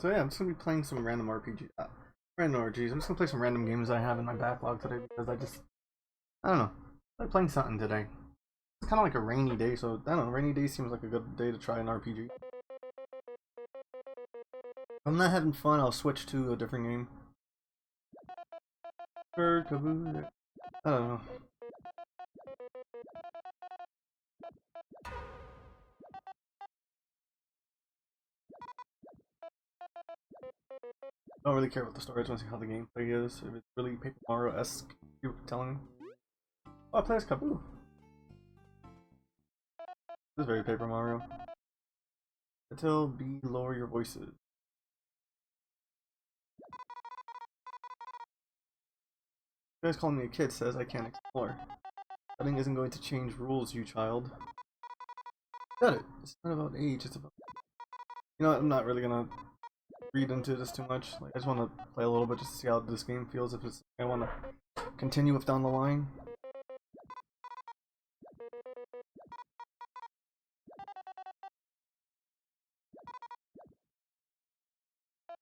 So yeah, I'm just gonna be playing some random RPG. Random RPGs. I'm just gonna play some random games I have in my backlog today because I don't know. I'm playing something today. It's kind of like a rainy day, so I don't know. Rainy day seems like a good day to try an RPG. If I'm not having fun, I'll switch to a different game. I don't know. I don't really care about the story. I just want to see how the gameplay is. If it's really Paper Mario-esque, you're telling me. Oh, I play as Kaboo. This is very Paper Mario. Until B, lower your voices. You guys calling me a kid says I can't explore. Setting isn't going to change rules, you child. Got it. It's not about age, it's about... You know what, I'm not really gonna read into this too much. Like, I just want to play a little bit just to see how this game feels. If it's I want to continue with down the line.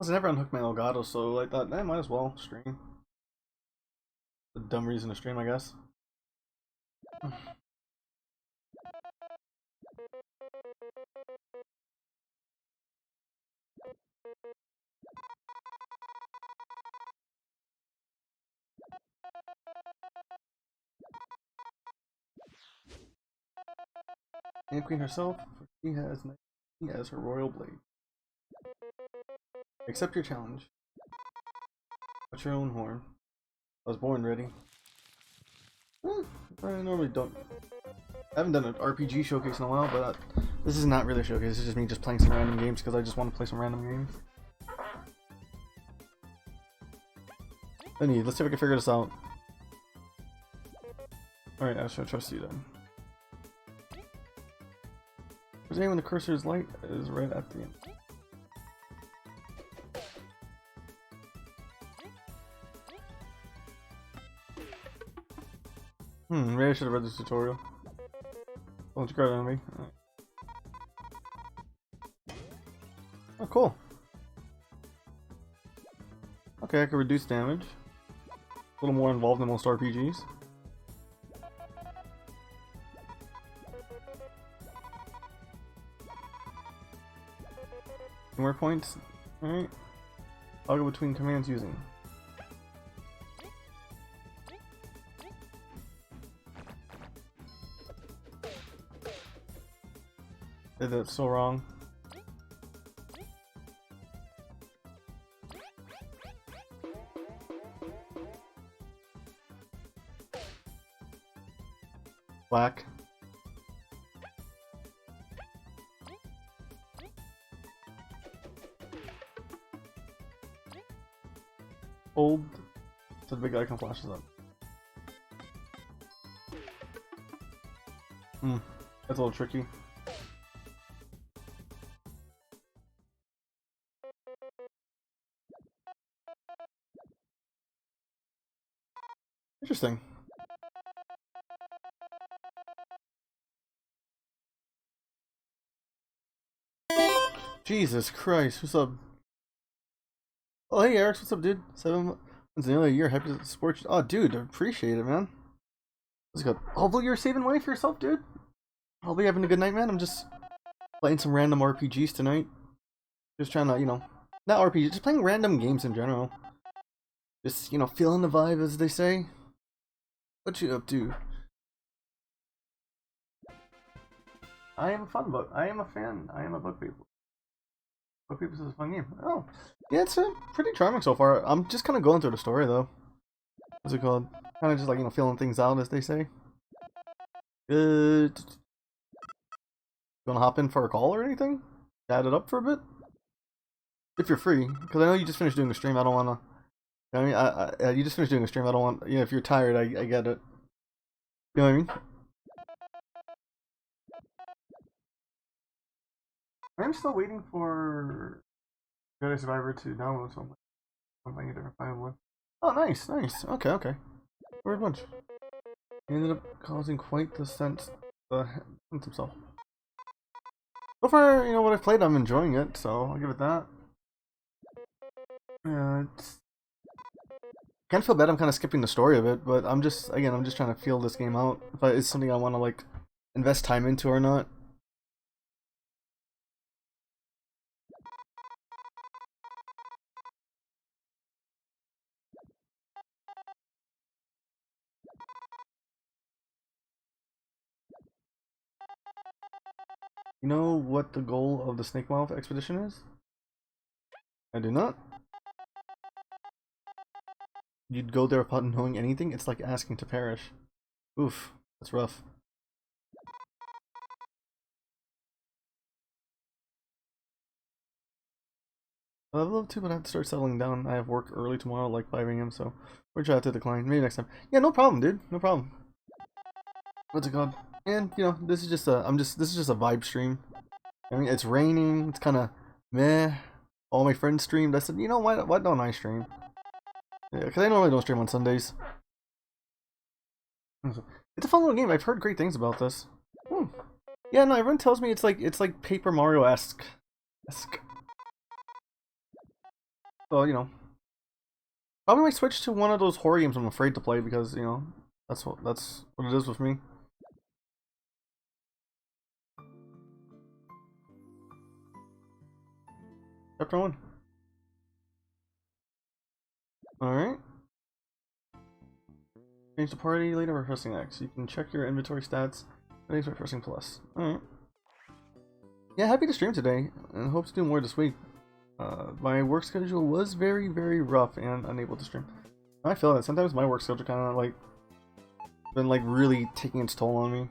I never unhooked my Elgato, so I thought I might as well stream. A dumb reason to stream, I guess. And Queen herself, for she has her royal blade. Accept your challenge. What's your own horn? I was born ready. I normally don't. I haven't done an RPG showcase in a while, but this is not really a showcase. This is just me just playing some random games because I just want to play some random games. Anyway, let's see if I can figure this out. Alright, I should trust you then. There's aim when the cursor is light is right at the end. Maybe I should have read this tutorial. Don't you grab on me? Right. Oh, cool. Okay, I can reduce damage. A little more involved than most RPGs. More points. Alright. I'll go between commands using. That's so wrong. Black. Hold so the big icon flashes up. That's a little tricky. Interesting. Jesus Christ, what's up? Oh, hey Eric, what's up, dude? 7 months, nearly a year. Happy to support you. Oh, dude, I appreciate it, man. Let's go. Hopefully, you're saving money for yourself, dude. Hopefully, you're having a good night, man. I'm just playing some random RPGs tonight. Just trying to, you know, not RPGs, just playing random games in general. Just, you know, feeling the vibe, as they say. What you up to? I am a fun book. I am a fan. I am a book people. Book people is a fun game. Oh, yeah, it's pretty charming so far. I'm just kind of going through the story though. What's it called? Kind of just like, you know, feeling things out, as they say. Good. You wanna hop in for a call or anything? Chat it up for a bit. If you're free, because I know you just finished doing a stream. I don't wanna. I mean, you just finished doing a stream. I don't want. You know, if you're tired, I get it. You know what I mean? I'm still waiting for Jedi Survivor to download, so I'm playing a different one. Oh, nice, nice. Okay, okay. Very much. He ended up causing quite the sense himself. So far, you know what I've played, I'm enjoying it, so I'll give it that. I kind of feel bad I'm kind of skipping the story of it, but I'm just, again, I'm just trying to feel this game out. If it's something I want to, like, invest time into or not. You know what the goal of the Snake Mouth expedition is? I do not. You'd go there without knowing anything? It's like asking to perish. Oof, that's rough. I would love to, but I have to start settling down. I have work early tomorrow, like 5 AM, so we're trying to decline. Maybe next time. Yeah, no problem, dude. No problem. What's it called? And you know, this is just a this is just a vibe stream. I mean, it's raining. It's kind of meh. All my friends streamed. I said, you know, why don't I stream? Yeah, because I normally don't stream on Sundays. It's a fun little game. I've heard great things about this. Yeah, no, everyone tells me it's like Paper Mario-esque. So, you know, probably might switch to one of those horror games I'm afraid to play because, you know, that's what it is with me. Chapter 1. Alright. Change the party later by pressing X. You can check your inventory stats by pressing plus. Alright. Yeah, happy to stream today and hope to do more this week. My work schedule was very, very rough and unable to stream. I feel that sometimes my work schedule kind of like been like really taking its toll on me.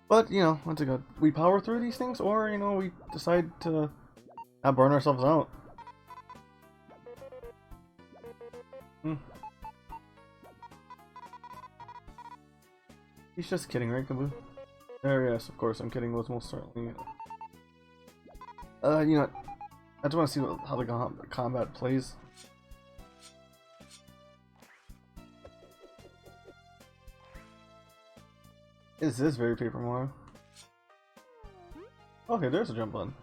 But you know, once again, we power through these things, or you know, we decide to not burn ourselves out. He's just kidding, right, Kaboo? Yes, of course, I'm kidding. Was most certainly. You know, I just want to see how the combat plays. This is very Paper Mario. Okay, there's a jump button.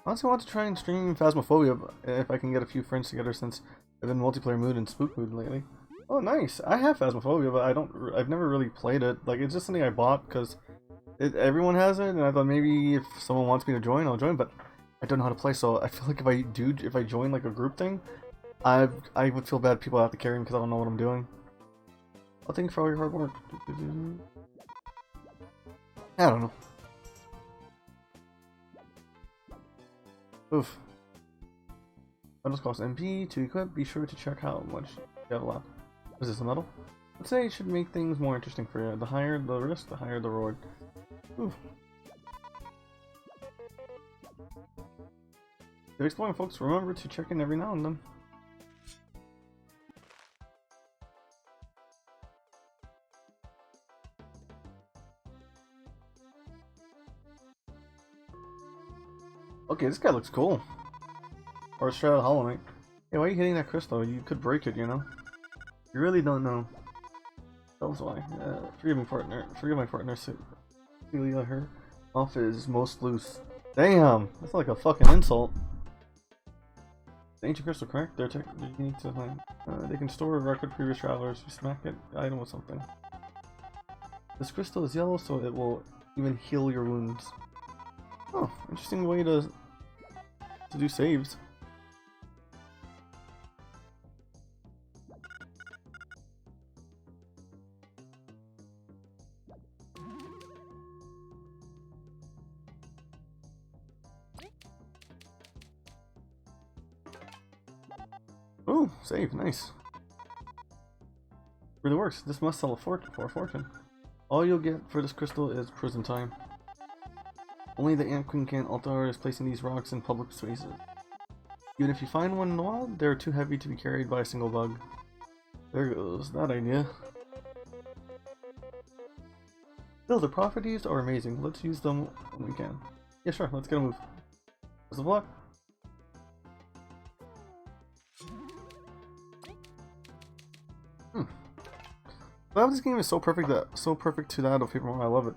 I honestly want to try and stream Phasmophobia if I can get a few friends together since I've been in multiplayer mood and spook mood lately. Oh, nice! I have Phasmophobia, but I've never really played it. Like, it's just something I bought because everyone has it, and I thought maybe if someone wants me to join, I'll join. But I don't know how to play, so I feel like if I join like a group thing, I would feel bad people have to carry me because I don't know what I'm doing. Well, thank you for all your hard work. I don't know. Oof. Metals cost MP to equip. Be sure to check how much you have left. Is this a medal? Let's say it should make things more interesting for you. The higher the risk, the higher the reward. Oof. If exploring, folks, remember to check in every now and then. Okay, this guy looks cool. Or a Shroud Hollow Knight. Hey, why are you hitting that crystal? You could break it, you know? You really don't know. Tell us why. Forgive me, partner. Forgive my partner. Celia, her mouth is most loose. Damn! That's like a fucking insult. The ancient crystal, correct? They're unique to find. They can store a record of previous travelers who smack it item with something. This crystal is yellow, so it will even heal your wounds. Oh, interesting way to do saves. Oh, save, nice. Really works. This must sell for a fortune. All you'll get for this crystal is prison time. Only the Ant Queen can authorize placing these rocks in public spaces. Even if you find one in the wild, they're too heavy to be carried by a single bug. There goes that idea. Still, the properties are amazing. Let's use them when we can. Yeah, sure, let's get a move. There's a block. But this game is so perfect to that of Paper Mario. I love it.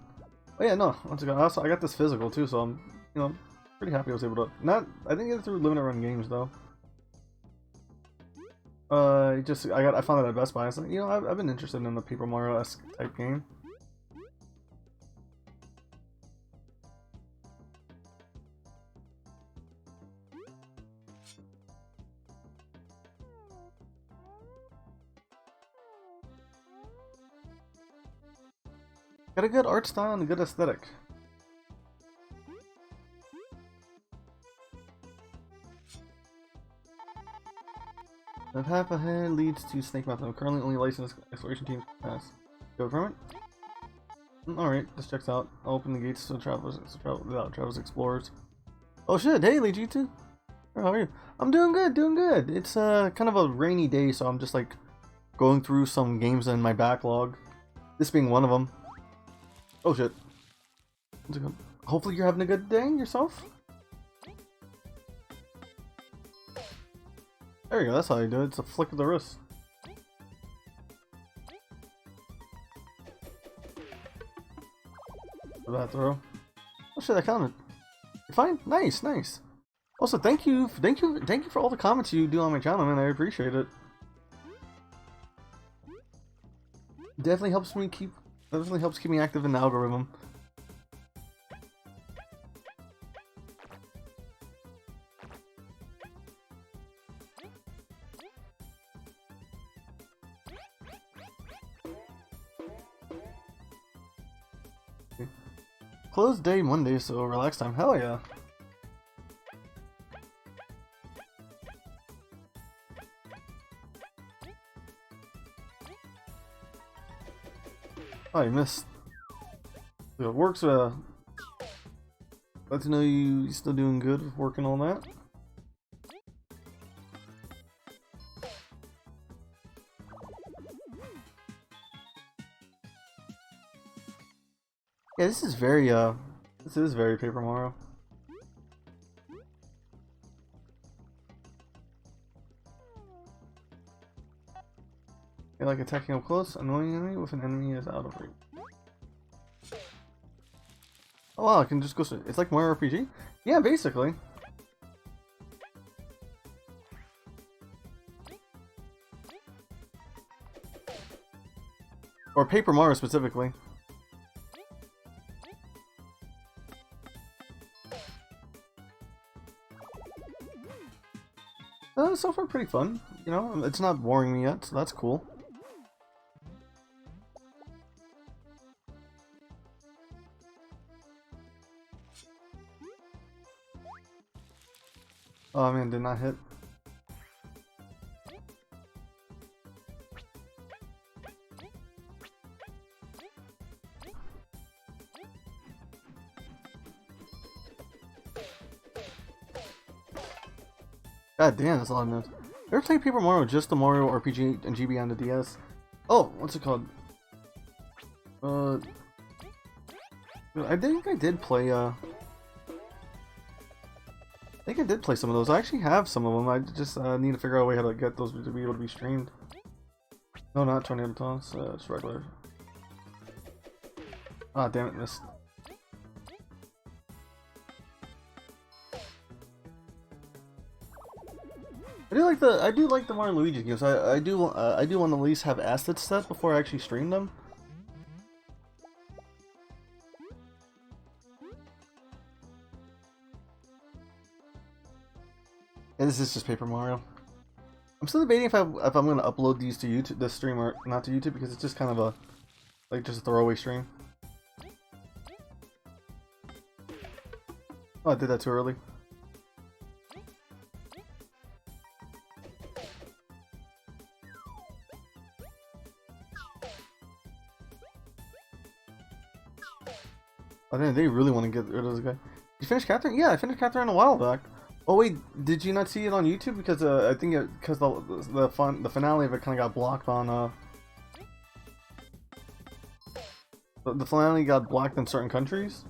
Oh yeah, no. Once again, I got this physical too, so I'm, you know, Pretty happy I was able to. I didn't get it through limited run games though. I found it at Best Buy. I was like, you know, I've been interested in the Paper Mario-esque type game. Got a good art style and a good aesthetic. The path ahead leads to Snake Mountain. Currently only licensed exploration teams pass. Go from it? Alright, this checks out. I'll open the gates to travelers explorers. Oh shit, hey G2. How are you? I'm doing good, doing good. It's kind of a rainy day, so I'm just like going through some games in my backlog. This being one of them. Oh shit. Hopefully you're having a good day yourself. There you go, that's how you do it. It's a flick of the wrist. For that throw. Oh shit, I counted. You're fine? Nice, nice. Also, thank you for all the comments you do on my channel, man. I appreciate it. Definitely helps keep me active in the algorithm. Okay. Closed day Monday, so relax time. Hell yeah. Oh, you missed. So it works, glad to know you're still doing good with working on that. Yeah, this is very Paper Mario. I like attacking up close, annoying enemy with an enemy is out of reach. Oh wow, I can just go straight. It's like Mario RPG? Yeah, basically. Or Paper Mario specifically. So far pretty fun, you know, it's not boring me yet, so that's cool. Oh man, did not hit. God damn, that's a lot of notes. Ever played Paper Mario, just the Mario RPG and GB on the DS? Oh, what's it called? I think I did play, I think I did play some of those. I actually have some of them. I just need to figure out a way how to get those to be able to be streamed. No, not Tornado Toss. It's regular. Ah, damn it, missed. I do like the Mario and Luigi games. I do want to at least have assets set before I actually stream them. And this is just Paper Mario. I'm still debating if I'm going to upload these to YouTube, this stream, or not to YouTube, because it's just kind of a just a throwaway stream. Oh, I did that too early. Oh, they really want to get rid of this guy. Did you finish Catherine? Yeah, I finished Catherine a while back. Oh wait, did you not see it on YouTube? Because I think because the finale of it kind of got blocked on the finale got blocked in certain countries.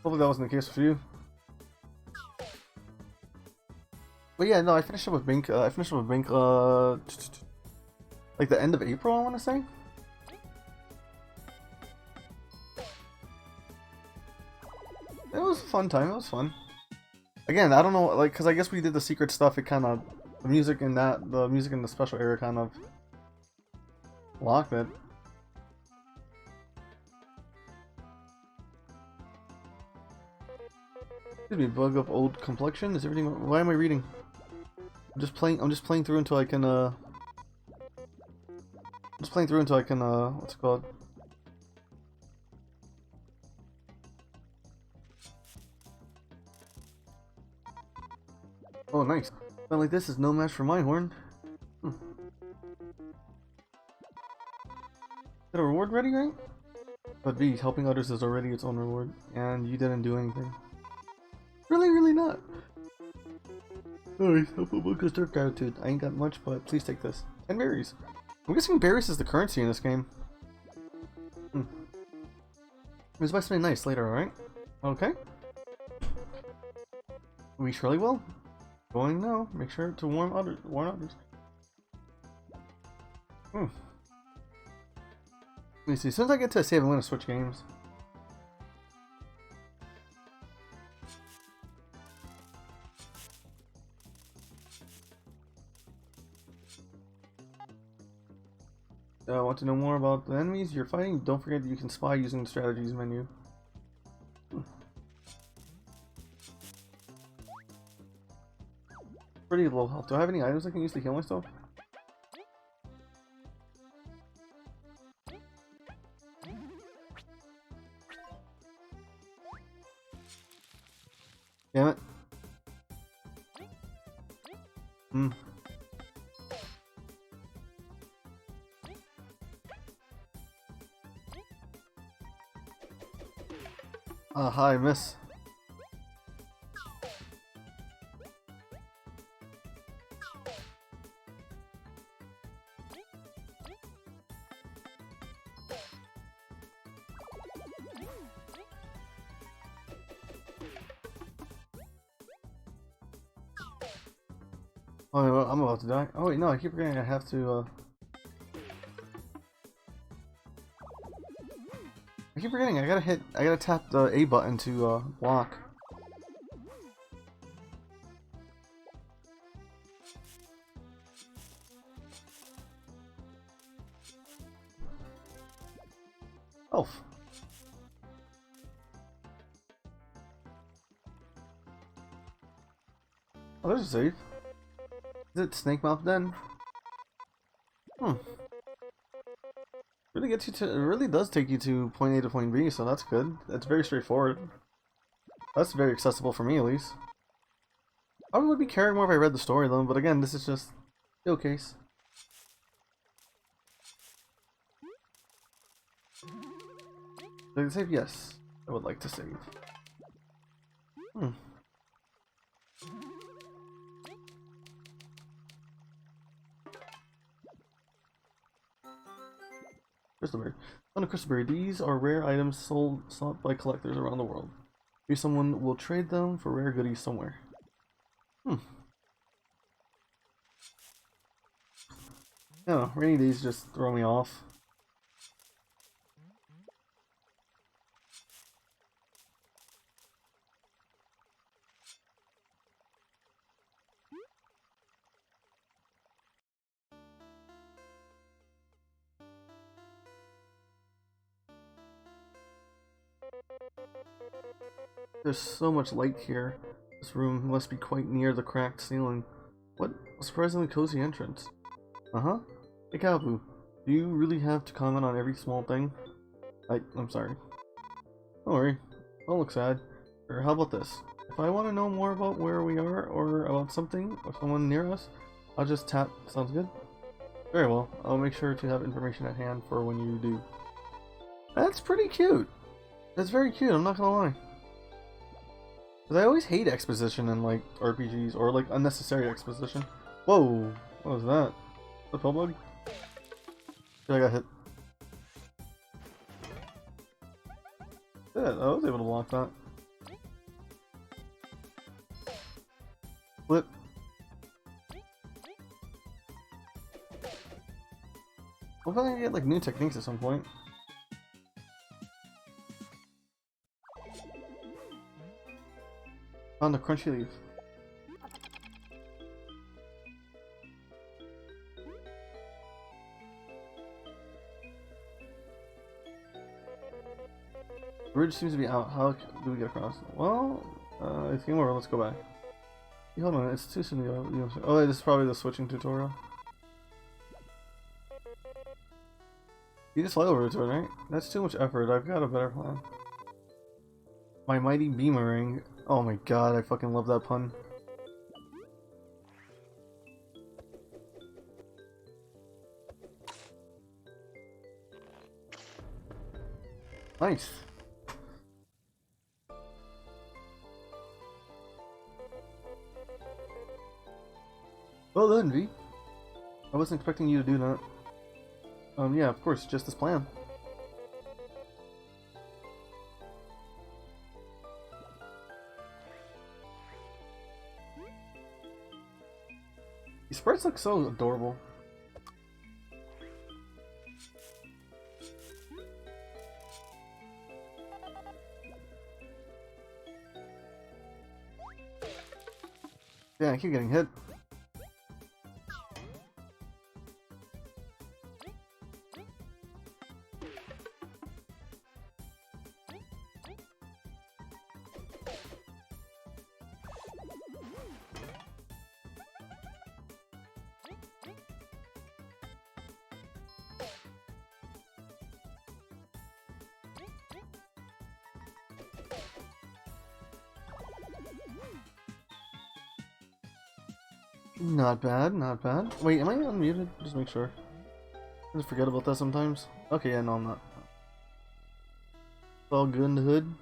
Hopefully that wasn't the case for you. But yeah, no, I finished it with Bink. I finished it with Bink like the end of April, I want to say. fun time. It was fun. Again, I don't know, like, because I guess we did the secret stuff. It kind of the music in the special area kind of locked it. Excuse me, bug of old complexion. Is everything? Why am I reading? I'm just playing through until I can. Just playing through until I can. What's it called? Oh, nice. But like this is no match for my horn. Is that a reward ready, right? But B, helping others is already its own reward, and you didn't do anything. Really, really not. Alright, focus dirt gratitude. I ain't got much, but please take this. 10 berries. I'm guessing berries is the currency in this game. It was by something nice later, alright? Okay. We surely will. Going now. Make sure to warn others. Let me see. As soon as I get to a save, I'm gonna switch games. Want to know more about the enemies you're fighting? Don't forget you can spy using the strategies menu. Pretty low health. Do I have any items I can use to heal myself? Damn it. Hi, miss. Oh, I'm about to die. Oh wait, no, I keep forgetting I have to, I keep forgetting I gotta tap the A button to, block. Oh. Oh, there's a save. Is it Snake Mouth then? Really gets you to. It really does take you to point A to point B, so that's good. That's very straightforward. That's very accessible for me, at least. I would be caring more if I read the story though, but again, this is just showcase. Did I save? Yes. I would like to save. Crystalberry. On a crystalberry, these are rare items sought by collectors around the world. Maybe someone will trade them for rare goodies somewhere. No, rainy days just throw me off. There's so much light here. This room must be quite near the cracked ceiling. What a surprisingly cozy entrance. Hey Cowboo, do you really have to comment on every small thing? I'm sorry. Don't worry. Don't look sad. Or how about this? If I want to know more about where we are, or about something, or someone near us, I'll just tap. Sounds good? Very well. I'll make sure to have information at hand for when you do. That's pretty cute. That's very cute, I'm not gonna lie. Because I always hate exposition in, like, RPGs, or, like, unnecessary exposition. Whoa! What was that? The pill bug? I got hit. Yeah, I was able to block that. Flip. We'll probably get, like, new techniques at some point. Found a crunchy leaf. The bridge seems to be out. How do we get across? Well, it's game over. Let's go back. Hey, hold on, it's too soon to go. Oh, wait, this is probably the switching tutorial. You just fly over to it, right? That's too much effort. I've got a better plan. My mighty beamerang. Oh my god, I fucking love that pun. Nice. Well done, V. I wasn't expecting you to do that. Yeah, of course, just as planned. These sprites look so adorable. Yeah, I keep getting hit. Not bad, not bad. Wait, am I unmuted? Just make sure. I just forget about that sometimes. Okay, yeah, no, I'm not. It's all good in the hood.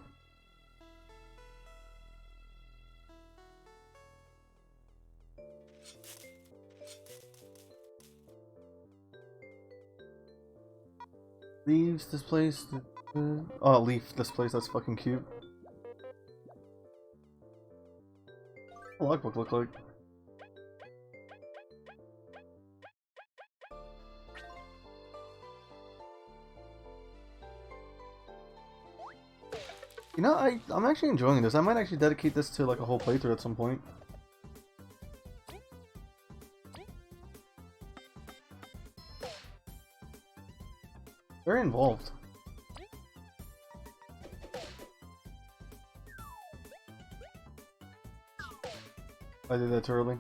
Leaves this place. Oh, leaf this place. That's fucking cute. What the logbook look like? You know, I'm actually enjoying this. I might actually dedicate this to like a whole playthrough at some point. Very involved. I did that too early.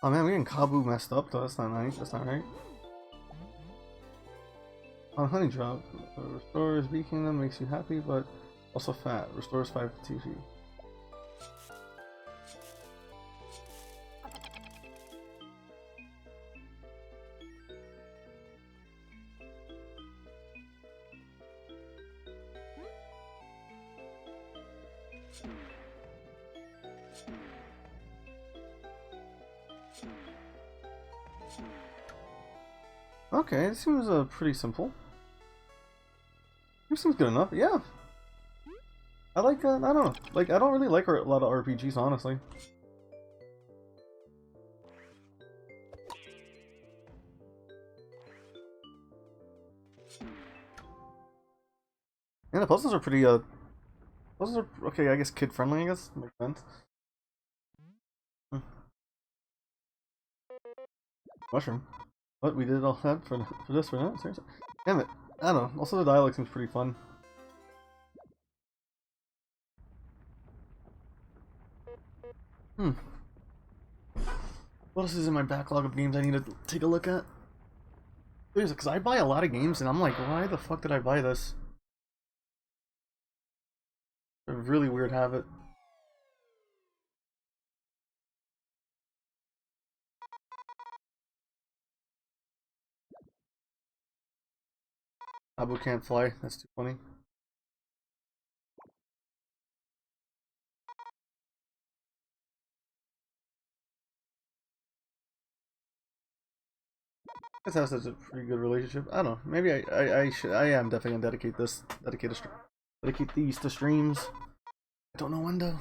Oh man, we getting Kabu messed up though. That's not nice. That's not right. On Honey Drop, restores Bee Kingdom, makes you happy, but also fat. Restores 5 TP. Okay, this seems pretty simple. This seems good enough. Yeah, I like that. I don't know. Like, I don't really like a lot of RPGs, honestly. And the puzzles are pretty. Puzzles are okay. I guess kid friendly. I guess makes sense. Mushroom. What, we did all that for this for now? Seriously? Damn it. I don't know. Also, the dialogue seems pretty fun. What else is in my backlog of games I need to take a look at? Because I buy a lot of games and I'm like, why the fuck did I buy this? A really weird habit. Abu can't fly. That's too funny. guess that's such a pretty good relationship. I don't know. Maybe I am definitely gonna dedicate these to streams. I don't know when though.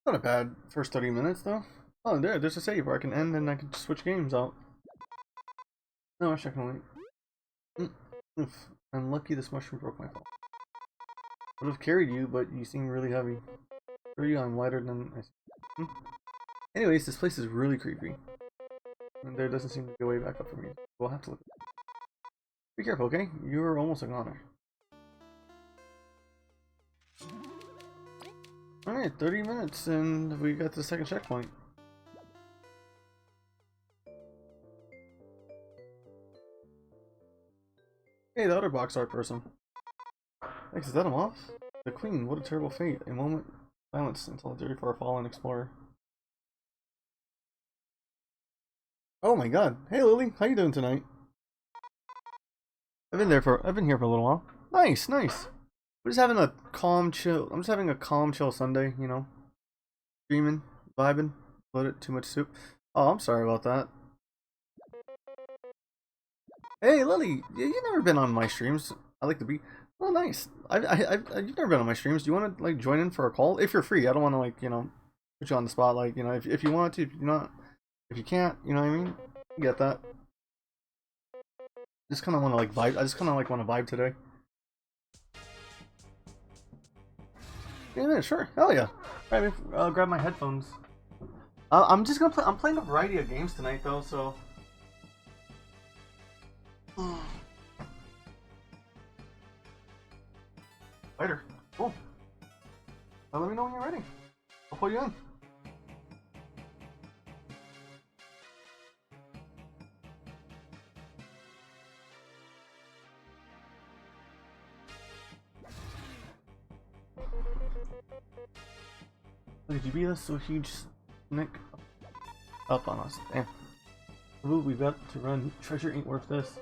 Not a bad first 30 minutes though. Oh, there's a save where I can end and I can switch games out. No, I can wait. Oof. I'm lucky this mushroom broke my fall. Would have carried you, but you seem really heavy. For you, I'm lighter than I. Anyways, this place is really creepy. And there doesn't seem to be a way back up for me. We'll have to look. Be careful, okay? You're almost a goner. Alright, 30 minutes and we got the second checkpoint. Hey, the other box art person. Thanks, is that him off? The Queen, what a terrible fate. A moment of silence until the for a fallen explorer. Oh my god. Hey Lily, how you doing tonight? I've been here for a little while. Nice, nice. We're just having a calm chill. I'm just having a calm chill Sunday, you know. Streaming, vibing, loaded too much soup. Oh, I'm sorry about that. Hey Lily, you've never been on my streams. I like to be. Oh, nice. You've never been on my streams. Do you want to like join in for a call if you're free? I don't want to like put you on the spot. Like if you want to, if you're not, if you can't, you know what I mean. You get that. Just kind of want to like vibe. I just kind of like want to vibe today. Yeah, sure. Hell yeah. Alright, I'll grab my headphones. I'm just gonna play. I'm playing a variety of games tonight though, so. Later. Cool. Now let me know when you're ready. I'll pull you in. Look at you beat us so huge, Nick. Up on us. Damn. Ooh, we've got to run. Treasure ain't worth this.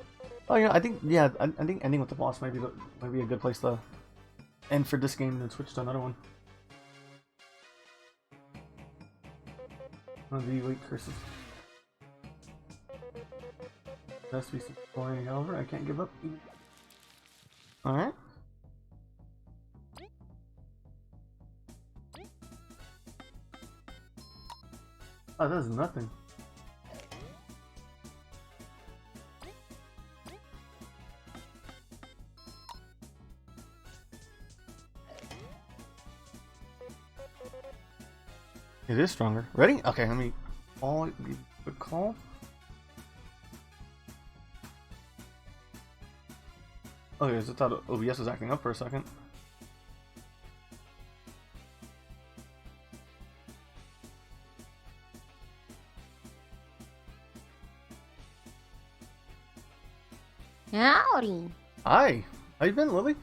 Oh yeah, I think ending with the boss might be a good place to end for this game and then switch to another one. One of the elite curses. Has to be some story, however, I can't give up. Alright. Oh, that is nothing. It is stronger. Ready? Okay, let me call the call. Okay, so I thought OBS was acting up for a second. Howdy. Hi. How you been, Lily?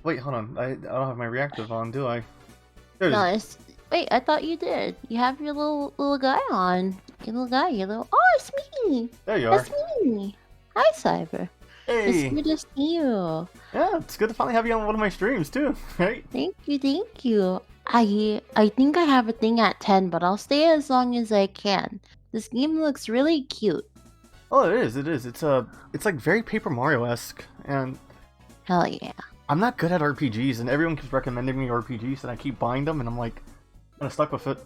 Wait, hold on. I don't have my reactive on, do I? There it is. Wait, I thought you did. You have your little guy on. Your little guy, Oh, it's me. There you are. It's me. Hi, Cyber. Hey. It's good to see you. Yeah, it's good to finally have you on one of my streams too, right? Thank you. I think I have a thing at 10, but I'll stay as long as I can. This game looks really cute. Oh, it is. It's like very Paper Mario-esque, and Hell yeah. I'm not good at RPGs, and everyone keeps recommending me RPGs, and I keep buying them, and I'm like, kind of stuck with it.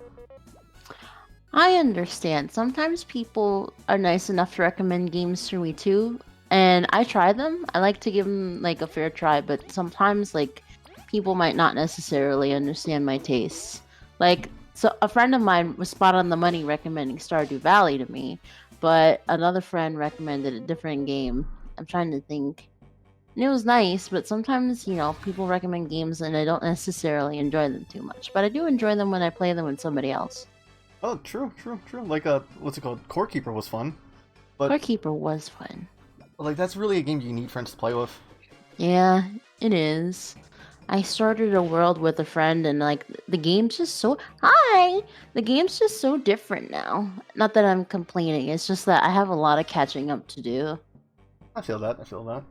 I understand. Sometimes people are nice enough to recommend games to me too, and I try them. I like to give them like a fair try, but sometimes like people might not necessarily understand my tastes. Like, so a friend of mine was spot on the money recommending Stardew Valley to me, but another friend recommended a different game. I'm trying to think. And it was nice, but sometimes, people recommend games and I don't necessarily enjoy them too much. But I do enjoy them when I play them with somebody else. Oh, true. Like, what's it called? Core Keeper was fun. But Core Keeper was fun. like, that's really a game you need friends to play with. Yeah, it is. I started a world with a friend, and like the game's just so hi. The game's just so different now. Not that I'm complaining. It's just that I have a lot of catching up to do. I feel that. I feel that.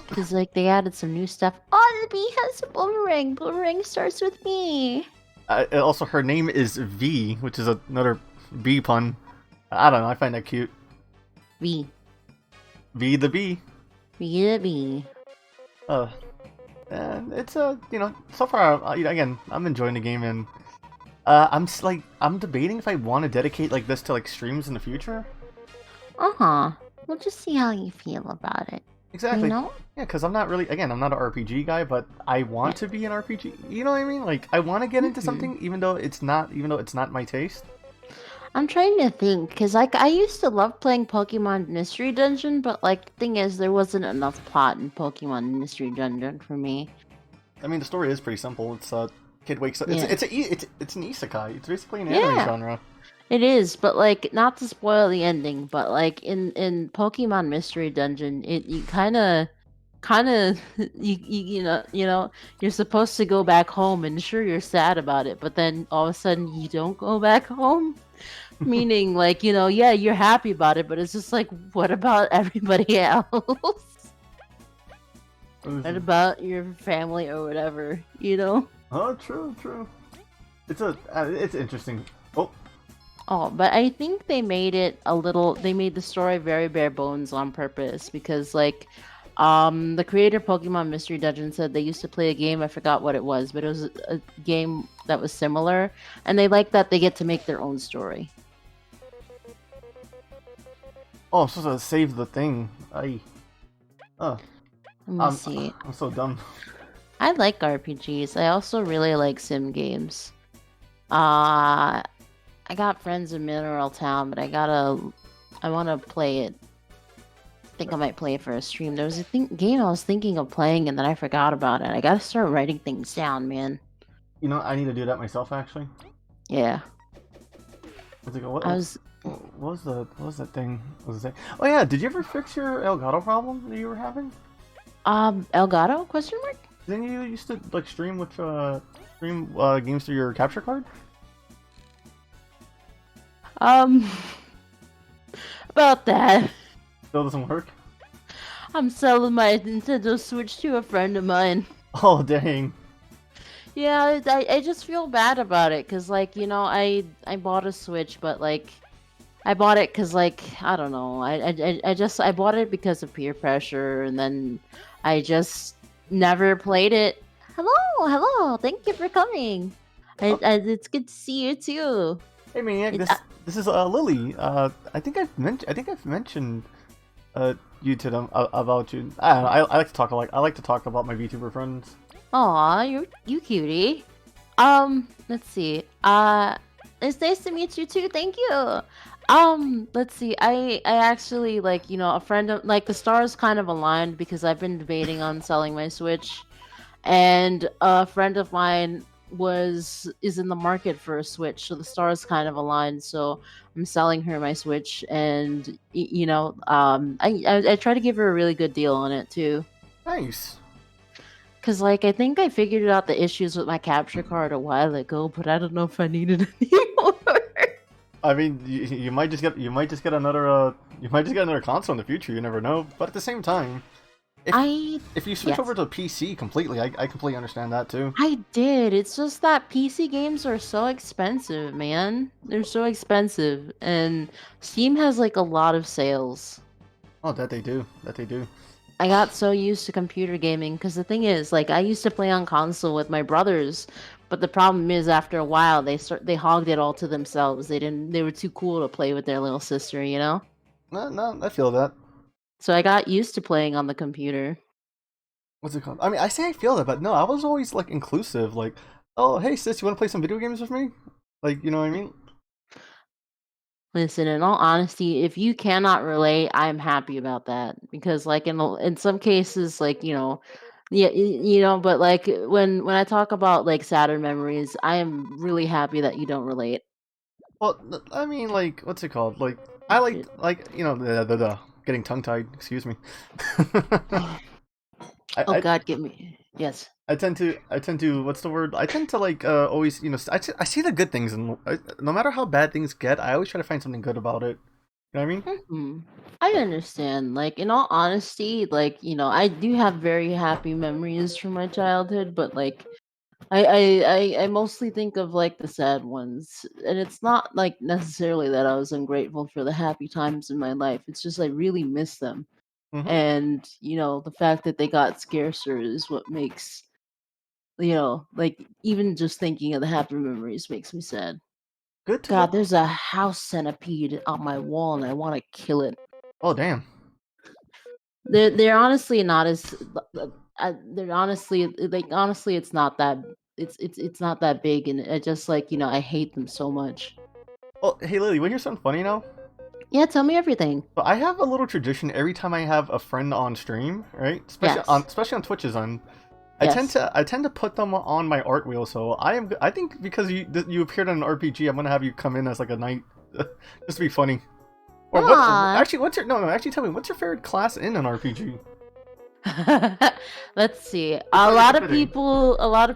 Cause like they added some new stuff. Oh, the bee has a boomerang. Boomerang starts with me. Also, her name is V, which is another bee pun. I don't know. I find that cute. V. V the bee. V the bee. And it's so far again I'm enjoying the game, and I'm debating if I want to dedicate like this to like streams in the future. Uh-huh. We'll just see how you feel about it. Exactly. You know? Yeah, because I'm not really, again, I'm not an RPG guy, but I want to be an RPG. You know what I mean? Like I want to get into something, even though it's not my taste. I'm trying to think, because like I used to love playing Pokemon Mystery Dungeon, but like the thing is there wasn't enough plot in Pokemon Mystery Dungeon for me. I mean, the story is pretty simple. It's kid wakes up. Yeah. It's an isekai. It's basically an anime genre. It is, but like not to spoil the ending, but like in Pokemon Mystery Dungeon, you kind of you know you're supposed to go back home, and sure you're sad about it, but then all of a sudden you don't go back home. Meaning like, yeah, you're happy about it, but it's just like, what about everybody else? What about your family or whatever, Oh, true. It's interesting. Oh, but I think they made the story very bare bones on purpose, because like the creator of Pokemon Mystery Dungeon said they used to play a game, I forgot what it was, but it was a game that was similar, and they like that they get to make their own story. Oh, I'm supposed to save the thing. Let me see. I'm so dumb. I like RPGs. I also really like sim games. I got friends in Mineral Town, but I want to play it. I think I might play it for a stream. There was a game I was thinking of playing, and then I forgot about it. I gotta start writing things down, man. You know, I need to do that myself, actually. Yeah. What was that thing? What was that? Oh yeah, did you ever fix your Elgato problem that you were having? Elgato? Question mark? Didn't you used to like stream games through your capture card? About that. Still doesn't work? I'm selling my Nintendo Switch to a friend of mine. Oh, dang. Yeah, I just feel bad about it, because, like, I bought a Switch, but, like, I bought it because, like, I don't know, I bought it because of peer pressure, and then I just never played it. Hello, thank you for coming. It's good to see you, too. Hey, Maniac, this is Lily. I think I've mentioned you to them about you. I don't know. I like to talk about my VTuber friends. Aw, you cutie. Let's see. It's nice to meet you too. Thank you. Let's see. I actually like, a friend of like the stars kind of aligned because I've been debating on selling my Switch, and a friend of mine is in the market for a Switch, so the stars kind of aligned. So I'm selling her my Switch, and I try to give her a really good deal on it too. Nice. Cause like I think I figured out the issues with my capture card a while ago, but I don't know if I need it anymore. I mean, you might just get another console in the future. You never know. But at the same time, if you switch over to PC completely, I completely understand that too. I did. It's just that PC games are so expensive, man. They're so expensive, and Steam has like a lot of sales. Oh, that they do. I got so used to computer gaming because the thing is, like, I used to play on console with my brothers, but the problem is, after a while, they hogged it all to themselves. They were too cool to play with their little sister, you know? No, I feel that. So I got used to playing on the computer. What's it called? I mean, I say I feel that, but no, I was always like inclusive. Like, oh, hey sis, you want to play some video games with me? Like, you know what I mean? Listen, in all honesty, if you cannot relate, I'm happy about that, because like in some cases, like, yeah, but like when I talk about like Saturn memories, I am really happy that you don't relate. Well, I mean, like, what's it called? Like, I like the getting tongue tied. Excuse me. Oh God, give me yes. I tend to, what's the word? I tend to like always, you know, I see the good things, and no matter how bad things get, I always try to find something good about it. You know what I mean? Hmm. I understand. Like, in all honesty, like, I do have very happy memories from my childhood, but like, I mostly think of like the sad ones, and it's not like necessarily that I was ungrateful for the happy times in my life. It's just I really miss them, Mm-hmm. and the fact that they got scarcer is what makes like even just thinking of the happy memories makes me sad. Good to God, know. there's a house centipede on my wall, and I want to kill it. Oh damn. They're honestly not as they're honestly like honestly it's not that it's not that big, and I just like I hate them so much. Oh hey Lily, want to hear something funny now? Yeah, tell me everything. So I have a little tradition every time I have a friend on stream, right? Yes. Especially on Twitch's end. Yes. I tend to put them on my art wheel. So I think because you appeared in an RPG, I'm gonna have you come in as like a knight, just to be funny. Or what? Aw. Actually, what's your no no? Actually, tell me what's your favorite class in an RPG? Let's see. It's A not even lot of fitting.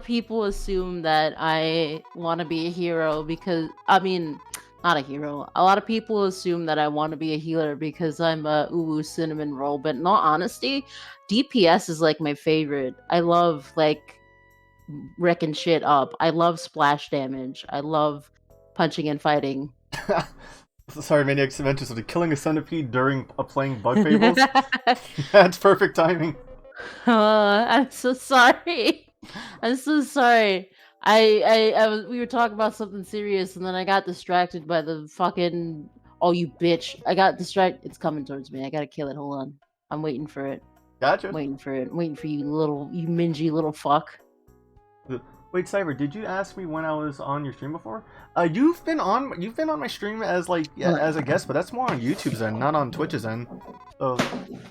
people assume that I want to be a hero because I mean, not a hero. A lot of people assume that I want to be a healer because I'm a uwu cinnamon roll, but in all honesty, DPS is like my favorite. I love like wrecking shit up. I love splash damage. I love punching and fighting. Sorry, Maniac's mentioned something. Killing a centipede during playing Bug Fables. That's perfect timing. I'm so sorry. I'm so sorry. We were talking about something serious, and then I got distracted by the fucking. Oh, you bitch! I got distracted. It's coming towards me. I gotta kill it. Hold on. I'm waiting for it. Gotcha. Waiting for it. Waiting for you mingy little fuck. Wait, Cyber, did you ask me when I was on your stream before? You've been on my stream as like yeah, Hold as a guest, but that's more on YouTube's end, not on Twitch's end. So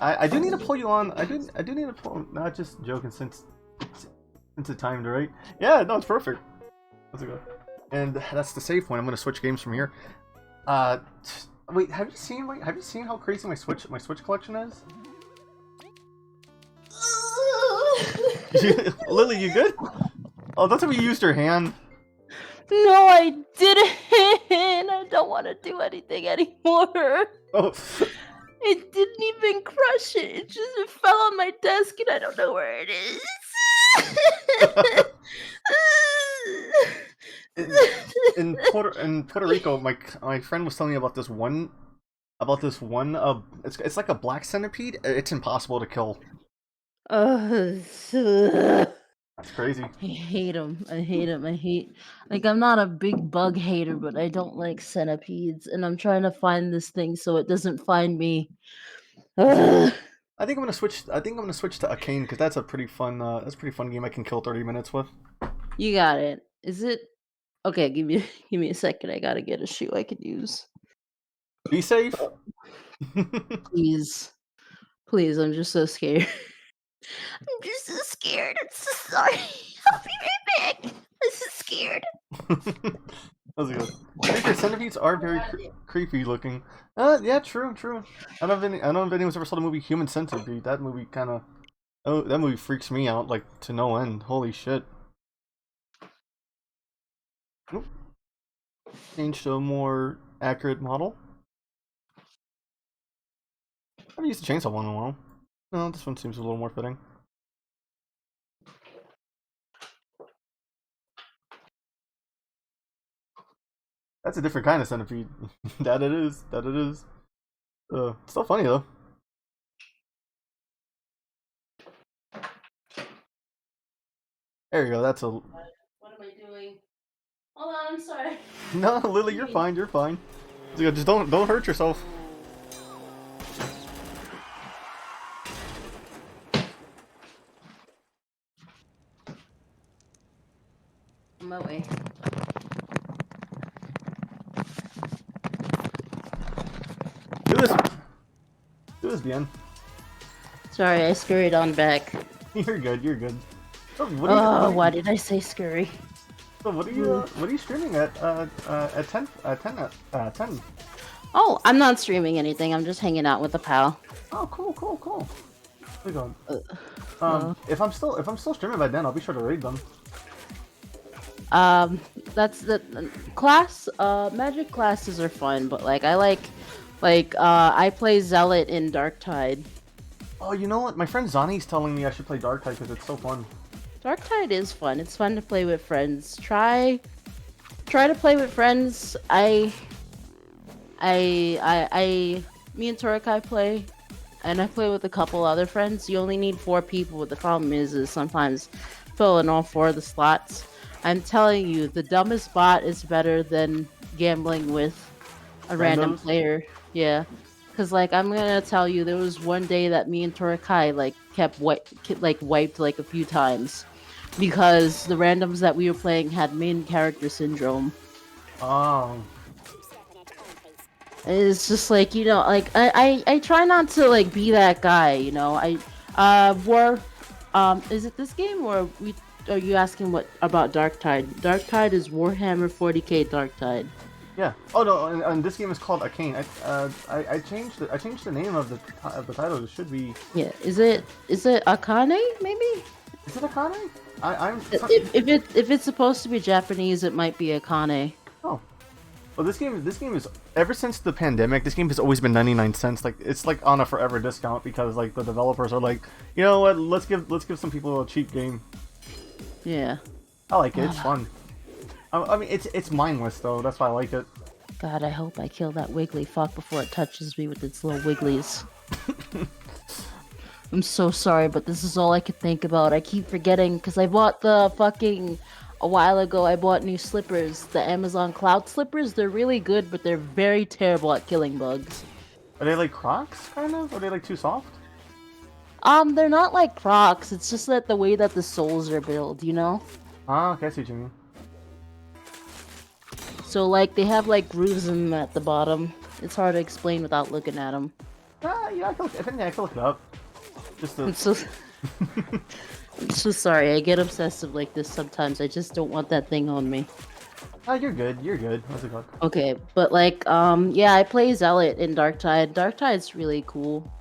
I do need to pull you on. I do need to pull. Not just joking, since it timed right. Yeah, no, it's perfect. Let's go. And that's the safe one. I'm gonna switch games from here. Uh, wait, have you seen how crazy my Switch collection is? Lily, you good? Oh, that's how you used your hand. No, I didn't. I don't want to do anything anymore. Oh, It didn't even crush it. It fell on my desk, and I don't know where it is. in, in Puerto Rico, my friend was telling me about this one. It's like a black centipede. It's impossible to kill. I That's crazy. hate them. I hate them. Like, I'm not a big bug hater, but I don't like centipedes, and I'm trying to find this thing so it doesn't find me. Ugh. I think I'm gonna switch. I think I'm gonna switch to Akane because that's a pretty fun. That's a pretty fun game I can kill 30 minutes with. You got it. Is it okay? Give me give me a second. I gotta get a shoe I could use. Be safe. Please, please. I'm just so scared. I'm just so scared. I'm so sorry. I'll be right back. I'm so scared. That's good. I think the centipedes are very creepy looking. Yeah, true, true. I don't know if anyone's ever saw the movie Human Centipede. That movie kind of, oh, that movie freaks me out like to no end. Holy shit. Oop. Change to a more accurate model. I haven't used the chainsaw one in a while. No, this one seems a little more fitting. That's a different kind of centipede. That it is. That it is. Still funny though. There you go. That's a. What am I doing? Hold on. I'm sorry. No, Lily, you're fine. You're fine. Just don't hurt yourself. On my way. Do this. Do this, Bien. Sorry, I scurried on back. You're good. You're good. So, Why did I say scurry? what are you streaming at 10 10? Oh, I'm not streaming anything. I'm just hanging out with a pal. Oh, cool. Where you going? If I'm still streaming by then, I'll be sure to raid them. That's the class. Magic classes are fun, but like I play Zealot in Darktide. Oh, you know what? My friend Zani's telling me I should play Darktide because it's so fun. Darktide is fun. It's fun to play with friends. Try to play with friends. Me and Torakai play, and I play with a couple other friends. You only need 4 people, but the problem is sometimes filling all 4 of the slots. I'm telling you, the dumbest bot is better than gambling with a random player. Yeah. Cause like I'm gonna tell you, there was one day that me and Torakai like wiped like a few times because the randoms that we were playing had main character syndrome. Oh. It's just like, you know, like I try not to like be that guy, you know. Is it this game or are you asking what about Darktide? Darktide is Warhammer 40k Darktide. Yeah. Oh no, and this game is called Akane. I changed the name of the title. It should be. Yeah. Is it Akane maybe? Is it Akane? If it's supposed to be Japanese, it might be Akane. Oh. Well, this game is ever since the pandemic. This game has always been 99 cents. Like it's like on a forever discount because like the developers are like, you know what? Let's give some people a cheap game. Yeah. I like it. It's fun. I mean, it's mindless though. That's why I like it. God, I hope I kill that wiggly fuck before it touches me with its little wigglies. I'm so sorry, but this is all I could think about. I keep forgetting because I bought a while ago. I bought new slippers, the Amazon Cloud slippers. They're really good, but they're very terrible at killing bugs. Are they like Crocs, kind of? Are they like too soft? They're not like Crocs. It's just that the way that the soles are built, you know? Ah, okay, I see what you mean. So, like, they have, like, grooves in them at the bottom. It's hard to explain without looking at them. Yeah, I can look it up. Just to... I'm so sorry. I get obsessive like this sometimes. I just don't want that thing on me. Oh, you're good. What's it called? Okay, but, like, yeah, I play Zealot in Darktide. Darktide's really cool.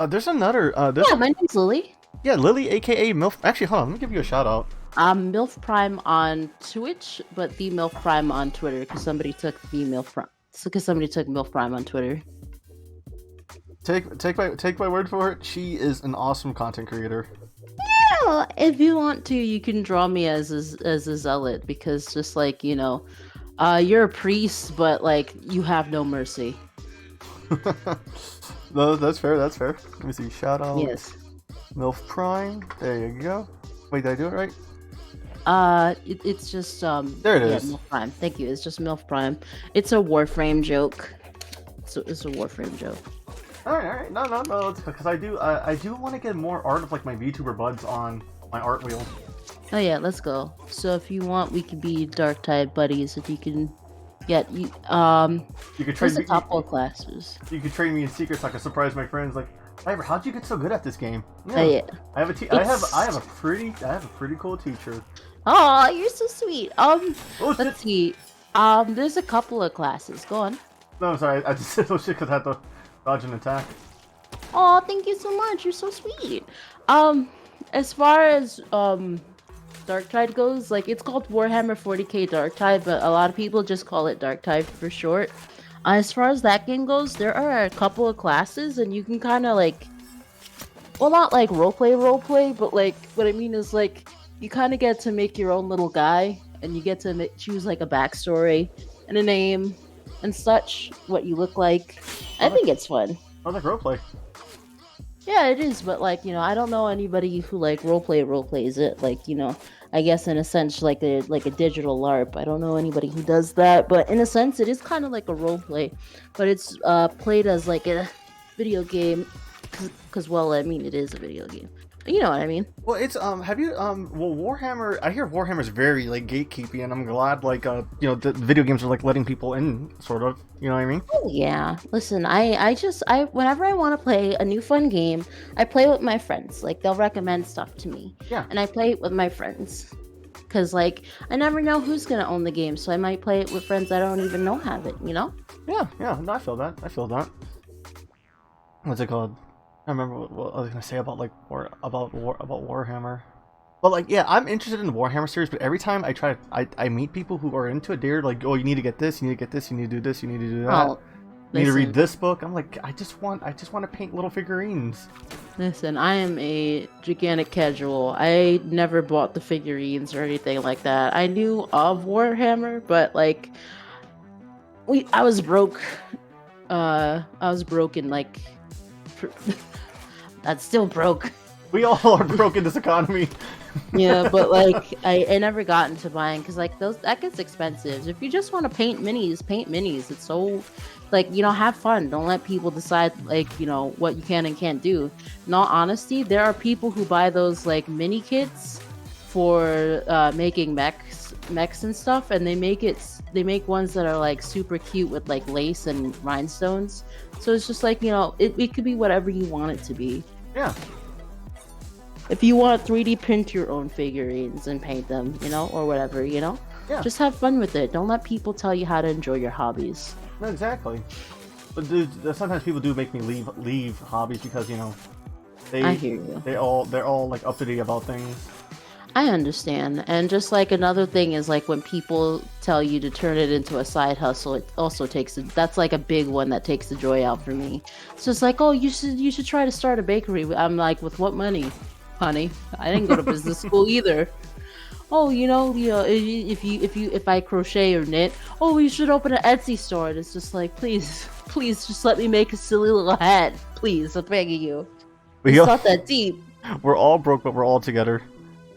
There's another, Yeah, my name's Lily. Yeah, Lily, aka MILF. Actually, hold on, let me give you a shout out. MILF Prime on Twitch, but the MILF Prime on Twitter because somebody took MILF Prime on Twitter. Take my word for it. She is an awesome content creator. Yeah, if you want to, you can draw me as a zealot because just like you know, you're a priest, but like you have no mercy. No, that's fair. Let me see. Shout out. Yes. MILF Prime. There you go. Wait, did I do it right? It's just there it is. MILF Prime. Thank you. It's just MILF Prime. It's a Warframe joke. So it's a Warframe joke. All right. No. Because I do want to get more art of like my VTuber buds on my art wheel. Oh yeah, let's go. So if you want, we could be Darktide buddies. If you can get you could trade me top four classes. You could trade me in secrets so I could surprise my friends. Like, Ivor, how'd you get so good at this game? Yeah. Yeah. I have a pretty cool teacher. Oh, you're so sweet. Let's see. There's a couple of classes. Go on. No, I'm sorry. I just said those shit because I had to dodge an attack. Oh, thank you so much. You're so sweet. As far as Darktide goes, like it's called Warhammer 40k Darktide, but a lot of people just call it Darktide for short. As far as that game goes, there are a couple of classes, and you can kind of like, well, not like roleplay, but like what I mean is like you kind of get to make your own little guy, and you get to choose like a backstory and a name and such, what you look like. I think it's fun. I like roleplay. Yeah, it is, but like, you know, I don't know anybody who like roleplays it. Like, you know, I guess in a sense like a digital LARP. I don't know anybody who does that, but in a sense it is kind of like a roleplay, but it's played as like a video game because well, I mean, it is a video game. You know what I mean? Well, it's have you well, Warhammer, I hear Warhammer's very like gatekeepy, and I'm glad like you know, the video games are like letting people in, sort of, you know what I mean? Oh yeah. Listen, I whenever I want to play a new fun game, I play with my friends. Like they'll recommend stuff to me. Yeah. And I play it with my friends. Cause like I never know who's gonna own the game, so I might play it with friends I don't even know have it, you know? Yeah, no, I feel that. What's it called? I remember what I was gonna say about like about Warhammer. But like, yeah, I'm interested in the Warhammer series, but every time I meet people who are into it, they're like, oh, you need to get this, you need to get this, you need to do this, you need to do that. Oh, You need to read listen, this book. I'm like, I just want to paint little figurines. listen. I am a gigantic casual. I never bought the figurines or anything like that. I knew of Warhammer, but like, I was broke. I was broken. Like, that's still broke. We all are broke in this economy. Yeah, but like I never got into buying because like that gets expensive. If you just want to paint minis, paint minis. It's so like have fun. Don't let people decide like what you can and can't do. In all honesty, there are people who buy those like mini kits for making mechs and stuff, and they make ones that are like super cute with like lace and rhinestones. So it's just like it could be whatever you want it to be. Yeah. If you want 3D print your own figurines and paint them, or whatever, Yeah. just have fun with it. Don't let people tell you how to enjoy your hobbies. No, exactly. But dude, sometimes people do make me leave hobbies because I hear you. they're all like up to date about things. I understand. And just like another thing is like when people tell you to turn it into a side hustle, it also that's like a big one that takes the joy out for me. It's just like, oh, you should try to start a bakery. I'm like, with what money? Honey, I didn't go to business school either. Oh, if I crochet or knit, oh, you should open an Etsy store. And it's just like, please, just let me make a silly little hat, please. I'm begging you. It's not that deep. We're all broke, but we're all together.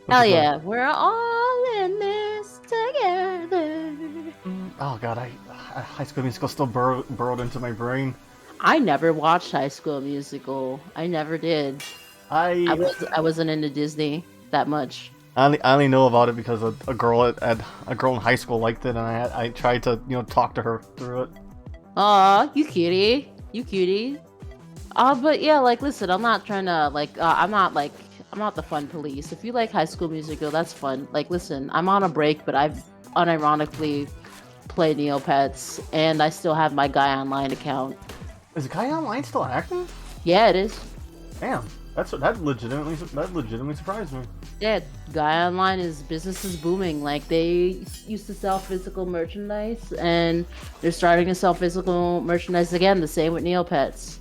Hell yeah, we're all in this together. Oh god, High School Musical still burrowed into my brain. I never watched High School Musical. I never did. I wasn't into Disney that much. I only know about it because a girl in high school liked it, and I tried to talk to her through it. Aw, you cutie. But yeah, like listen, I'm not trying to I'm not the fun police. If you like High School Musical, that's fun. Like listen, I'm on a break, but I've unironically played Neopets, and I still have my Guy Online account. Is Guy Online still active? Yeah, it is. Damn. That legitimately surprised me. Yeah, Guy Online business is booming. Like they used to sell physical merchandise, and they're starting to sell physical merchandise again. The same with Neopets.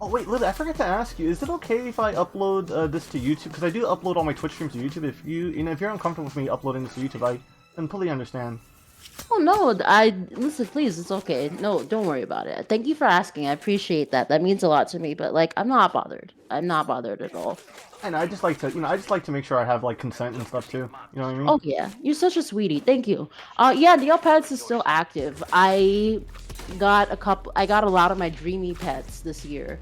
Oh wait, Liz, I forgot to ask you. Is it okay if I upload this to YouTube? Because I do upload all my Twitch streams to YouTube. If if you're uncomfortable with me uploading this to YouTube, I completely understand. Oh no, listen, please, it's okay. No, don't worry about it. Thank you for asking. I appreciate that. That means a lot to me. But like, I'm not bothered. I'm not bothered at all. And I just like to make sure I have like consent and stuff too. You know what I mean? Oh yeah, you're such a sweetie. Thank you. Yeah, Neopets is still active. I got a lot of my dreamy pets this year.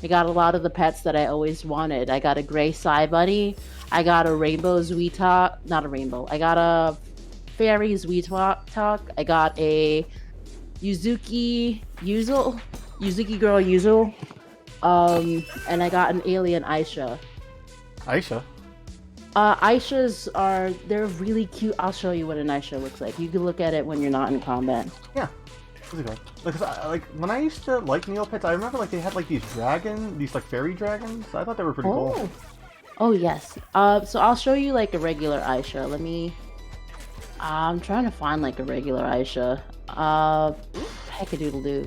I got a lot of the pets that I always wanted. I got a gray Psy Bunny. I got a rainbow Zweetalk. Not a rainbow. I got a fairy Zweetalk. I got a Yuzuki girl Yuzu. And I got an alien Aisha. Aisha? They're really cute. I'll show you what an Aisha looks like. You can look at it when you're not in combat. Yeah. Because when I used to like Neopets, I remember like they had like these like fairy dragons. I thought they were pretty cool. Oh yes. So I'll show you like a regular Aisha. Let me. I'm trying to find like a regular Aisha. Heckadoodle-doo.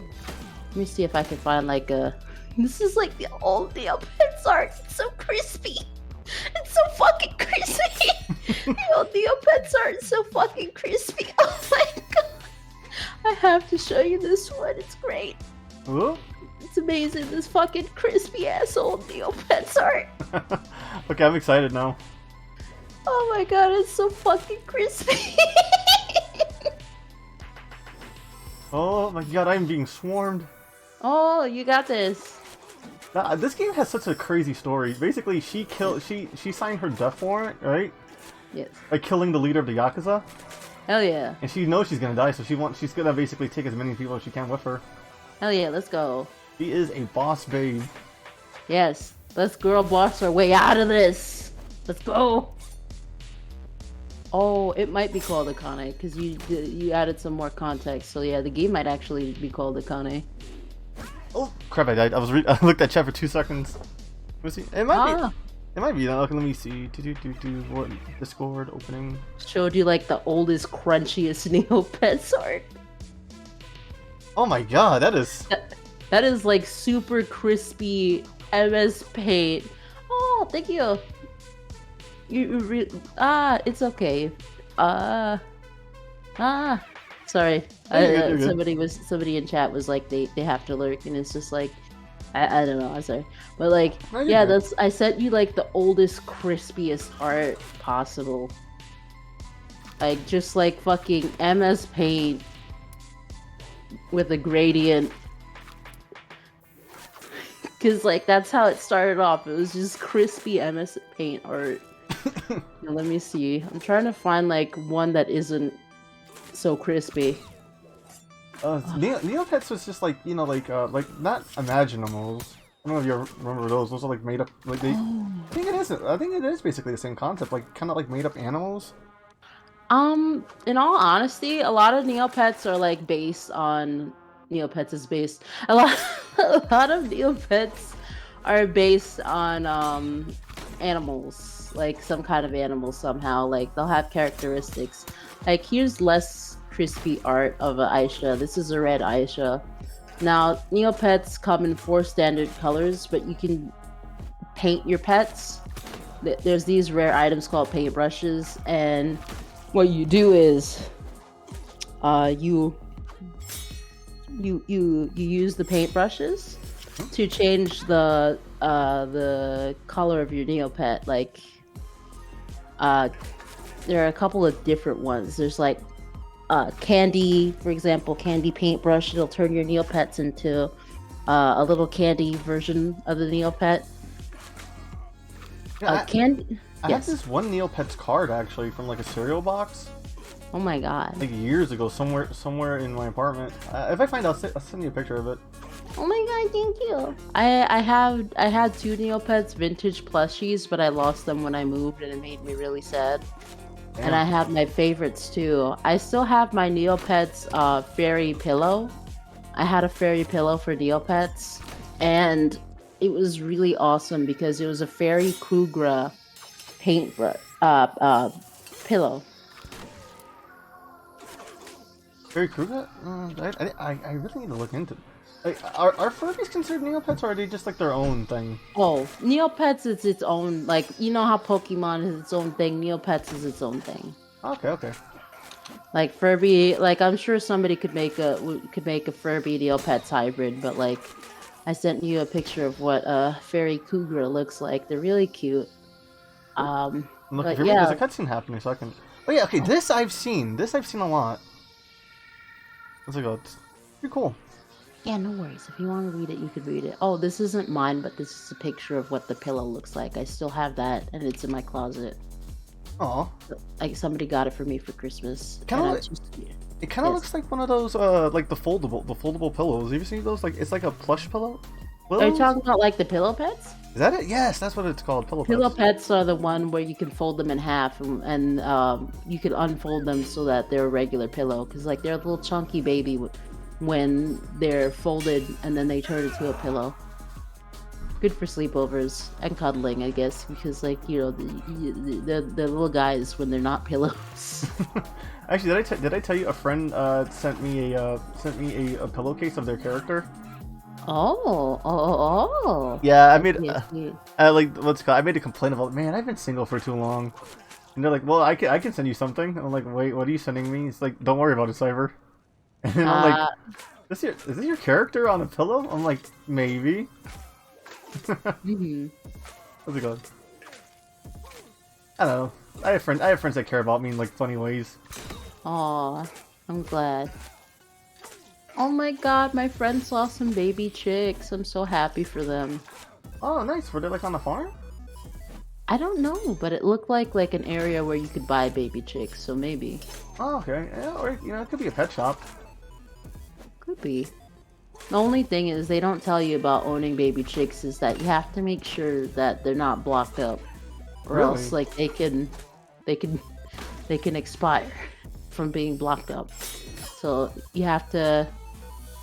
Let me see if I can find like a. This is like the old Neopets art. It's so crispy. It's so fucking crispy. The old Neopets art is so fucking crispy. Oh my god. I have to show you this one. It's great. Ooh? It's amazing. This fucking crispy ass old Neopets art. Okay, I'm excited now. Oh my god, it's so fucking crispy. Oh my god, I'm being swarmed. Oh, you got this. This game has such a crazy story. Basically, she signed her death warrant, right? Yes. By killing the leader of the Yakuza. Hell yeah. And she knows she's gonna die, so she's gonna basically take as many people as she can with her. Hell yeah, let's go. She is a boss babe. Yes, let's girl boss our way out of this. Let's go. Oh, it might be called Akane because you added some more context. So yeah, the game might actually be called Akane. Oh crap! I died. I looked at chat for 2 seconds. Let's see. It might Ah, be. It might be. Let me see. What Discord opening? showed you like the oldest, crunchiest Neopets art. Oh my god, that is. That is like super crispy MS Paint. Oh, thank you. It's okay. Sorry. You're good. Somebody in chat was like they have to lurk, and it's just like I don't know. I'm sorry, but like No, you're yeah, good. I sent you like the oldest, crispiest art possible. Like just like fucking MS Paint with a gradient. Cause like that's how it started off. It was just crispy MS Paint art. Now, let me see. I'm trying to find like one that isn't so crispy. Neopets was just like like not Imaginimals. I don't know if you remember those. Those are like made up. Like they. Oh. I think it is. I think it is basically the same concept. Like kind of like made up animals. In all honesty, a lot of Neopets are like based on Neopets is based a lot a lot of Neopets are based on animals, like some kind of animal somehow. Like they'll have characteristics. Like here's less crispy art of a Aisha. This is a red Aisha. Now, Neopets come in 4 standard colors, but you can paint your pets. There's these rare items called paintbrushes, and what you do is you use the paintbrushes to change the color of your Neopet. Like there are a couple of different ones. There's like candy, for example, candy paintbrush. It'll turn your Neopets into a little candy version of the Neopet. Yeah, Candy. I Yes. have this one Neopets card actually from like a cereal box. Oh my god. Like years ago, somewhere in my apartment. If I find out, I'll send you a picture of it. Oh my god, thank you. I had 2 Neopets vintage plushies, but I lost them when I moved, and it made me really sad. Damn. And I have my favorites too. I still have my Neopets fairy pillow. I had a fairy pillow for Neopets, and it was really awesome because it was a fairy Krugra paintbrush pillow. Very Kruger? I really need to look into. Like, are Furbies considered Neopets, or are they just like their own thing? Oh, Neopets is its own, like, you know how Pokemon is its own thing, Neopets is its own thing. Okay. Like Furby, like I'm sure somebody could make a Furby Neopets hybrid, but like I sent you a picture of what a fairy cougar looks like. They're really cute. I'm looking But for me. yeah. There's a cutscene happening, so I can. Oh yeah, okay. This I've seen. This I've seen a lot. Let's go. It's pretty cool. Yeah, no worries. If you want to read it, you could read it. Oh, this isn't mine, but this is a picture of what the pillow looks like. I still have that, and it's in my closet. Aw. Like somebody got it for me for Christmas. Kinda and like- It kind of Yes. looks like one of those like the foldable pillows. Have you seen those? Like it's like a plush pillow. Are you Pillows? talking about like the pillow pets? Is that it? Yes, that's what it's called. Pillow Pillow pets. pets are the one where you can fold them in half, and you can unfold them so that they're a regular pillow. Because like they're a little chunky baby when they're folded, and then they turn into a pillow. Good for sleepovers and cuddling, I guess, because like you know the little guys when they're not pillows. Actually, did I tell you a friend sent me a pillowcase of their character? Oh. Yeah, I made Yes, like what's it called? I made a complaint about, man, I've been single for too long. And they're like, well, I can send you something. And I'm like, wait, what are you sending me? It's like, don't worry about it, Cyber. And then I'm like, is this your character on a pillow? I'm like, maybe. mhm. What's it called? I don't know. I have friends that care about me in like funny ways. Aw, I'm glad. Oh my god, my friend saw some baby chicks. I'm so happy for them. Oh, nice. Were they like on the farm? I don't know, but it looked like an area where you could buy baby chicks, so maybe. Oh, okay. Yeah, or it could be a pet shop. Could be. The only thing is they don't tell you about owning baby chicks is that you have to make sure that they're not blocked up. Or Really? else like they can expire from being blocked up. So you have to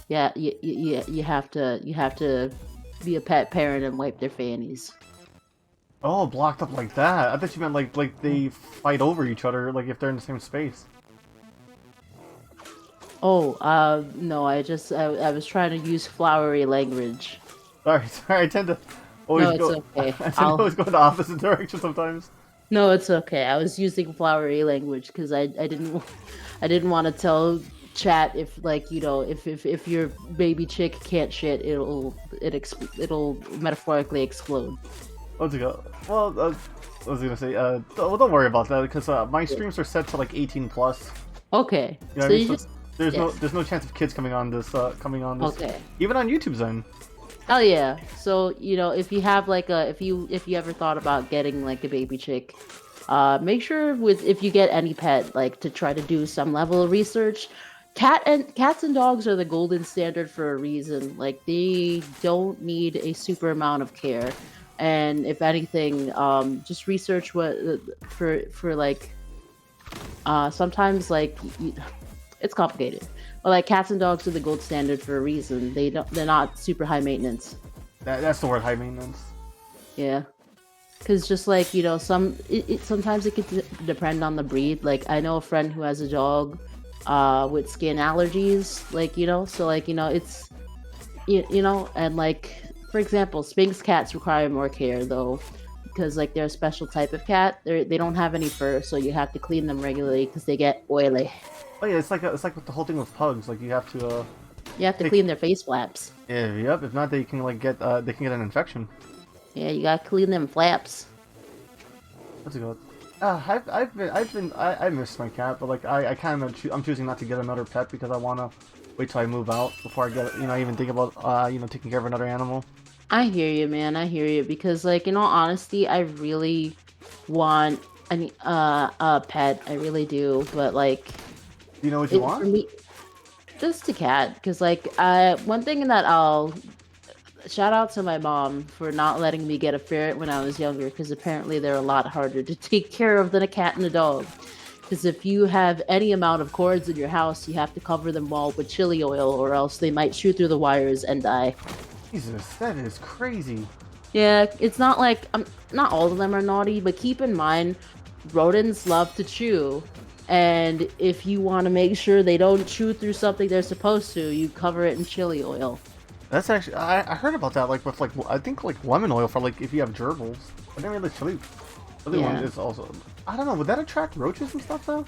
you have to be a pet parent and wipe their fannies. Oh, blocked up like that. I thought you meant like they fight over each other, like if they're in the same space. Oh, no, I was trying to use flowery language. Sorry, sorry. I tend to always No, it's go. okay. I tend to always go in the opposite direction sometimes. No, it's okay. I was using flowery language because I didn't want to tell chat if like if your baby chick can't shit, it'll metaphorically explode. Let's go. Well, I was gonna say, don't worry about that because my streams are set to like 18 plus. Okay, You know what so I mean? you So just there's no chance of kids coming on this okay. even on YouTube's end. Oh yeah. So if you have like if you ever thought about getting like a baby chick, make sure if you get any pet like to try to do some level of research. Cats and dogs are the golden standard for a reason. Like they don't need a super amount of care, and if anything, just research what for like sometimes like it's complicated. But like cats and dogs are the gold standard for a reason. They're not super high maintenance. That's the word, high maintenance. Yeah. Because just like sometimes it could depend on the breed. Like I know a friend who has a dog with skin allergies, like so like it's and like for example Sphynx cats require more care though, because like they're a special type of cat. They don't have any fur, so you have to clean them regularly because they get oily. Oh yeah, it's like with the whole thing with pugs. Like you have to Clean their face flaps. yeah, yep. If not, they can like get an infection. Yeah, you gotta clean them flaps. What's it called? I miss my cat, but like I kind of I'm choosing not to get another pet because I wanna wait till I move out before I get even think about taking care of another animal. I hear you, man. I hear you because, like, in all honesty, I really want a pet. I really do, but like, Do you know what you for want? me, just a cat. Because, like, one thing that I'll shout out to my mom for not letting me get a ferret when I was younger, because apparently they're a lot harder to take care of than a cat and a dog. Because if you have any amount of cords in your house, you have to cover them all with chili oil, or else they might shoot through the wires and die. Jesus, that is crazy. Yeah, it's not like not all of them are naughty, but keep in mind, rodents love to chew, and if you want to make sure they don't chew through something they're supposed to, you cover it in chili oil. That's actually I heard about that like with like I think like lemon oil for like if you have gerbils. I didn't really chili. The other one is also I don't know. Would that attract roaches and stuff though?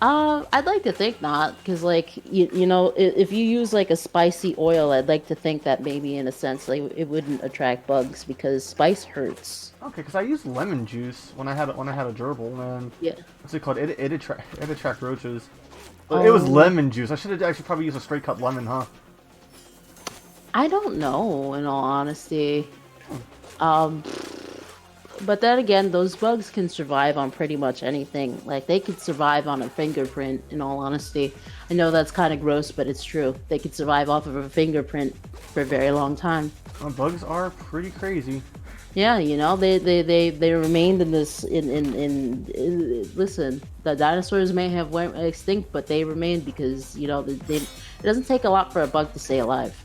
I'd like to think not, because like if you use like a spicy oil, I'd like to think that maybe in a sense like it wouldn't attract bugs because spice hurts. Okay, because I used lemon juice when I had a gerbil, and Yeah. what's it called? It attract roaches. But it was lemon juice. I should have actually probably used a straight cut lemon, huh? I don't know, in all honesty. But then again, those bugs can survive on pretty much anything. Like, they could survive on a fingerprint, in all honesty. I know that's kind of gross, but it's true. They could survive off of a fingerprint for a very long time. Bugs are pretty crazy. Yeah, they remained in this, listen, the dinosaurs may have went extinct, but they remained because, it doesn't take a lot for a bug to stay alive.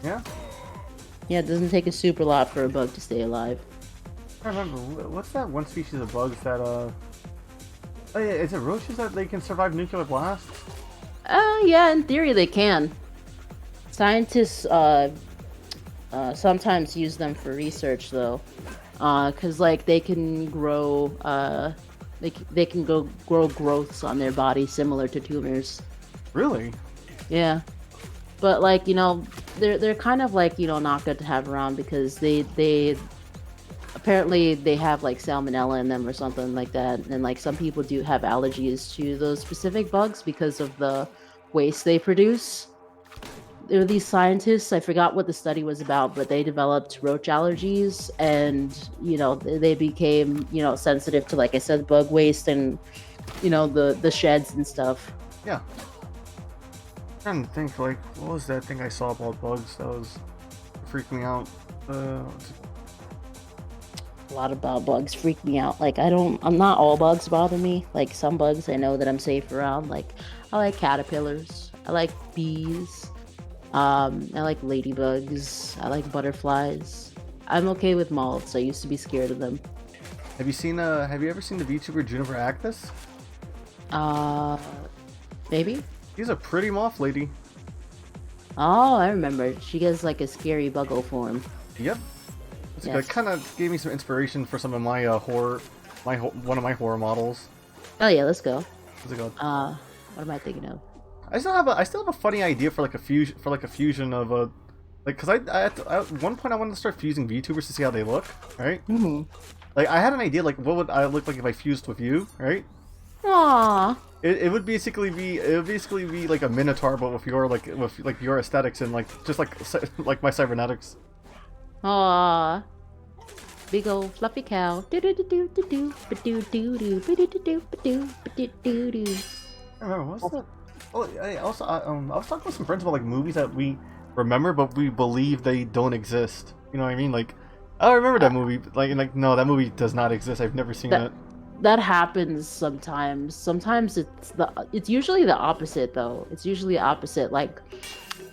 Yeah? Yeah, it doesn't take a super lot for a bug to stay alive. I remember, what's that one species of bugs that, oh yeah, is it roaches that they can survive nuclear blasts? Yeah, in theory they can. Scientists, sometimes use them for research, though. Because, like, they can grow, they can grow growths on their body similar to tumors. Really? Yeah. But, like, they're kind of, like, not good to have around because they apparently they have, like, salmonella in them or something like that. And, like, some people do have allergies to those specific bugs because of the waste they produce. There were these scientists, I forgot what the study was about, but they developed roach allergies and, they became, sensitive to, like I said, bug waste and, the sheds and stuff. Yeah. I'm trying to think, like, what was that thing I saw about bugs that was freaking me out? A lot about bugs freak me out. Like, I'm not all bugs bother me. Like, some bugs I know that I'm safe around. Like, I like caterpillars. I like bees. I like ladybugs. I like butterflies. I'm okay with moths. I used to be scared of them. Have you ever seen the VTuber Juniper Actus? Maybe? She's a pretty moth lady. Oh, I remember. She gets like a scary buggle form. Yep. Yes. It kind of gave me some inspiration for some of my one of my horror models. Oh yeah, let's go. What's it called? What am I thinking of? I still have a funny idea for like a fusion of like, cause at one point I wanted to start fusing VTubers to see how they look, right? Mm-hmm. Like I had an idea like what would I look like if I fused with you, right? Aww. It would basically be like a Minotaur, but with your aesthetics and like just like my cybernetics. Aww. Big old fluffy cow. Do do do do do do do do do do do do do do do. I remember what's that? Oh, I was talking with some friends about like movies that we remember, but we believe they don't exist. You know what I mean? Like, I remember that movie. Like no, that movie does not exist. I've never seen it. That happens sometimes. Sometimes it's usually the opposite though. It's usually the opposite. Like,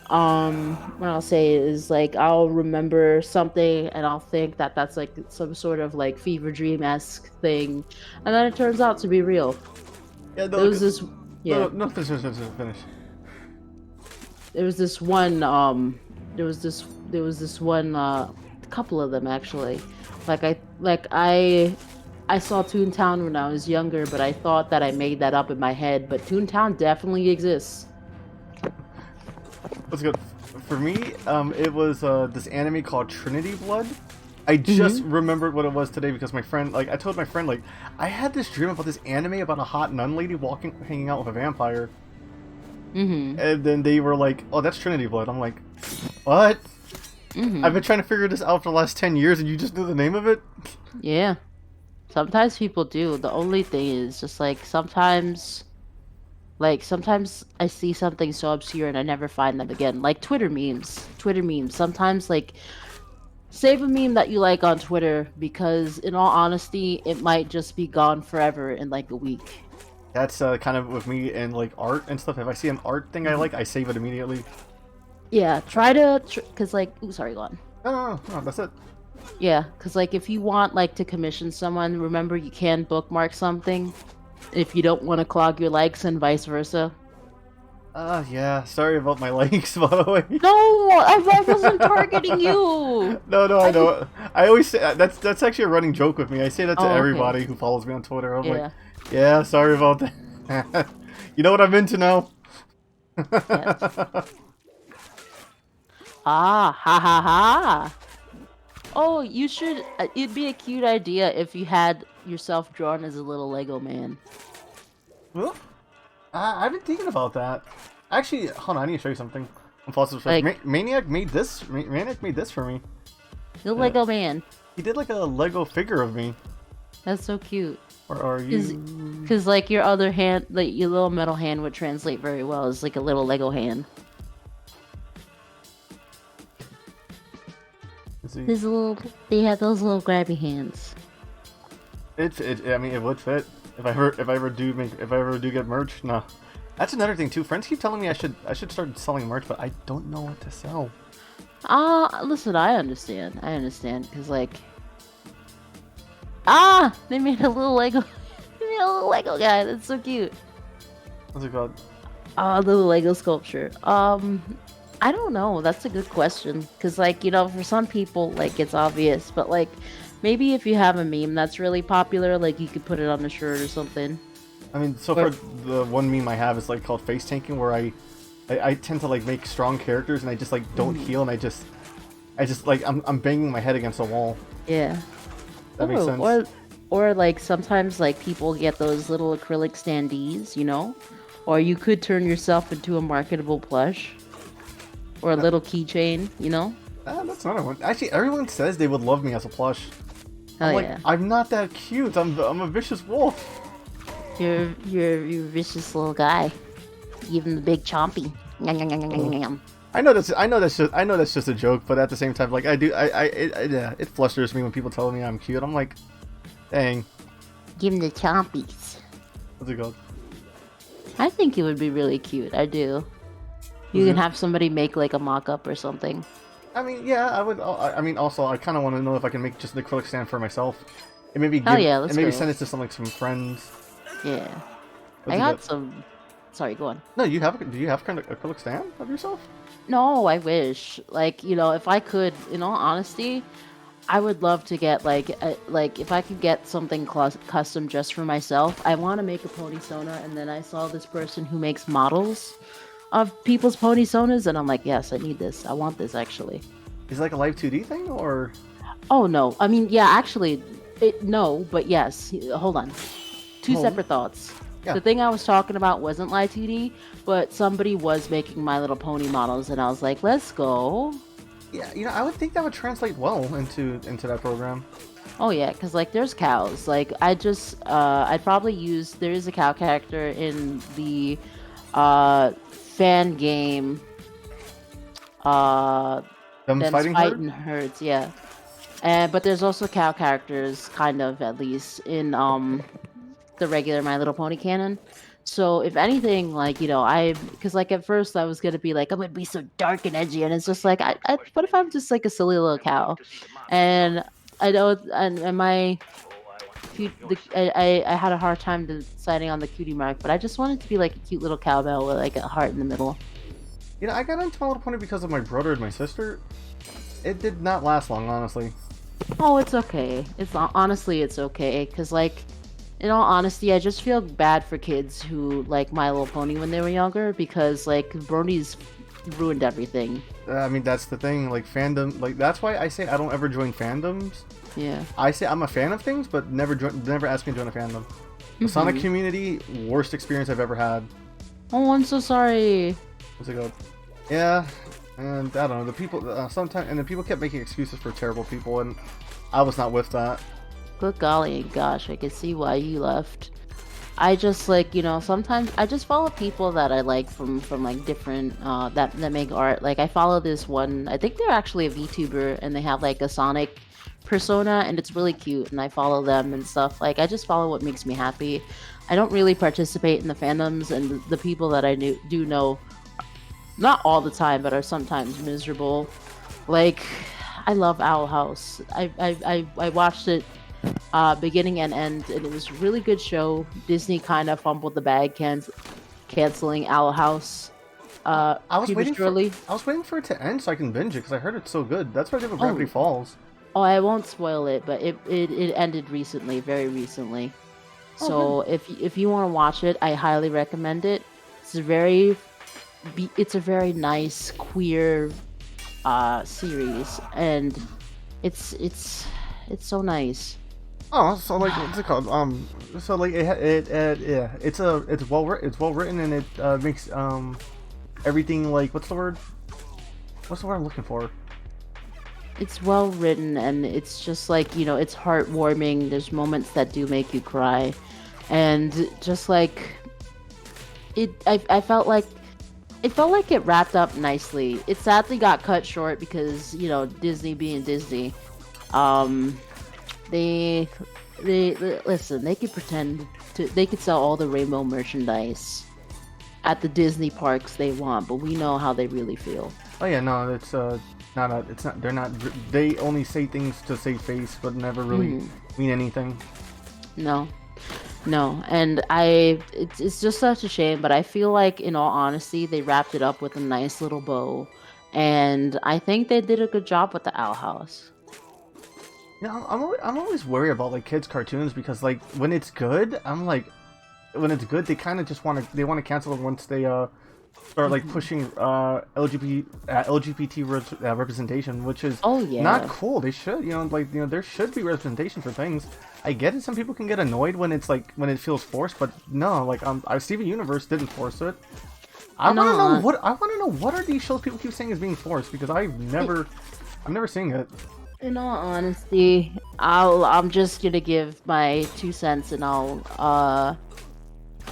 what I'll say is like I'll remember something and I'll think that that's like some sort of like fever dream-esque thing, and then it turns out to be real. Yeah, there was this. Yeah. No, finish. There was this one. There was this one. Couple of them actually. I saw Toontown when I was younger, but I thought that I made that up in my head. But Toontown definitely exists. Let's go. For me, it was this anime called Trinity Blood. I just remembered what it was today because my friend, like, I told my friend, like, I had this dream about this anime about a hot nun lady hanging out with a vampire. And then they were like, "Oh, that's Trinity Blood." I'm like, "What?" I've been trying to figure this out for the last 10 years, and you just knew the name of it? Yeah. Sometimes people do. The only thing is just like sometimes I see something so obscure and I never find them again. Like Twitter memes. Sometimes like save a meme that you like on Twitter because in all honesty, it might just be gone forever in like a week. That's kind of with me and like art and stuff. If I see an art thing I like, I save it immediately. Yeah, cause like, ooh, sorry, go on. No, that's it. Yeah, because like if you want like to commission someone, remember you can bookmark something if you don't want to clog your likes and vice versa. Yeah, sorry about my likes, by the way. No, I wasn't targeting you. No, I know. I always say that's actually a running joke with me. I say that to everybody who follows me on Twitter. I'm like, yeah, sorry about that. You know what I'm into now? Yes. Ha ha. Oh, you should. It'd be a cute idea if you had yourself drawn as a little Lego man. Well, I've been thinking about that. Actually, hold on, I need to show you something. Maniac made this. Maniac made this for me. The Lego man. He did like a Lego figure of me. That's so cute. Or are you? Because like your other hand, like your little metal hand would translate very well as like a little Lego hand. They have those little grabby hands. I mean, it would fit if I ever do get merch. No, that's another thing too. Friends keep telling me I should start selling merch, but I don't know what to sell. Listen, I understand, because like, they made a little Lego, guy. That's so cute. What's it called? Little Lego sculpture. I don't know. That's a good question. Because, like, you know, for some people, like, it's obvious. But, like, maybe if you have a meme that's really popular, like, you could put it on a shirt or something. I mean, so far, the one meme I have is, like, called face tanking, where I tend to, like, make strong characters, and I just, like, don't heal, and I just, like, I'm banging my head against a wall. Yeah. That makes sense. Or, like, sometimes, like, people get those little acrylic standees, you know? Or you could turn yourself into a marketable plush. Or a little keychain, you know? That's another one. Actually, everyone says they would love me as a plush. Yeah. I'm not that cute. I'm a vicious wolf. You're a vicious little guy. Give him the big chompy. I know that's just a joke, but at the same time, like it flusters me when people tell me I'm cute. I'm like, dang. Give him the chompies. What's it called? I think it would be really cute. I do. You can have somebody make like a mock-up or something. I mean, yeah, I would. I mean, also, I kind of want to know if I can make just an acrylic stand for myself, and maybe Hell yeah, let's go. send it to some friends. Yeah. What's I it got good? some. Sorry, go on. No, do you have kind of acrylic stand of yourself? No, I wish. Like, if I could, in all honesty, I would love to get like if I could get something custom just for myself. I want to make a pony sona, and then I saw this person who makes models of people's pony sonas, and I'm like, yes, I need this. I want this actually. Is it like a live 2D thing, or? Oh no, I mean, yeah, actually, no, but yes. Hold on, two separate thoughts. Yeah. The thing I was talking about wasn't Live 2D, but somebody was making My Little Pony models, and I was like, let's go. Yeah, I would think that would translate well into that program. Oh yeah, because like there's cows. Like I'd probably use, there is a cow character in the fan game. Them fighting herds, yeah. But there's also cow characters, kind of at least in the regular My Little Pony canon. So if anything, like because like at first I was gonna be like, I'm gonna be so dark and edgy, and it's just like, what if I'm just like a silly little cow, and I know, and my I had a hard time deciding on the cutie mark, but I just wanted to be like a cute little cowbell with like a heart in the middle. I got into My Little Pony because of my brother and my sister. It did not last long, honestly. Oh, it's okay. Honestly, it's okay, because like, in all honesty, I just feel bad for kids who like My Little Pony when they were younger, because like bronies ruined everything. I mean, that's the thing. Like fandom, like that's why I say I don't ever join fandoms. Yeah. I say I'm a fan of things, but never ask me to join a fandom. The Sonic community, worst experience I've ever had. Oh, I'm so sorry. What's it called? Yeah, and I don't know, the people sometimes, and the people kept making excuses for terrible people, and I was not with that. Good golly, gosh, I can see why you left. I just like, sometimes I just follow people that I like from like different that make art. Like I follow this one, I think they're actually a VTuber, and they have like a Sonic persona, and it's really cute, and I follow them and stuff. Like I just follow what makes me happy. I don't really participate in the fandoms, and the people that I do know, not all the time, but are sometimes miserable. Like I love Owl House. I watched it beginning and end, and it was a really good show. Disney kind of fumbled the bag canceling Owl House I was waiting for it to end so I can binge it, because I heard it's so good. That's why I did with Gravity Falls. Oh, I won't spoil it, but it ended recently, very recently. So if you want to watch it, I highly recommend it. It's a very nice queer series, and it's so nice. Oh, so like, what's it called? So like yeah, it's well written, and it makes everything, like, what's the word I'm looking for? It's well written, and it's just like, it's heartwarming. There's moments that do make you cry, and just like I felt like it wrapped up nicely. It sadly got cut short because Disney being Disney. They listen. They could sell all the rainbow merchandise at the Disney parks they want, but we know how they really feel. Oh yeah, no, it's not. They're not. They only say things to save face, but never really mean anything. No, and it's just such a shame. But I feel like, in all honesty, they wrapped it up with a nice little bow, and I think they did a good job with the Owl House. I'm always worried about like kids cartoons, because like when it's good, they kind of just want to cancel it once they start like pushing LGBT representation, which is not cool. They should, there should be representation for things. I get it. Some people can get annoyed when it's like, when it feels forced, but no, like Steven Universe didn't force it. I want to know what are these shows people keep saying is being forced, because I'm never seeing it. In all honesty, I'm just gonna give my 2 cents, and I'll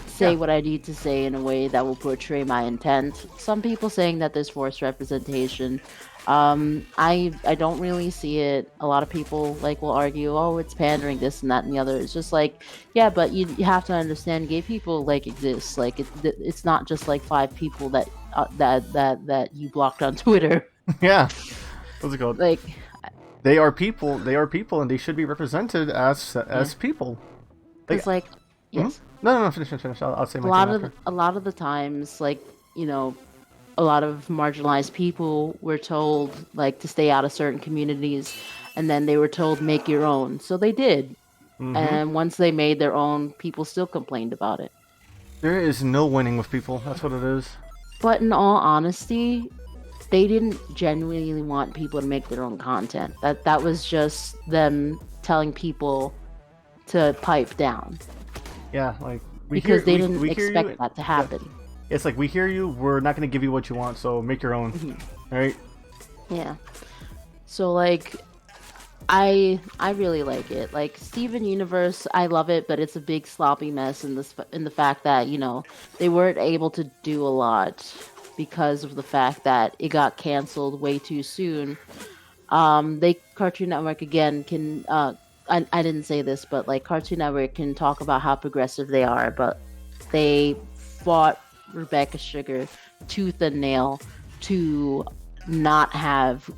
say what I need to say in a way that will portray my intent. Some people saying that there's forced representation. I don't really see it. A lot of people will argue, oh, it's pandering, this and that and the other. It's just like, yeah, but you have to understand, gay people exist. Like it's not just like 5 people that you blocked on Twitter. Yeah. What's it called? Like, They are people. They are people, and they should be represented as people. it's like, yes. No, finish. I'll say my thing after. A lot of the times, like, you know, a lot of marginalized people were told like to stay out of certain communities, and then they were told make your own. So they did, and once they made their own, people still complained about it. There is no winning with people. That's what it is. But in all honesty, they didn't genuinely want people to make their own content. That was just them telling people to pipe down. Yeah, like because they didn't expect that to happen. Yeah. It's like, we hear you. We're not going to give you what you want, so make your own. Right? Yeah. So like, I really like it. Like Steven Universe, I love it, but it's a big sloppy mess in the fact that, you know, they weren't able to do a lot because of the fact that it got canceled way too soon. Cartoon Network again can I didn't say this, but like Cartoon Network can talk about how progressive they are, but they fought Rebecca Sugar tooth and nail to not have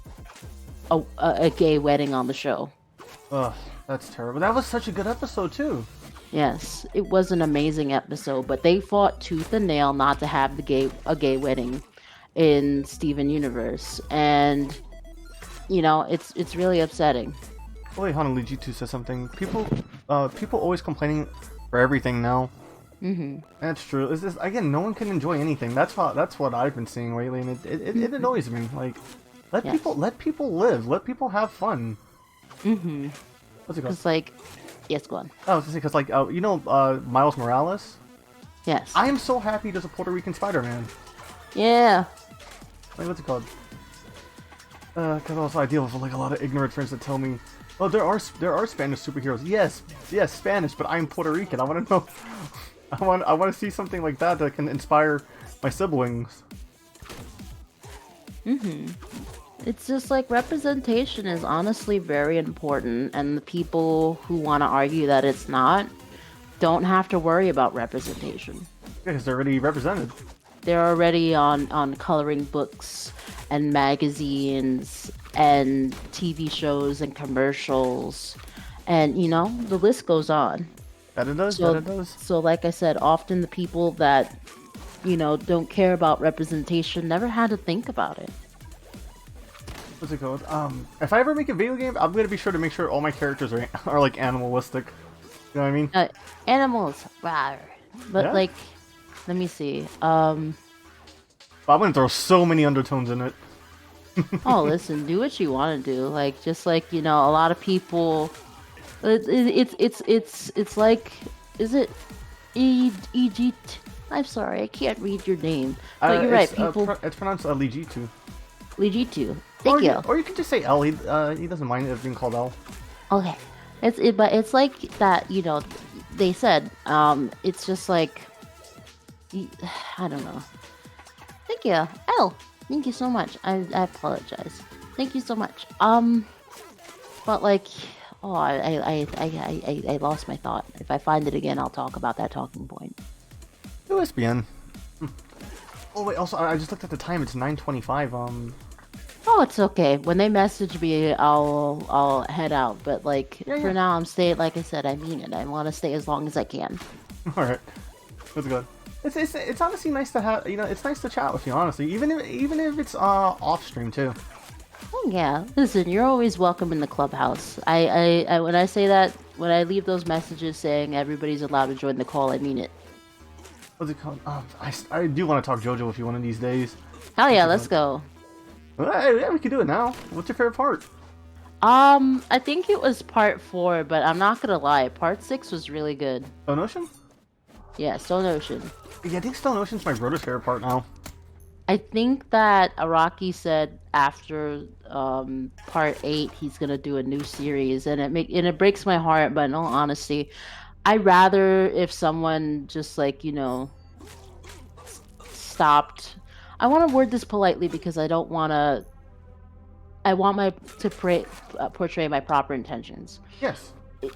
a gay wedding on the show. Ugh, that's terrible. That was such a good episode too. Yes, it was an amazing episode, but they fought tooth and nail not to have a gay wedding in Steven Universe, and you know it's really upsetting. Wait, Honolulu says something. People always complaining for everything now. That's true. It's just, again, no one can enjoy anything. That's what I've been seeing lately, and it annoys me. Like, let people live. Let people have fun. What's it called? It's like, yes, go on. Oh, it's because like you know Miles Morales. Yes. I am so happy there's a Puerto Rican Spider-Man. Yeah. Like, what's it called? Because also I deal with like a lot of ignorant friends that tell me, "Oh, there are Spanish superheroes." Yes, Spanish, but I'm Puerto Rican. I want to know. I want to see something like that can inspire my siblings. It's just like representation is honestly very important, and the people who want to argue that it's not don't have to worry about representation. Yeah, because they're already represented. They're already on coloring books and magazines and TV shows and commercials, and you know the list goes on. That it does. So like I said, often the people that, you know, don't care about representation never had to think about it. What's it called? If I ever make a video game, I'm gonna be sure to make sure all my characters are like animalistic. You know what I mean? Animals, rawr. But yeah? like, let me see. I'm gonna throw so many undertones in it. Oh, listen, do what you want to do. Like, just like, you know, a lot of people. It's like, is it Egypt? I'm sorry, I can't read your name. But you're right, people. It's pronounced Lijitu. Lijitu. Thank you. Or you can just say L. He doesn't mind it being called L. Okay, but it's like that. You know, they said. It's just like, I don't know. Thank you, L. Thank you so much. I apologize. Thank you so much. But like. Oh, I lost my thought. If I find it again, I'll talk about that talking point. USBN. Oh wait, also I just looked at the time. It's 9:25. Oh, it's okay. When they message me, I'll head out. But like for now, I'm staying. Like I said, I mean it. I want to stay as long as I can. All right, let's go. It's honestly nice to have. You know, it's nice to chat with you. Honestly, even if it's off stream too. Oh yeah, listen, you're always welcome in the clubhouse. I when I say that, when I leave those messages saying everybody's allowed to join the call, I mean it. What's it called? I do want to talk JoJo with you one of these days. Hell yeah, let's go. Yeah, we can do it now. What's your favorite part? I think it was part 4, but I'm not gonna lie, part 6 was really good. Stone Ocean? Yeah, Stone Ocean. Yeah, I think Stone Ocean's my brother's favorite part now. I think that Araki said after part 8 he's gonna do a new series, and it breaks my heart. But in all honesty, I'd rather if someone just like, you know, stopped. I want to word this politely because I don't want to. I want to portray my proper intentions. Yes.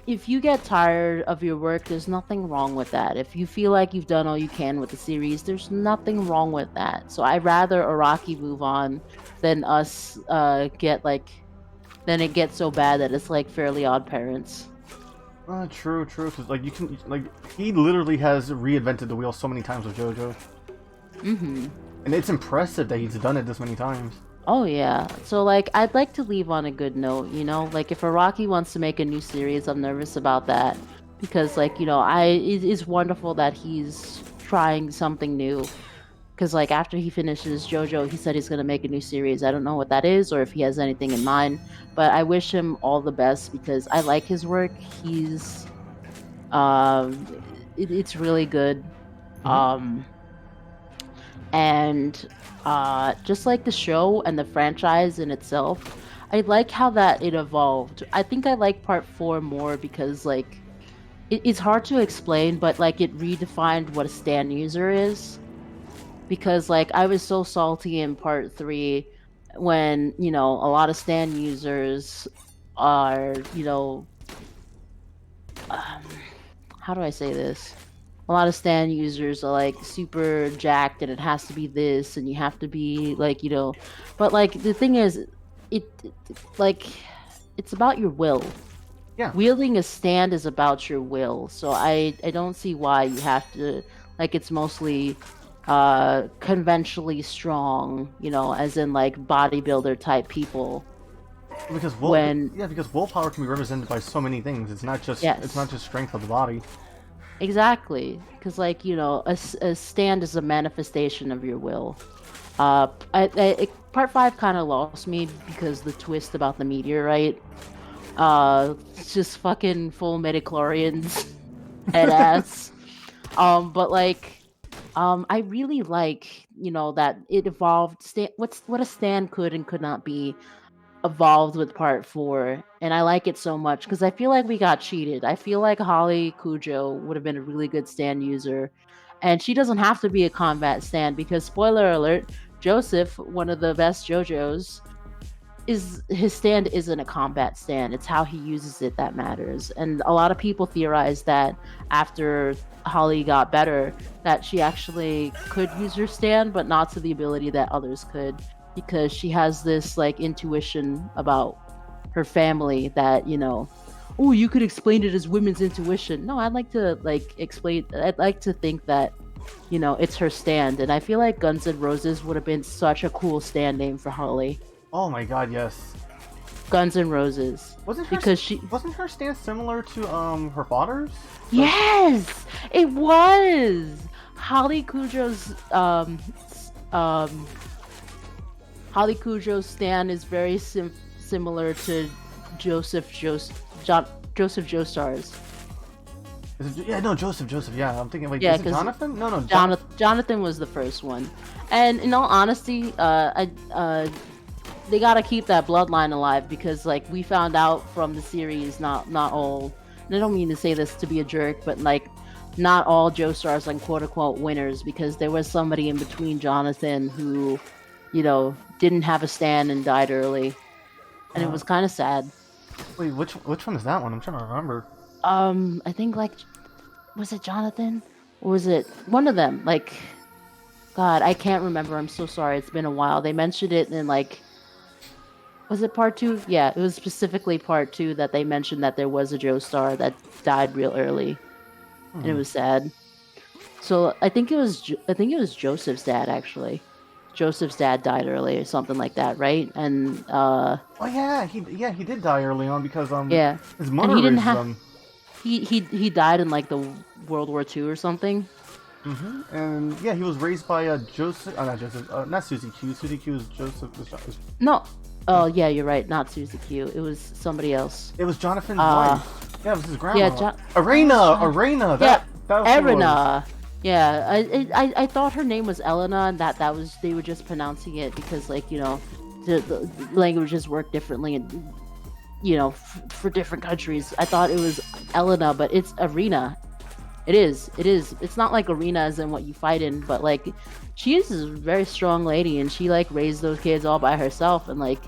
if you get tired of your work, there's nothing wrong with that. If you feel like you've done all you can with the series, there's nothing wrong with that. So I'd rather Araki move on than us get like then it gets so bad that it's like Fairly Odd Parents. True. Cause like you can like he literally has reinvented the wheel so many times with JoJo. Mm-hmm. And it's impressive that he's done it this many times. Oh yeah. So like I'd like to leave on a good note, you know? Like if Araki wants to make a new series, I'm nervous about that because like, you know, it's wonderful that he's trying something new. Cuz like after he finishes JoJo, he said he's going to make a new series. I don't know what that is or if he has anything in mind, but I wish him all the best because I like his work. He's it's really good. Mm-hmm. And just like the show and the franchise in itself, I like how that it evolved. I think I like part 4 more because like it's hard to explain, but like it redefined what a stand user is. Because like I was so salty in part 3 when, you know, a lot of stand users are, you know, um, how do I say this? A lot of stand users are like super jacked and it has to be this and you have to be like, you know, but like the thing is it like it's about your will. Yeah. Wielding a stand is about your will. So I don't see why you have to like it's mostly conventionally strong, you know, as in like bodybuilder type people. Because because willpower can be represented by so many things. It's not just strength of the body. Exactly, because like you know, a stand is a manifestation of your will. Part 5 kind of lost me because the twist about the meteorite. It's just fucking full midichlorians, head ass. But like, I really like you know that it evolved. What a stand could and could not be evolved with part 4 and I like it so much because I feel like we got cheated. I feel like Holly Cujo would have been a really good stand user and she doesn't have to be a combat stand because spoiler alert, Joseph, one of the best JoJo's, is his stand isn't a combat stand. It's how he uses it that matters. And a lot of people theorize that after Holly got better that she actually could use her stand but not to the ability that others could because she has this like intuition about her family that you know, oh, you could explain it as women's intuition. No, I'd like to I'd like to think that you know it's her stand, and I feel like Guns N' Roses would have been such a cool stand name for Holly. Oh my god, yes. Guns N' Roses. Wasn't her stand similar to her father's? Yes, it was. Holly Cujo's Holly Cujo's stand is very similar to Joseph Joestar's. Joseph. Yeah, I'm thinking like, yeah, is it Jonathan? No, Jonathan was the first one. And in all honesty, they gotta keep that bloodline alive because like we found out from the series, not all. And I don't mean to say this to be a jerk, but like not all Joestars are quote unquote winners because there was somebody in between Jonathan who, you know, didn't have a stand and died early, and it was kind of sad. Wait, which one is that one? I'm trying to remember. I think like, was it Jonathan or was it one of them? Like, God, I can't remember. I'm so sorry. It's been a while. They mentioned it in like, was it part 2? Yeah, it was specifically part 2 that they mentioned that there was a Joestar that died real early, and it was sad. So I think it was Joseph's dad actually. Joseph's dad died early or something like that, right? And oh yeah, he did die early on because his mother and raised him. He died in like the World War II or something. Mm-hmm. And yeah, he was raised by Joseph. Not Susie Q. Susie Q is Joseph. No. Oh yeah, you're right. Not Susie Q. It was somebody else. It was Jonathan's wife. Yeah, it was his grandma. Yeah, Arena. That was Arena. Yeah, I thought her name was Elena, and that was they were just pronouncing it because like you know, the languages work differently, and you know for different countries. I thought it was Elena, but it's Arena. It is. It's not like Arena as in what you fight in, but like she is a very strong lady, and she like raised those kids all by herself, and like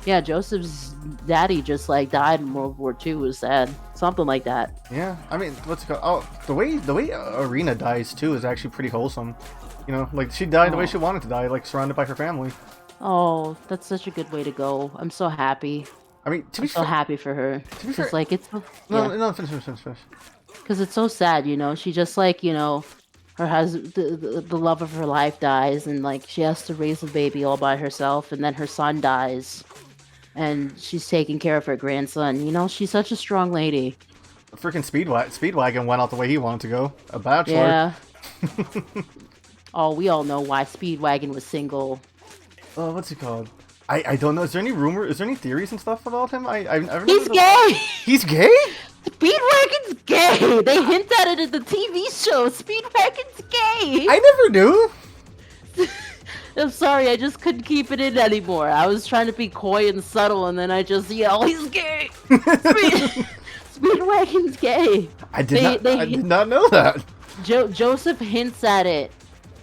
Yeah, Joseph's daddy just like died in World War II. Was sad, something like that. Yeah, I mean, what's it called? Oh, the way Arena dies too is actually pretty wholesome. You know, like she died the way she wanted to die, like surrounded by her family. Oh, that's such a good way to go. I'm so happy. I mean, to be So fair, happy for her. to be fair, Cause like it's no, finish. Because it's so sad, you know. She just like her husband, the love of her life dies, and like she has to raise the baby all by herself, and then her son dies, and she's taking care of her grandson. You know, she's such a strong lady. Freaking Speedwagon went out the way he wanted to go. A bachelor. Yeah. Oh, we all know why Speedwagon was single. Oh, what's he called? I don't know. Is there any rumor? Is there any theories and stuff about him? I've He's gay. He's gay? Speedwagon's gay. They hint at it in the TV show. Speedwagon's gay. I never knew. I'm sorry, I just couldn't keep it in anymore. I was trying to be coy and subtle, and then I just yell, "He's gay!" Speedwagon's gay. I did not know that. Joseph hints at it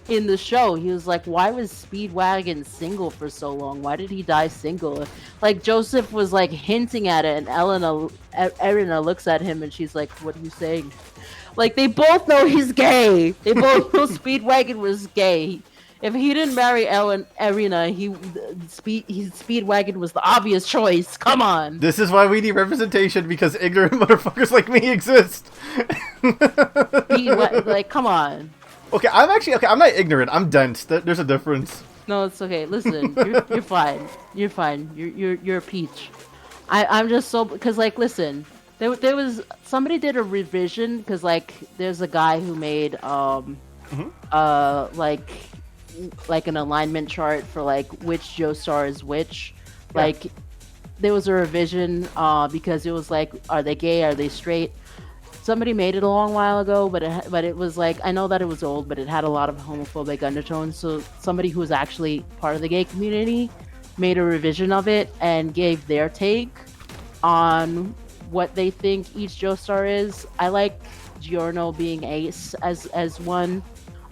in the show. He was like, "Why was Speedwagon single for so long? Why did he die single?" Like Joseph was like hinting at it, and Erina looks at him, and she's like, "What are you saying?" Like they both know he's gay. They both know Speedwagon was gay. If he didn't marry Erina, Speedwagon was the obvious choice. Come on. This is why we need representation, because ignorant motherfuckers like me exist. Like, come on. Okay, I'm not ignorant. I'm dense. There's a difference. No, it's okay. Listen, you're fine. You're fine. You're a peach. I'm just so because like listen, there was somebody did a revision because like there's a guy who made like an alignment chart for like which Joestar is which. Yeah. Like there was a revision because it was like, are they gay? Are they straight? Somebody made it a long while ago, but it was like, I know that it was old, but it had a lot of homophobic undertones. So somebody who was actually part of the gay community made a revision of it and gave their take on what they think each Joestar is. I like Giorno being ace as one.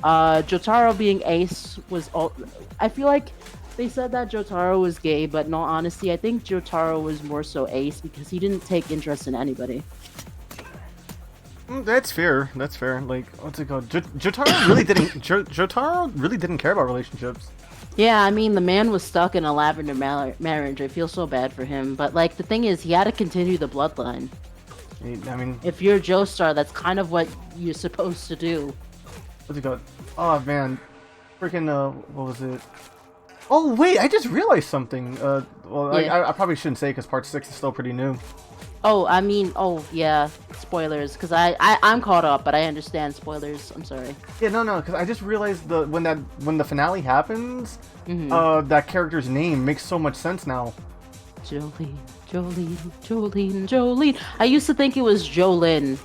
Jotaro being ace was all. I feel like they said that Jotaro was gay, but in all honesty, I think Jotaro was more so ace because he didn't take interest in anybody. That's fair. That's fair. Like, what's it called? Jotaro really didn't. Jotaro really didn't care about relationships. Yeah, I mean, the man was stuck in a lavender marriage. I feel so bad for him. But like, the thing is, he had to continue the bloodline. I mean, if you're a Joestar, that's kind of what you're supposed to do. What's it called? Oh man, freaking what was it? Oh wait, I just realized something. Well, yeah. I probably shouldn't say because part 6 is still pretty new. Oh, I mean, oh yeah, spoilers. Because I'm caught up, but I understand spoilers. I'm sorry. Yeah, no, because I just realized when the finale happens, that character's name makes so much sense now. Jolene. I used to think it was Jolene.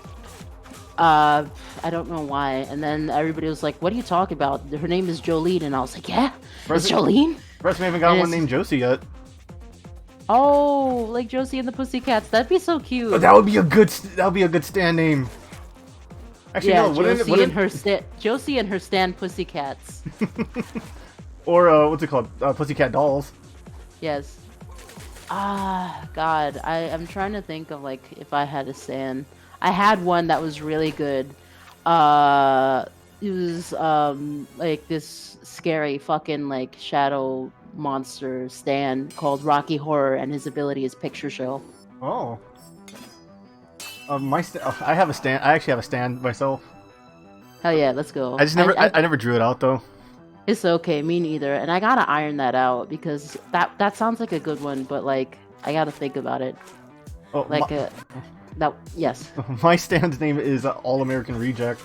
I don't know why. And then everybody was like, "What are you talking about? Her name is Jolene." And I was like, "Yeah, it's Jolene." First, we haven't got one named Josie yet. Oh, like Josie and the Pussycats. That'd be so cute. Oh, that would be a good stand name. Actually, yeah, no. Josie and her stand Pussycats. Or what's it called? Pussycat Dolls. Yes. God, I'm trying to think of like if I had a stand. I had one that was really good. It was like this scary fucking like shadow monster stand called Rocky Horror, and his ability is picture show. Oh. I have a stand. I actually have a stand myself. Hell yeah, let's go. I never drew it out though. It's okay, me neither. And I gotta iron that out because that sounds like a good one, but like I gotta think about it. Oh, like yes. My stand's name is All American Reject.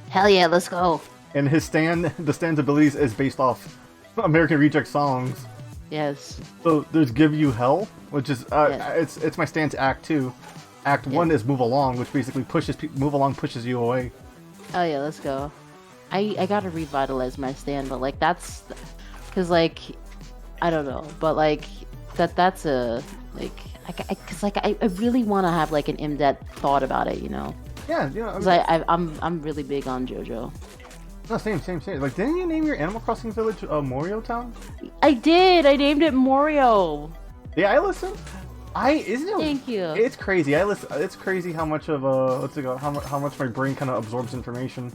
Hell yeah, let's go. And the stand's abilities is based off American Reject songs. Yes. So there's Give You Hell, which is it's my stand's Act 2. Act 1 is Move Along, which basically Move Along pushes you away. Oh yeah, let's go. I gotta revitalize my stand, but like that's because like I don't know, but like that's a like because like I really want to have like an in-depth thought about it, you know. Yeah, you know. Because I'm really big on JoJo. No, same. Like, didn't you name your Animal Crossing village Morio Town? I did. I named it Morio. Yeah, I listen. Isn't it? Thank you. It's crazy. I listen. It's crazy how much of what's it called? How much my brain kind of absorbs information.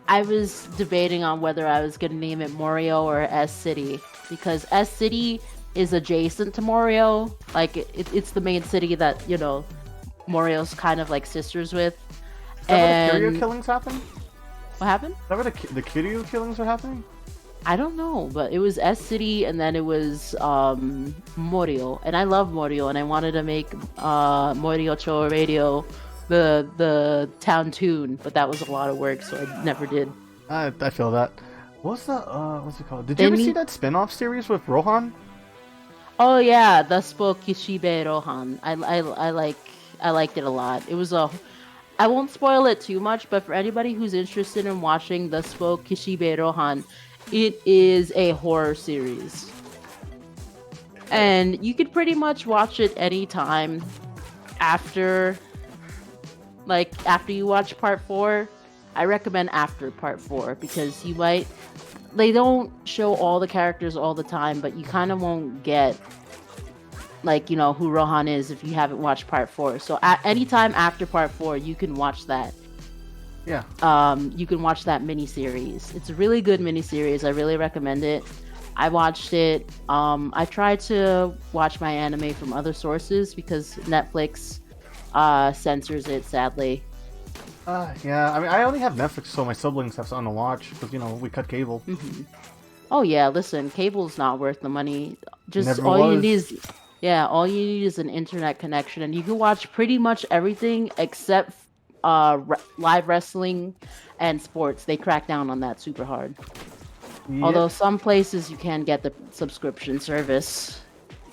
I was debating on whether I was gonna name it Morio or S City because S City is adjacent to Morio. Like it's the main city that Morio's kind of like sisters with. Is that where the Kiryu killings happen? What happened? Is that where the Kiryu killings are happening? I don't know, but it was S City and then it was Morio, and I love Morio, and I wanted to make Morio Cho Radio the town tune, but that was a lot of work, so I never did. I feel that. What's it called? Did you ever see that spin-off series with Rohan? Oh yeah, the spoke Kishibe Rohan. I liked it a lot. It was I won't spoil it too much, but for anybody who's interested in watching the spoke Kishibe Rohan, it is a horror series. And you could pretty much watch it anytime after you watch part 4. I recommend after part 4 because they don't show all the characters all the time, but you kind of won't get who Rohan is if you haven't watched part 4. So anytime after part 4, you can watch that. Yeah. You can watch that miniseries. It's a really good miniseries. I really recommend it. I watched it. I tried to watch my anime from other sources because Netflix censors it, sadly. Yeah. I mean, I only have Netflix, so my siblings have something to watch because we cut cable. Mm-hmm. Oh yeah, listen, cable's not worth the money. Just Never all was. you need is an internet connection, and you can watch pretty much everything except live wrestling and sports. They crack down on that super hard. Yeah. Although some places you can get the subscription service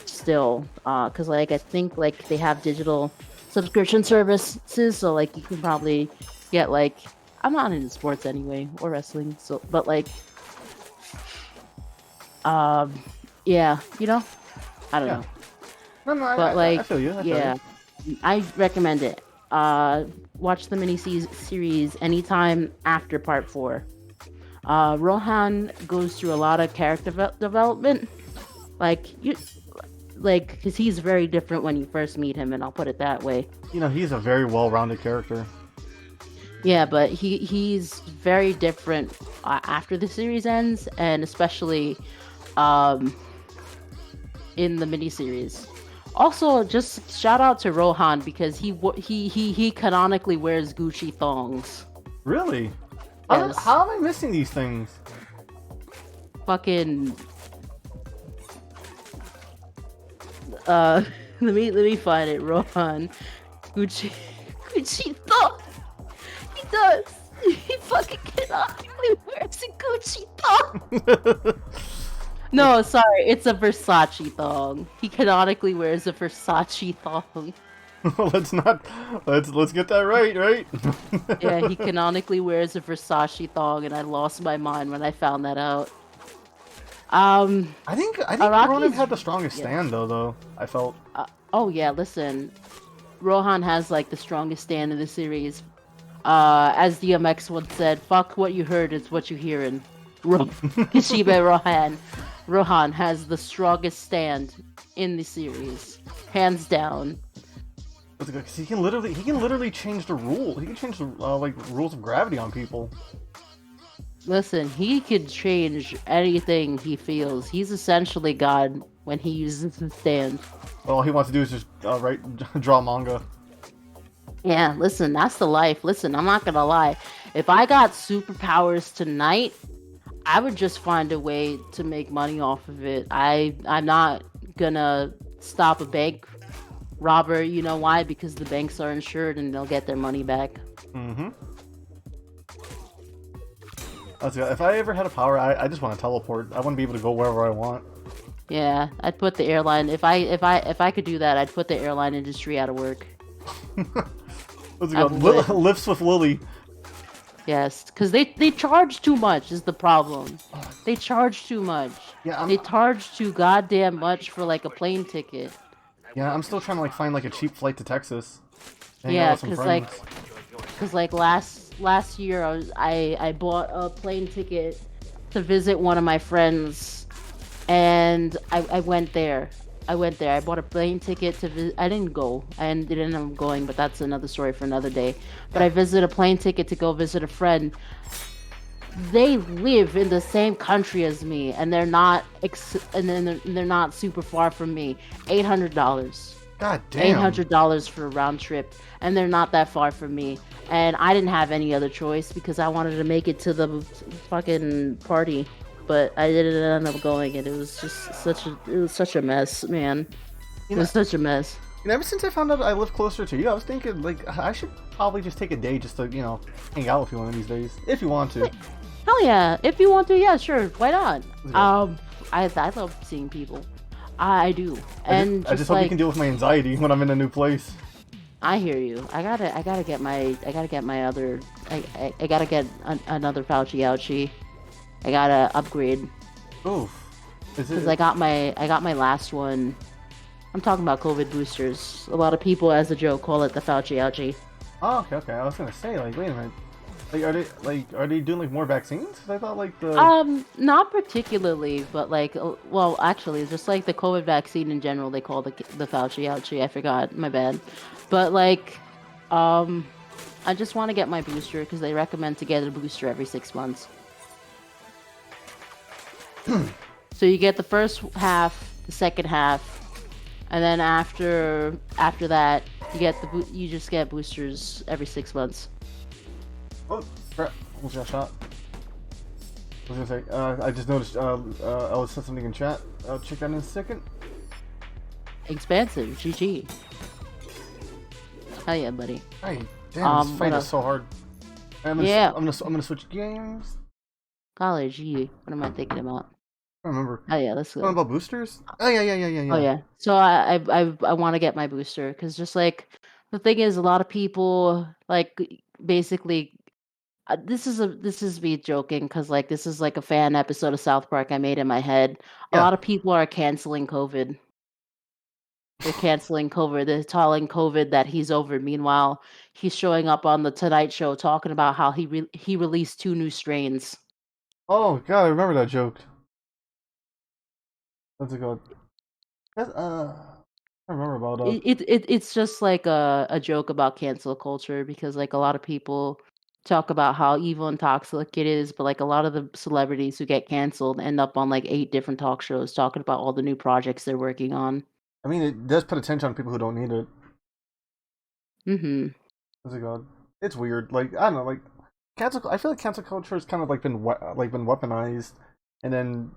still, because I think they have digital subscription services, so you can probably get I'm not into sports anyway or wrestling, so but yeah, I don't know. No, But I feel you. yeah, I recommend it. Watch the mini series anytime after part 4. Rohan goes through a lot of character development, because he's very different when you first meet him, and I'll put it that way. He's a very well-rounded character. Yeah, but he's very different after the series ends, and especially in the miniseries. Also, just shout out to Rohan because he canonically wears Gucci thongs. Really? Yes. How am I missing these things? Fucking. Let me find it. Rohan, Gucci thong. He does. He fucking canonically wears a Gucci thong. No, sorry, it's a Versace thong. He canonically wears a Versace thong. Let's get that right? Yeah, he canonically wears a Versace thong, and I lost my mind when I found that out. I think Rohan had the strongest yeah. stand though. I felt. Oh yeah, listen, Rohan has the strongest stand in the series. As DMX once said, "Fuck what you heard, it's what you hearing." Kishibe Rohan has the strongest stand in the series, hands down. Because he can literally change the rule. He can change the rules of gravity on people. Listen, he could change anything he feels. He's essentially God when he uses his stand. All he wants to do is just draw manga. Yeah, listen, that's the life. Listen, I'm not gonna lie. If I got superpowers tonight, I would just find a way to make money off of it. I'm not gonna stop a bank robber. You know why? Because the banks are insured and they'll get their money back. Mm-hmm. If I ever had a power, I just want to teleport. I want to be able to go wherever I want. Yeah, I'd put the airline. If I could do that, I'd put the airline industry out of work. What's it called? Lifts with Lily. Yes, because they charge too much is the problem. They charge too much. Yeah, they charge too goddamn much for a plane ticket. Yeah, I'm still trying to find a cheap flight to Texas. Yeah, because last year I bought a plane ticket to visit one of my friends, and I went there. I went there. I bought a plane ticket to visit. I didn't go. I ended up going, but that's another story for another day. But I visited a plane ticket to go visit a friend. They live in the same country as me, and they're not they're not super far from me. $800. God damn. $800 for a round trip, and they're not that far from me. And I didn't have any other choice because I wanted to make it to the fucking party, but I didn't end up going, and it was just such a mess, man. It was such a mess. And ever since I found out I live closer to you, I was thinking like I should probably just take a day just to hang out with you one of these days if you want to. Hell yeah! If you want to, yeah, sure. Why not? I love seeing people. I do, and I just hope you can deal with my anxiety when I'm in a new place. I hear you. I gotta get my other. I gotta get another Fauci ouchie. I gotta upgrade. Oof. Because I got my last one. I'm talking about COVID boosters. A lot of people, as a joke, call it the Fauci ouchie. Oh, okay. I was gonna say, like, wait a minute. Are they doing like more vaccines? I thought like the not particularly, but like well, actually, just like the COVID vaccine in general, they call the Fauci ouchie. I forgot, my bad. But like, I just want to get my booster because they recommend to get a booster every 6 months. So you get the first half, the second half, and then after that, you just get boosters every 6 months. Oh, crap. Almost got shot. I was gonna say, I just noticed, I said something in chat. I'll check that in a second. Expansive, GG. Hell yeah, buddy. Hey, damn, this fight is so hard. I'm gonna switch games. Golly gee, what am I thinking about? I don't remember. Oh yeah, let's go. About boosters? Oh yeah. Oh yeah. So I want to get my booster because just like the thing is, a lot of people like basically. This is me joking because like this is like a fan episode of South Park I made in my head. A lot of people are canceling COVID. They're canceling COVID. They're telling COVID that he's over. Meanwhile, he's showing up on the Tonight Show talking about how he released 2 new strains. Oh god, I remember that joke. That's a good. I remember about It's just like a joke about cancel culture because like a lot of people talk about how evil and toxic it is, but like a lot of the celebrities who get canceled end up on like 8 different talk shows talking about all the new projects they're working on. I mean, it does put attention on people who don't need it. Mm-hmm. What's it called? It's weird. Like I don't know. Like cancel. I feel like cancel culture has kind of like been weaponized, and then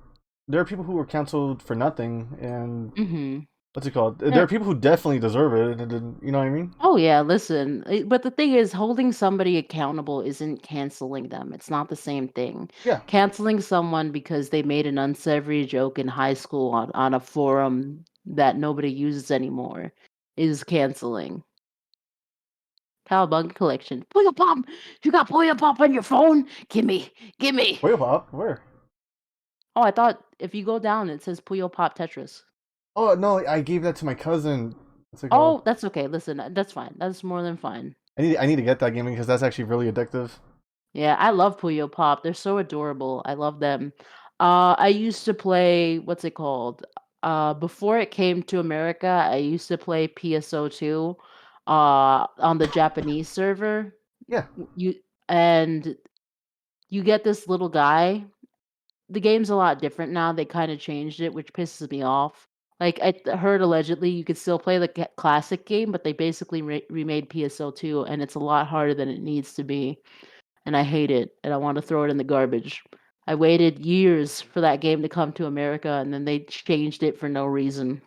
there are people who were canceled for nothing, and what's it called? Yeah. There are people who definitely deserve it. You know what I mean? Oh yeah, listen. But the thing is, holding somebody accountable isn't canceling them. It's not the same thing. Yeah. Canceling someone because they made an unsavory joke in high school on a forum that nobody uses anymore is canceling. Cowabunga collection. Puyo Pop! You got Puyo Pop on your phone? Gimme! Puyo Pop? Where? Oh, I thought if you go down, it says Puyo Pop Tetris. Oh no, I gave that to my cousin. Oh, that's okay. Listen, that's fine. That's more than fine. I need to get that game because that's actually really addictive. Yeah, I love Puyo Pop. They're so adorable. I love them. I used to play what's it called? Before it came to America, I used to play PSO2 on the Japanese server. Yeah. You get this little guy. The game's a lot different now. They kind of changed it, which pisses me off. Like I heard allegedly you could still play the classic game, but they basically remade PSO2 and it's a lot harder than it needs to be. And I hate it, and I want to throw it in the garbage. I waited years for that game to come to America, and then they changed it for no reason.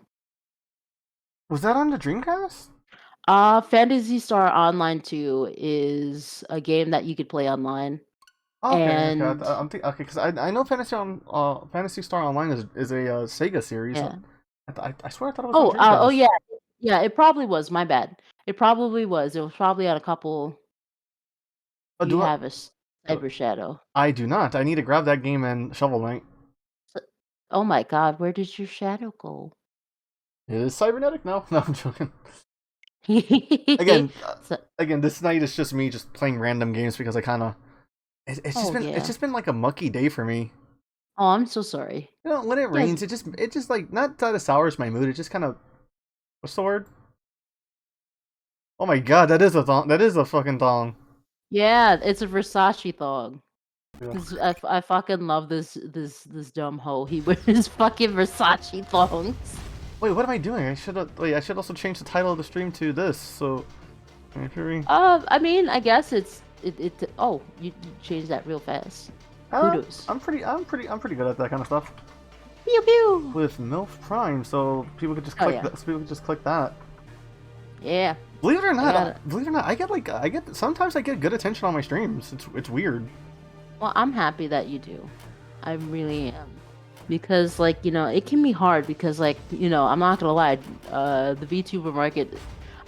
Was that on the Dreamcast? Phantasy Star Online 2 is a game that you could play online. Okay, and okay, because I know Phantasy Star Online is a Sega series. Yeah. I swear I thought it was. Oh yeah. It probably was. My bad. It probably was. It was probably on a couple. Do you have a Cyber Shadow? I do not. I need to grab that game and Shovel Knight. Oh my god, where did your shadow go? It is cybernetic? No, I'm joking. Again, this night is just me just playing random games because I kind of. It's just been like a mucky day for me. Oh, I'm so sorry. You know, when it Yes. rains, it just like not that it sours my mood. It just kind of what's the word? Oh my god, that is a thong. That is a fucking thong. Yeah, it's a Versace thong. Yeah. Cause I fucking love this dumb hoe. He wears fucking Versace thongs. Wait, what am I doing? I should also change the title of the stream to this. So, Fury. I mean, I guess it. Oh, you changed that real fast. Kudos. I'm pretty good at that kind of stuff. Pew pew. With MILF Prime, so people could just Oh, click yeah. that. So people could just click that. Yeah. Believe it or got not, it. believe it or not, I get sometimes I get good attention on my streams. It's weird. Well, I'm happy that you do. I really am. Because, like, you know, it can be hard because, like, you know, I'm not gonna lie, the VTuber market,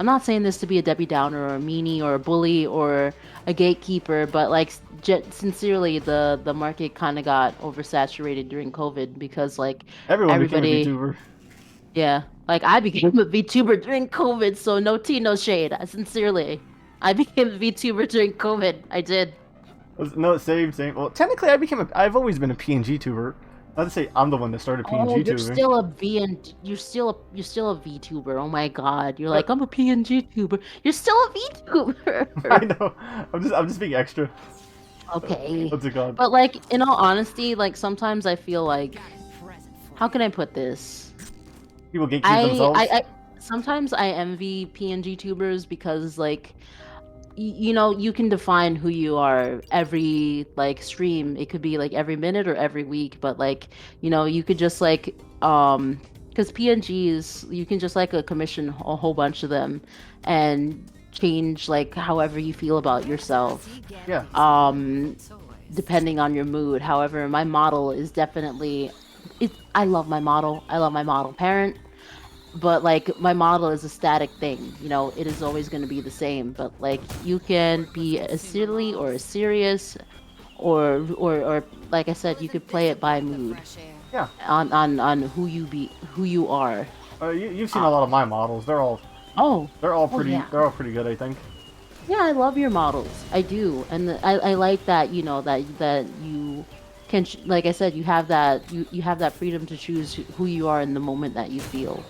I'm not saying this to be a Debbie Downer or a meanie or a bully or a gatekeeper, but, like, sincerely, the market kind of got oversaturated during COVID because, like, Everyone became a everybody, VTuber. yeah, like, I became a VTuber during COVID, so no tea, no shade. Sincerely, I became a VTuber during COVID. I did. No, same. Well, technically, I've always been a PNG tuber. Not to say I'm the one that started Oh, PNG you're tubing. still a you're still a VTuber. Oh my god. You're like, I'm a PNG tuber. You're still a I VTuber. know. I'm just being extra. Okay. What's it called? But like in all honesty, like sometimes I feel like how can I put this? People gatekeep themselves. I sometimes I envy PNG tubers because like you know, you can define who you are every like stream. It could be like every minute or every week, but like, you know, you could just like because PNGs, you can just like commission a whole bunch of them and change like however you feel about yourself. Yeah. Depending on your mood. However, my model is definitely I love my model. I love my model parent, but like my model is a static thing, you know, it is always going to be the same, but like you can be as silly or as serious or like I said, you could play it by mood Yeah. on who you are. You've seen a lot of my models. Oh, They're all oh pretty. yeah. They're all pretty good, I think. Yeah, I love your models. I do, and I like that, you know, that you can like I said, you have that freedom to choose who you are in the moment that you feel.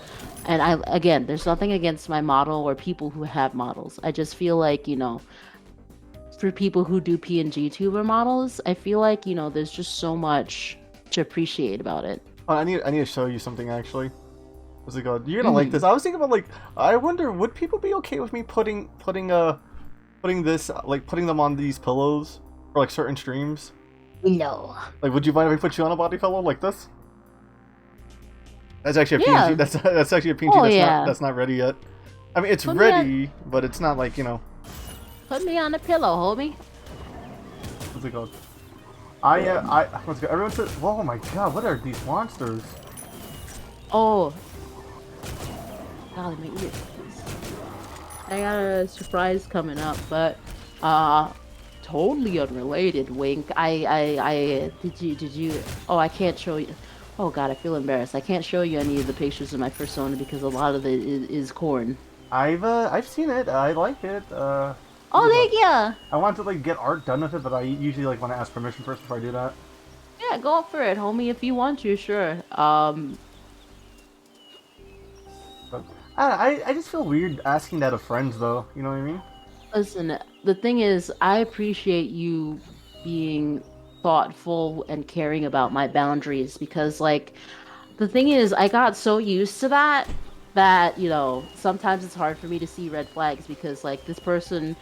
And I again, there's nothing against my model or people who have models. I just feel like, you know, for people who do PNG tuber models, I feel like, you know, there's just so much to appreciate about it. Oh, I need to show you something actually. What's it called? You're gonna like Mhm. this. I was thinking about like I wonder would people be okay with me putting this like putting them on these pillows for like certain streams? No. Like, would you mind if I put you on a body pillow like this? That's actually a PNG. Yeah. That's actually a PNG Oh yeah. that's not ready yet. I mean, it's Put me on, ready, but it's not like, you know, put me on a pillow, homie. what's it called? Let's go. Everyone said, "Whoa, my God, what are these monsters?" Oh, golly, my ears. I got a surprise coming up, but totally unrelated. Wink. Did you? Oh, I can't show you. Oh God, I feel embarrassed. I can't show you any of the pictures of my persona because a lot of it is corn. I've seen it. I like it. What's Oh, it called? thank ya. I want to like get art done with it, but I usually like want to ask permission first before I do that. Yeah, go for it, homie. If you want to, sure. But I just feel weird asking that of friends, though. You know what I mean? Listen. The thing is, I appreciate you being thoughtful and caring about my boundaries because, like, the thing is, I got so used to that, you know, sometimes it's hard for me to see red flags because like this person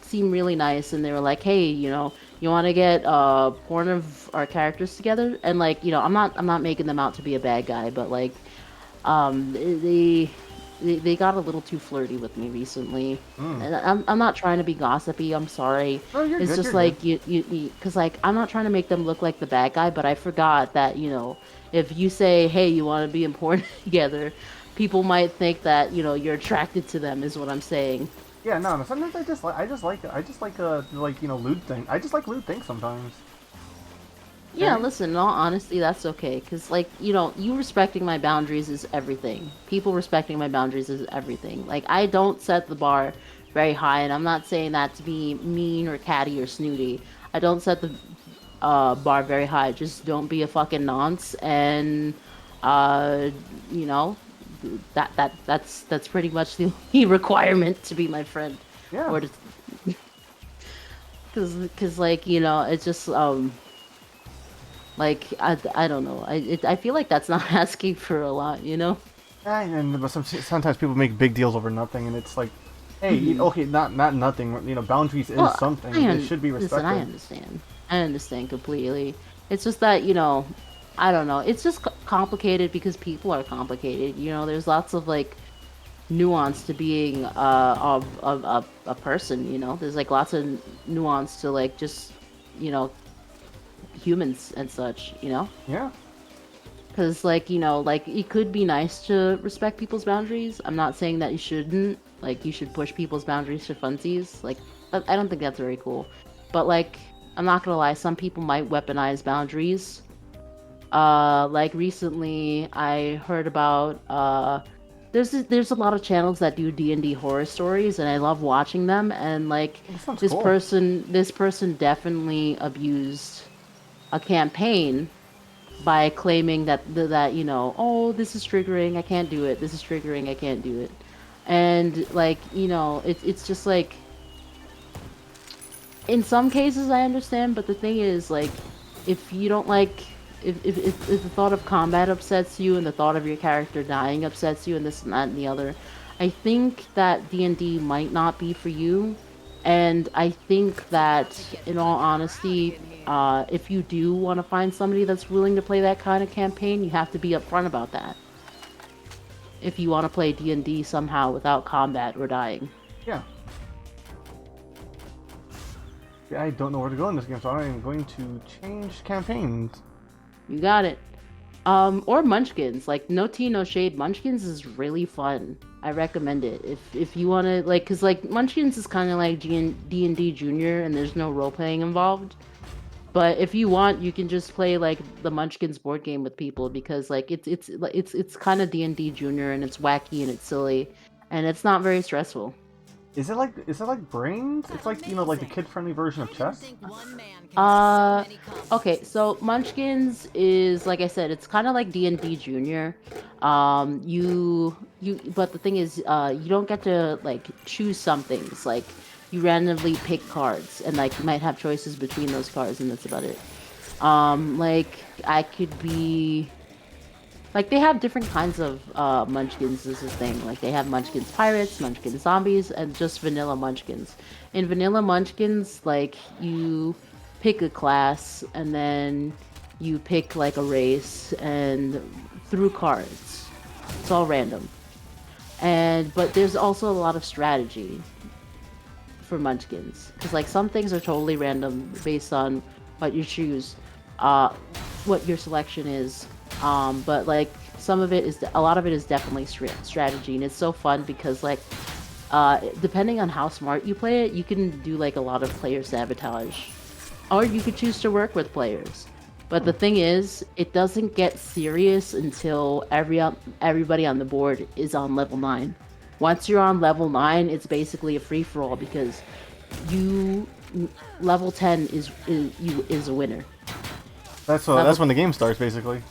seemed really nice and they were like, "Hey, you know, you want to get porn of our characters together?" And like, you know, I'm not making them out to be a bad guy, but like um they they got a little too flirty with me recently. Mm. And I'm not trying to be gossipy. I'm sorry. No, you're It's good. just You're good. like because like I'm not trying to make them look like the bad guy, but I forgot that, you know, if you say, "Hey, you want to be important together," people might think that, you know, you're attracted to them. Is what I'm saying. Yeah, no, no. Sometimes I just like you know lewd thing. I just like lewd things sometimes. Yeah, Okay? listen, in all honesty, that's okay. Because, like, you know, you respecting my boundaries is everything. People respecting my boundaries is everything. Like, I don't set the bar very high, and I'm not saying that to be mean or catty or snooty. I don't set the bar very high. Just don't be a fucking nonce, and uh, you know, that's pretty much the only requirement to be my friend, Yeah. or to, cause like it's just like I don't know. I feel like that's not asking for a lot, you know. And sometimes people make big deals over nothing, and it's like, hey, Mhm. okay, not nothing. Boundaries is Well, something. I It should be listen. I respected. understand. I understand completely. It's just that I don't know. It's just complicated because people are complicated. There's lots of like nuance to being of a person. There's like lots of nuance to like just you know humans and such. Yeah. Because like it could be nice to respect people's boundaries. I'm not saying that you shouldn't. Like you should push people's boundaries for funsies. Like I don't think that's very cool. But like I'm not gonna lie, some people might weaponize boundaries. Like recently I heard about there's a lot of channels that do D&D horror stories, and I love watching them. And like That sounds this cool. person definitely abused a campaign by claiming that oh, this is triggering, I can't do it, this is triggering, I can't do it. And like it's just like in some cases I understand, but the thing is like if you don't like if the thought of combat upsets you and the thought of your character dying upsets you and this and that and the other, I think that D&D might not be for you. And I think that in all honesty, if you do want to find somebody that's willing to play that kind of campaign, you have to be upfront about that if you want to play D&D somehow without combat or dying. Yeah. I don't know where to go in this game, so I am going to change campaigns. You got it. Or Munchkins. Like, no tea, no shade. Munchkins is really fun. I recommend it. If you want to, like, because, like, Munchkins is kind of like D&D Junior, and there's no role-playing involved. But if you want, you can just play, like, the Munchkins board game with people, because, like, it's kind of D&D Junior, and it's wacky, and it's silly, and it's not very stressful. Is it like Brains? It's like like the kid-friendly version of chess. Uh, okay, so Munchkins is like I said, it's kind of like D&D Junior. But the thing is, you don't get to like choose some things. Like you randomly pick cards, and like you might have choices between those cards, and that's about it. Like I could be like they have different kinds of munchkins is the thing. Like they have munchkins pirates, munchkins zombies, and just vanilla munchkins. In vanilla munchkins, like you pick a class and then you pick like a race and through cards. It's all random. And but there's also a lot of strategy for munchkins. Because like some things are totally random based on what you choose, uh what your selection is. But like some of it is a lot of it is definitely strategy, and it's so fun because like depending on how smart you play it, you can do like a lot of player sabotage, or you could choose to work with players. But the thing is, it doesn't get serious until everybody on the board is on level 9. Once you're on level 9, it's basically a free for all because you level 10 is a winner. That's when the game starts, basically.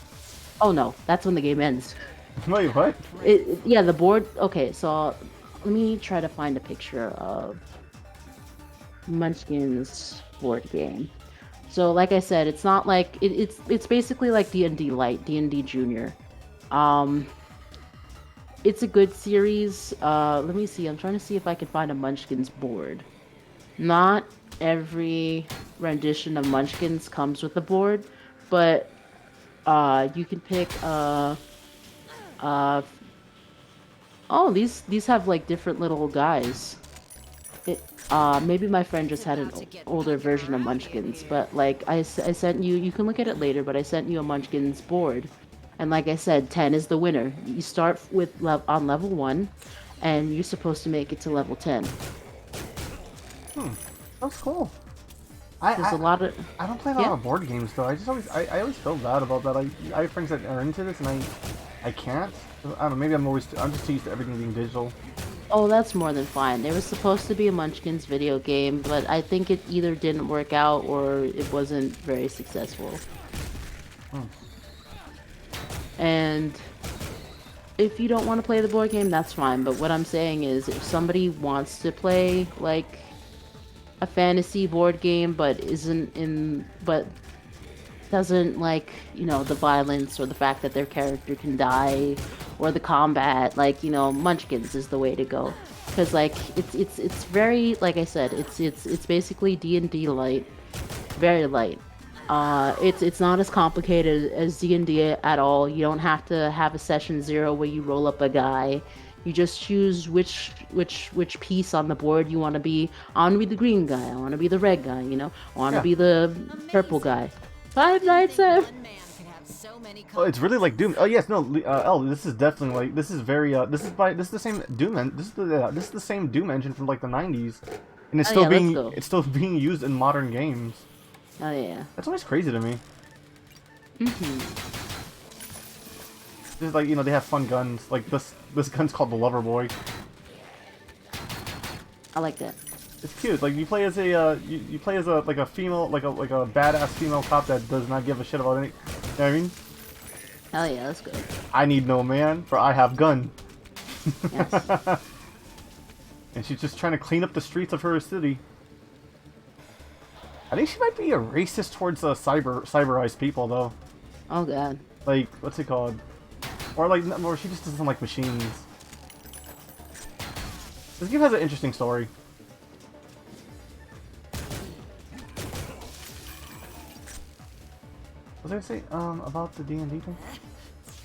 Oh no, that's when the game ends. Wait, what? Yeah, the board. Okay, so let me try to find a picture of Munchkin's board game. So, like I said, it's not like it's basically like D&D Light, D&D Junior. Um, it's a good series. Let me see. I'm trying to see if I can find a Munchkins board. Not every rendition of Munchkins comes with a board, but you can pick uh oh, these have like different little guys. Maybe my friend just had an older version of Munchkins, but like I sent you, you can look at it later, but I sent you a Munchkins board. And like I said, 10 is the winner. You start with on level 1, and you're supposed to make it to level 10. That's cool. There's a lot of... I don't play a lot of board games though. I always feel bad about that. I have friends that are into this and I can't. I don't know. Maybe I'm just too used to everything being digital. Oh, that's more than fine. There was supposed to be a Munchkins video game, but I think it either didn't work out or it wasn't very successful. Hmm. And if you don't want to play the board game, that's fine. But what I'm saying is, if somebody wants to play like a fantasy board game, but doesn't like, you know, the violence or the fact that their character can die or the combat, like, you know, Munchkins is the way to go. Because like it's very, like I said, it's basically D&D light, very light. It's not as complicated as D&D at all. You don't have to have a session 0 where you roll up a guy. You just choose which piece on the board you want to be. I want to be the green guy. I want to be the red guy. You know, I want to Yeah. be the purple guy. Five Nights at... Oh, it's really like Doom. Oh yes, no, L. This is definitely like this is very this is the same Doom. This is the same Doom engine from like the '90s, and it's Oh, still yeah, being let's go. it's still being used in modern games. Oh yeah. That's always crazy to me. Mhm. Just like, you know, they have fun guns. Like this gun's called the Lover Boy. I like that. It's cute. Like you play as a you play as a like a female like a badass female cop that does not give a shit about any. You know what I mean? Hell yeah, that's good. I need no man, for I have gun. Yes. And she's just trying to clean up the streets of her city. I think she might be a racist towards cyberized people, though. Oh god. Like, what's it called? Or like, or she just doesn't like machines. This game has an interesting story. What was I say? About the D&D thing?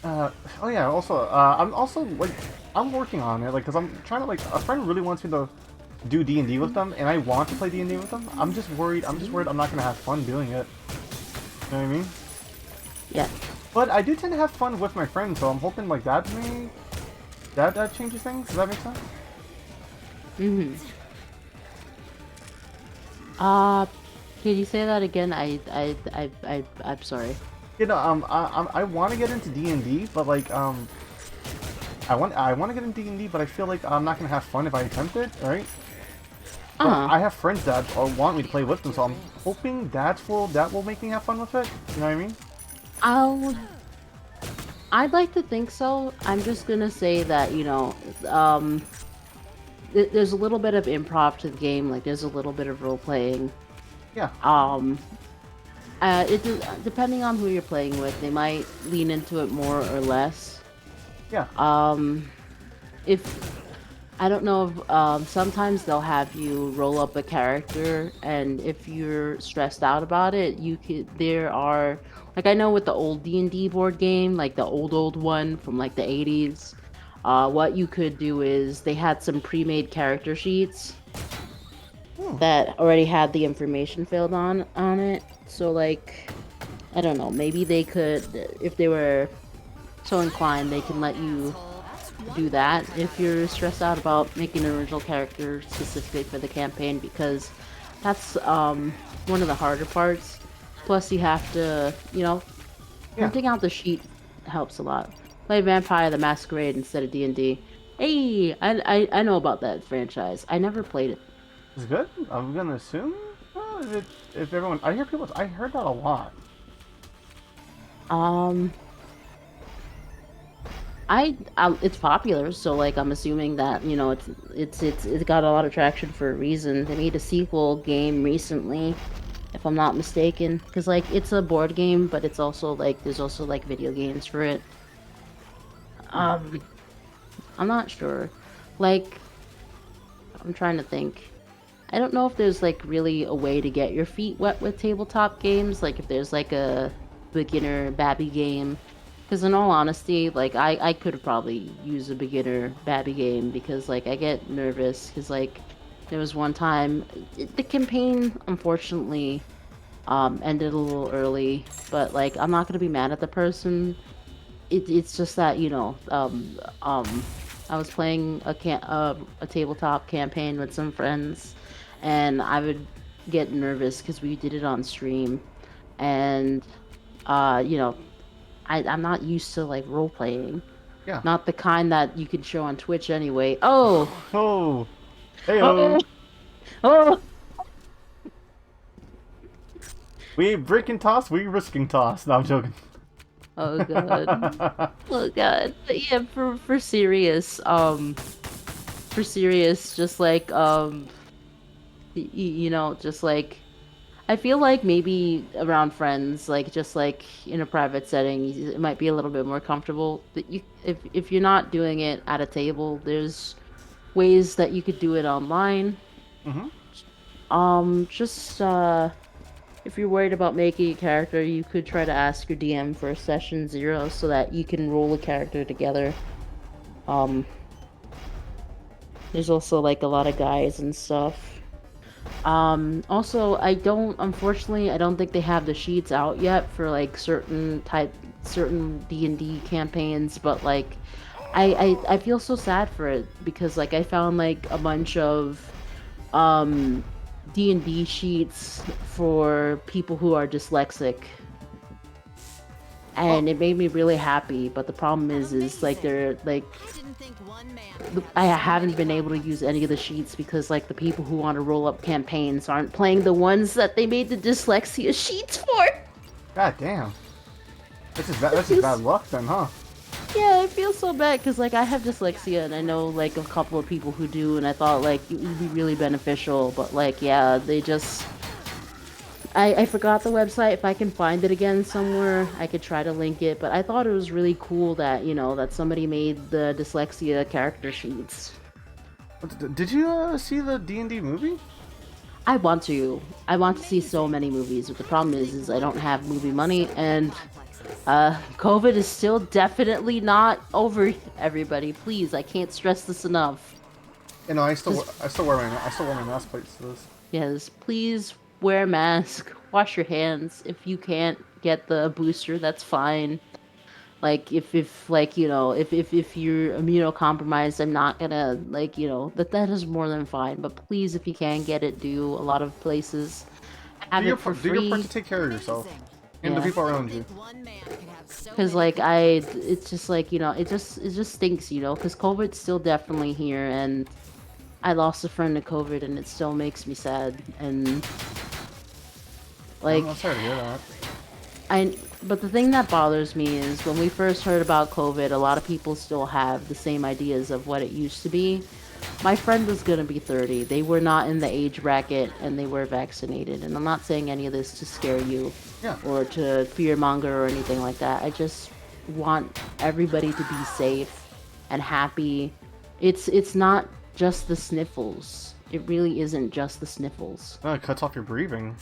Oh yeah, also, I'm also, like, I'm working on it, like, cause I'm trying to, like, a friend really wants me to do D&D with them, and I want to play D&D with them. I'm just worried I'm not gonna have fun doing it. You know what I mean? Yeah. But I do tend to have fun with my friends, so I'm hoping, like, that changes things. Does that make sense? Mhm. Can you say that again? I'm sorry. You know, I want to get into D&D, but, like, I want to get into D&D, but I feel like I'm not gonna have fun if I attempt it, right? But I have friends that want me to play with them, so I'm hoping that will make me have fun with it. You know what I mean? I'd like to think so. I'm just gonna say that, you know, there's a little bit of improv to the game. Like, there's a little bit of role playing. Yeah. Depending on who you're playing with, they might lean into it more or less. Yeah. If I don't know if sometimes they'll have you roll up a character, and if you're stressed out about it, there are, like, I know with the old D&D board game, like the old one from like the 80s, what you could do is they had some pre-made character sheets that already had the information filled on it. So, like, I don't know, maybe they could, if they were so inclined, they can let you do that if you're stressed out about making an original character specifically for the campaign, because that's one of the harder parts. Plus, you have to, you know, printing out the sheet helps a lot. Play Vampire the Masquerade instead of D&D. Hey, I know about that franchise. I never played it. It's good. I'm gonna assume. If everyone, I heard that a lot. It's popular, so like I'm assuming that, you know, it's got a lot of traction for a reason. They made a sequel game recently, if I'm not mistaken, because like it's a board game, but it's also like there's also like video games for it. I'm not sure. Like, I'm trying to think. I don't know if there's like really a way to get your feet wet with tabletop games, like if there's like a beginner babby game. Because in all honesty, like I could probably use a beginner babby game, because like I get nervous, because like there was one time the campaign unfortunately ended a little early, but like I'm not gonna be mad at the person. It's just that, you know, I was playing a tabletop campaign with some friends, and I would get nervous because we did it on stream, and you know, I'm not used to like role playing, Yeah. Not the kind that you can show on Twitch anyway. Oh! Oh. Heyo. Oh! Oh! We ain't breaking toss. We risking toss. No, I'm joking. Oh god. Oh god. But yeah, for serious, just like you know, just like I feel like maybe around friends, like just like in a private setting, it might be a little bit more comfortable. But if you're not doing it at a table, there's ways that you could do it online. Mm-hmm. Just if you're worried about making a character, you could try to ask your DM for a session 0 so that you can roll a character together. Um, there's also like a lot of guys and stuff. Also, unfortunately, I don't think they have the sheets out yet for like certain D&D campaigns, but like, I feel so sad for it because like I found like a bunch of, D&D sheets for people who are dyslexic. Oh. And it made me really happy, but the problem is like they're like I haven't been able to use any of the sheets because like the people who want to roll up campaigns aren't playing the ones that they made the dyslexia sheets for. God damn. That's just bad luck then, huh? Yeah, I feel so bad because like I have dyslexia and I know like a couple of people who do, and I thought like it would be really beneficial, but like yeah, they just I forgot the website. If I can find it again somewhere, I could try to link it. But I thought it was really cool that, you know, that somebody made the dyslexia character sheets. Did you see the D&D movie? I want to. I want to see so many movies, but the problem is I don't have movie money, and COVID is still definitely not over. Everybody, please, I can't stress this enough. You know, I still wear my mask plates to this. Yes, please wear a mask, wash your hands. If you can't get the booster, that's fine. Like if like you know if you're immunocompromised, I'm not gonna like you know that is more than fine. But please, if you can get it, do a lot of places have it for Do your part free. to take care of yourself and the Yeah, people around you. because like it's just like you know it just stinks, you know, because COVID's still definitely here, and I lost a friend to COVID, and it still makes me sad. And like I'm sorry to hear that. but the thing that bothers me is when we first heard about COVID, a lot of people still have the same ideas of what it used to be. My friend was gonna be 30. They were not in the age bracket and they were vaccinated. And I'm not saying any of this to scare you Yeah. or to fearmonger or anything like that. I just want everybody to be safe and happy. It's not just the sniffles. It really isn't just the sniffles. No, it cuts off your breathing.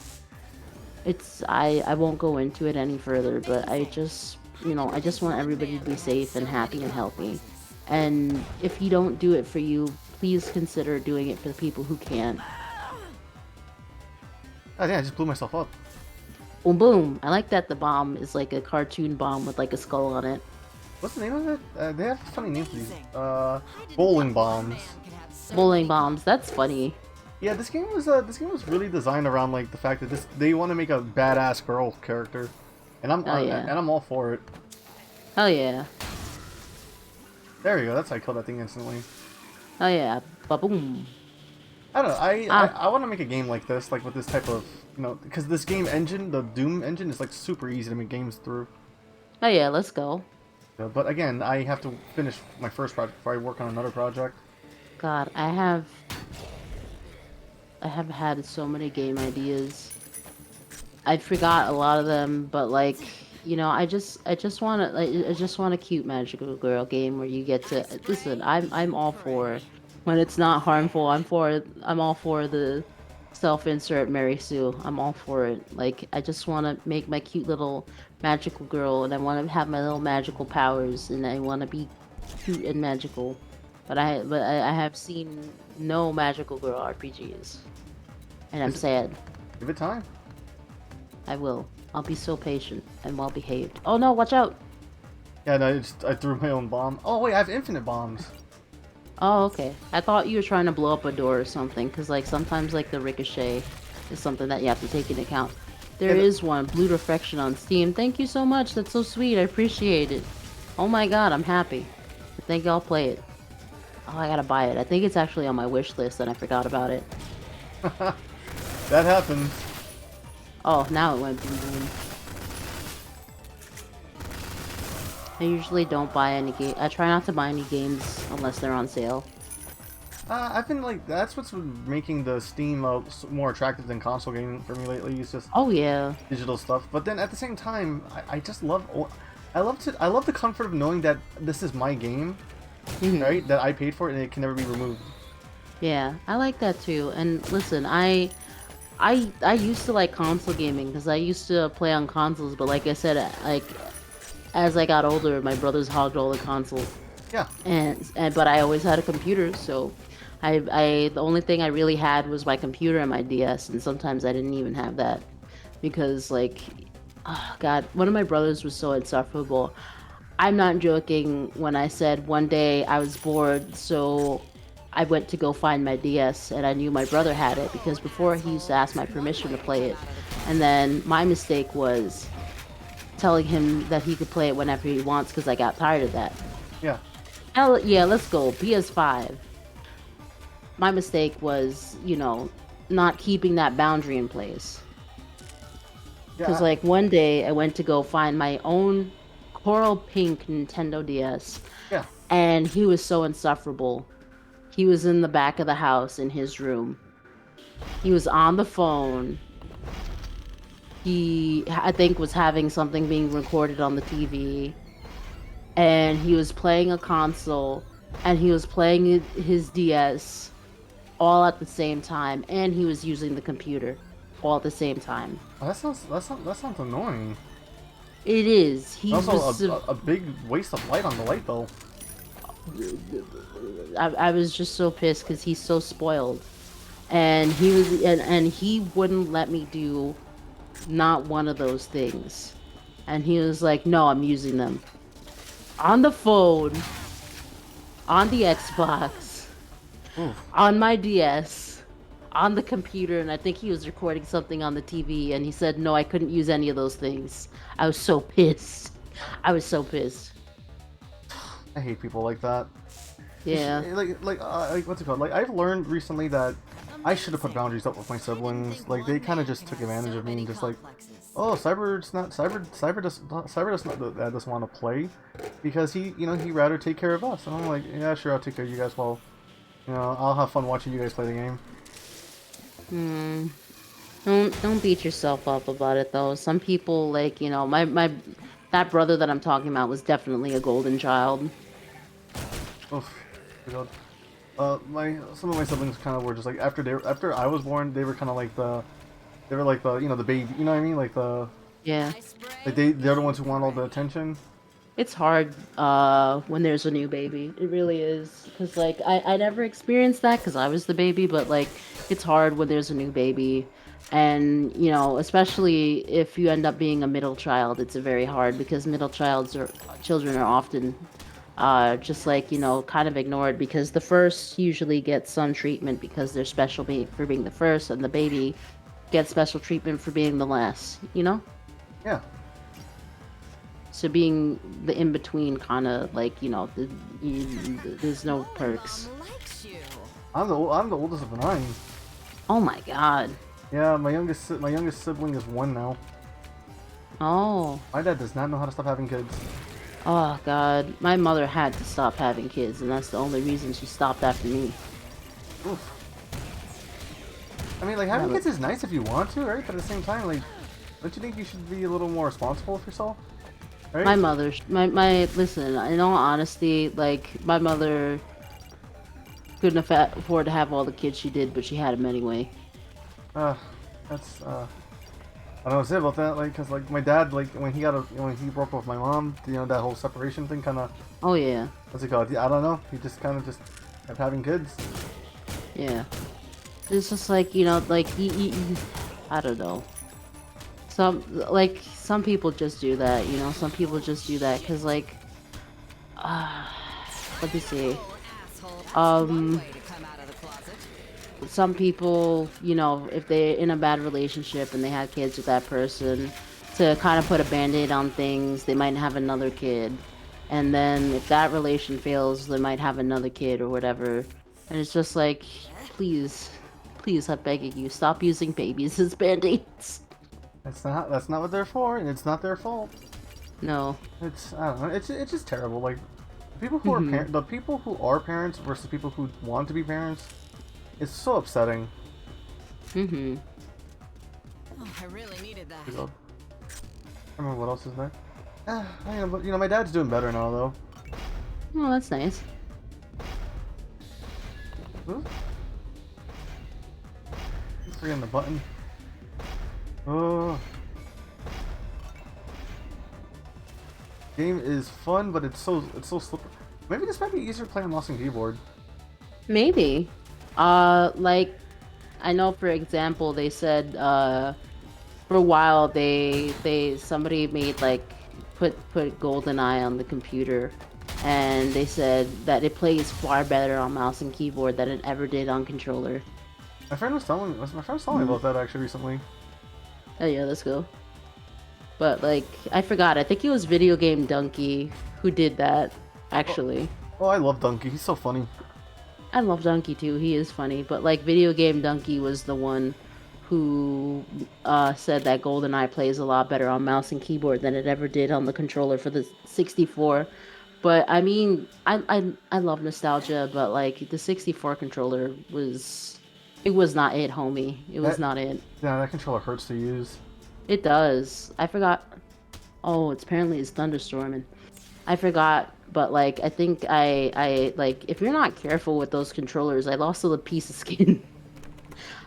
I won't go into it any further, but I just, you know, I just want everybody to be safe and happy and healthy. And if you don't do it for you, please consider doing it for the people who can. Oh yeah, I just blew myself up. Boom boom. I like that the bomb is like a cartoon bomb with like a skull on it. What's the name of it? They have funny names for these. Bowling bombs. Bowling bombs, that's funny. Yeah, this game was really designed around like the fact that they want to make a badass girl character, and I'm all for it. Oh yeah. There you go. That's how I killed that thing instantly. Oh yeah. Ba-boom. I don't know. I want to make a game like this, like with this type of, you know, because this game engine, the Doom engine, is like super easy to make games through. Oh yeah, let's go. But again, I have to finish my first project before I work on another project. God, I have had so many game ideas. I forgot a lot of them, but like, you know, I just want to I just want a cute magical girl game where you get to listen. I'm all for when it's not harmful. I'm all for the self-insert Mary Sue. I'm all for it. Like I just want to make my cute little magical girl, and I want to have my little magical powers, and I want to be cute and magical. But I have seen no magical girl RPGs, and I'm sad. Give it time. I will. I'll be so patient and well behaved. Oh no, watch out! Yeah, no, I threw my own bomb. Oh wait, I have infinite bombs. Oh, okay. I thought you were trying to blow up a door or something, because like sometimes like the ricochet is something that you have to take into account. There is one, Blue Reflection on Steam. Thank you so much. That's so sweet. I appreciate it. Oh my god, I'm happy. think I'll play it. Oh, I gotta buy it. I think it's actually on my wish list and I forgot about it. That happens. Oh, now it went boom boom. I usually don't buy any game. I try not to buy any games unless they're on sale. I've been like, that's what's been making the Steam more attractive than console gaming for me lately. It's just Oh yeah. digital stuff. But then at the same time, I just love, I love the comfort of knowing that this is my game, right? That I paid for it and it can never be removed. Yeah, I like that too. And listen, I used to like console gaming because I used to play on consoles. But like I said, like as I got older, my brothers hogged all the consoles. Yeah. And but I always had a computer, so the only thing I really had was my computer and my DS, and sometimes I didn't even have that because like, oh God, one of my brothers was so insufferable. I'm not joking when I said one day I was bored, so I went to go find my DS, and I knew my brother had it because before he used to ask my permission to play it, and then my mistake was telling him that he could play it whenever he wants because I got tired of that. Yeah. Hell yeah, let's go. PS5. My mistake was, you know, not keeping that boundary in place. Because, like, one day I went to go find my own coral pink Nintendo DS. Yeah. And he was so insufferable. He was in the back of the house in his room. He was on the phone. He, I think, was having something being recorded on the TV. And he was playing a console. And he was playing his DS all at the same time. And he was using the computer all at the same time. Oh, that sounds annoying. It is. He also was a big waste of light on the light bulb. I was just so pissed because he's so spoiled, and he was and he wouldn't let me do not one of those things, and he was like, "No, I'm using them on the phone, on the Xbox, on my DS, on the computer," and I think he was recording something on the TV, and he said, "No, I couldn't use any of those things." I was so pissed. I was so pissed. I hate people like that. Yeah. Like what's it called? Like I've learned recently that I should have put boundaries up with my siblings. Like they kind of just took advantage of me and just like, oh, Cyber doesn't want to play because he rather take care of us. And I'm like, yeah, sure, I'll take care of you guys while, I'll have fun watching you guys play the game. Don't beat yourself up about it though. Some people like, that brother that I'm talking about was definitely a golden child. Oof. God. Some of my siblings kind of were just like after I was born, they were kind of like the the baby, you know what I mean, like the like they're the ones who want all the attention. It's hard when there's a new baby. It really is, because like I never experienced that because I was the baby, but like it's hard when there's a new baby, and especially if you end up being a middle child, it's very hard because children are often just like kind of ignored because the first usually gets some treatment because they're special for being the first, and the baby gets special treatment for being the last. Yeah. So being the in-between kind of like, there's no perks. I'm the oldest of the 9. Oh my god. Yeah, my youngest sibling is 1 now. Oh. My dad does not know how to stop having kids. Oh god. My mother had to stop having kids, and that's the only reason she stopped after me. Oof. I mean, like, having kids is nice if you want to, right? But at the same time, like, don't you think you should be a little more responsible of yourself? Right? My mother, listen, in all honesty, like, my mother couldn't afford to have all the kids she did, but she had them anyway. That's, I don't know what to say about that, like, cause, like, my dad, like, when he broke up with my mom, that whole separation thing kinda... Oh, yeah. What's it called? I don't know, he just kinda kept having kids. Yeah. It's just like, like, I don't know. Some people just do that, some people just do that, cause like, let me see, some people, if they're in a bad relationship and they have kids with that person, to kind of put a band-aid on things, they might have another kid, and then if that relation fails, they might have another kid or whatever. And it's just like, please, please, I'm begging you, stop using babies as band-aids. That's not what they're for, and it's not their fault. No. It's I don't know. It's just terrible. Like people who are the people who are parents versus people who want to be parents. It's so upsetting. Oh, I really needed that. I don't remember what else is there. But, my dad's doing better now though. Oh, that's nice. Ooh. Forgetting the button. Oh. Game is fun, but it's so slippery. Maybe this might be easier to play on mouse and keyboard. Maybe. Like, I know for example, they said, for a while somebody made like, put GoldenEye on the computer, and they said that it plays far better on mouse and keyboard than it ever did on controller. My friend was telling me about that actually recently. Oh yeah, let's go. But like, I forgot. I think it was Video Game Donkey who did that, actually. Oh, I love Donkey. He's so funny. I love Donkey too. He is funny. But like, Video Game Donkey was the one who said that GoldenEye plays a lot better on mouse and keyboard than it ever did on the controller for the 64. But I mean, I love nostalgia, but like the 64 controller was not it, homie. It was not it. Yeah, that controller hurts to use. It does. I forgot. Oh, apparently it's thunderstorming. I forgot, but like I think I like if you're not careful with those controllers, I lost a little piece of skin.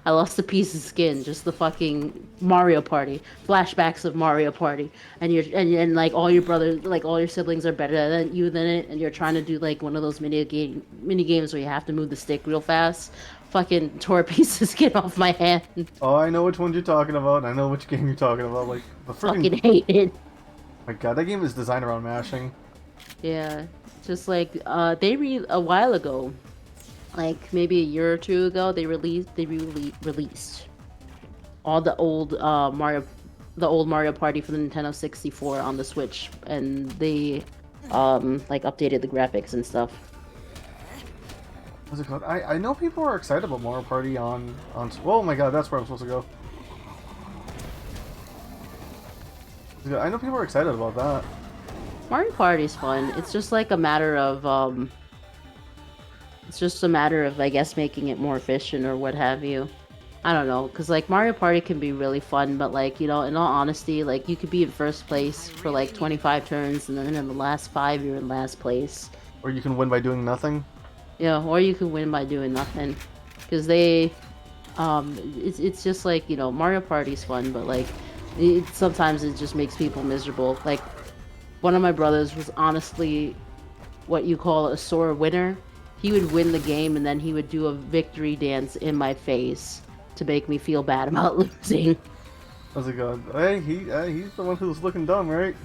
I lost a piece of skin, just the fucking Mario Party, flashbacks of Mario Party, and and like all your brothers, like all your siblings are better than you than it, and you're trying to do like one of those mini games where you have to move the stick real fast. Fucking tore a piece of skin off my hand. Oh, I know which one you're talking about. I know which game you're talking about. Like the freaking. Fucking hate it. My God, that game is designed around mashing. Yeah, just like a while ago, like maybe a year or two ago, they released all the old Mario Party for the Nintendo 64 on the Switch, and they like updated the graphics and stuff. What's it called? I know people are excited about Mario Party on. Oh my God, that's where I'm supposed to go. I know people are excited about that. Mario Party's fun. It's just like a matter of I guess making it more efficient or what have you. I don't know, cause like Mario Party can be really fun, but like in all honesty, like you could be in first place for like 25 turns, and then in the last 5 you're in last place. Or you can win by doing nothing. Yeah, or you can win by doing nothing, cause they, it's just like Mario Party's fun, but like sometimes it just makes people miserable. Like one of my brothers was honestly what you call a sore winner. He would win the game and then he would do a victory dance in my face to make me feel bad about losing. How's it going? Hey, he's the one who's looking dumb, right?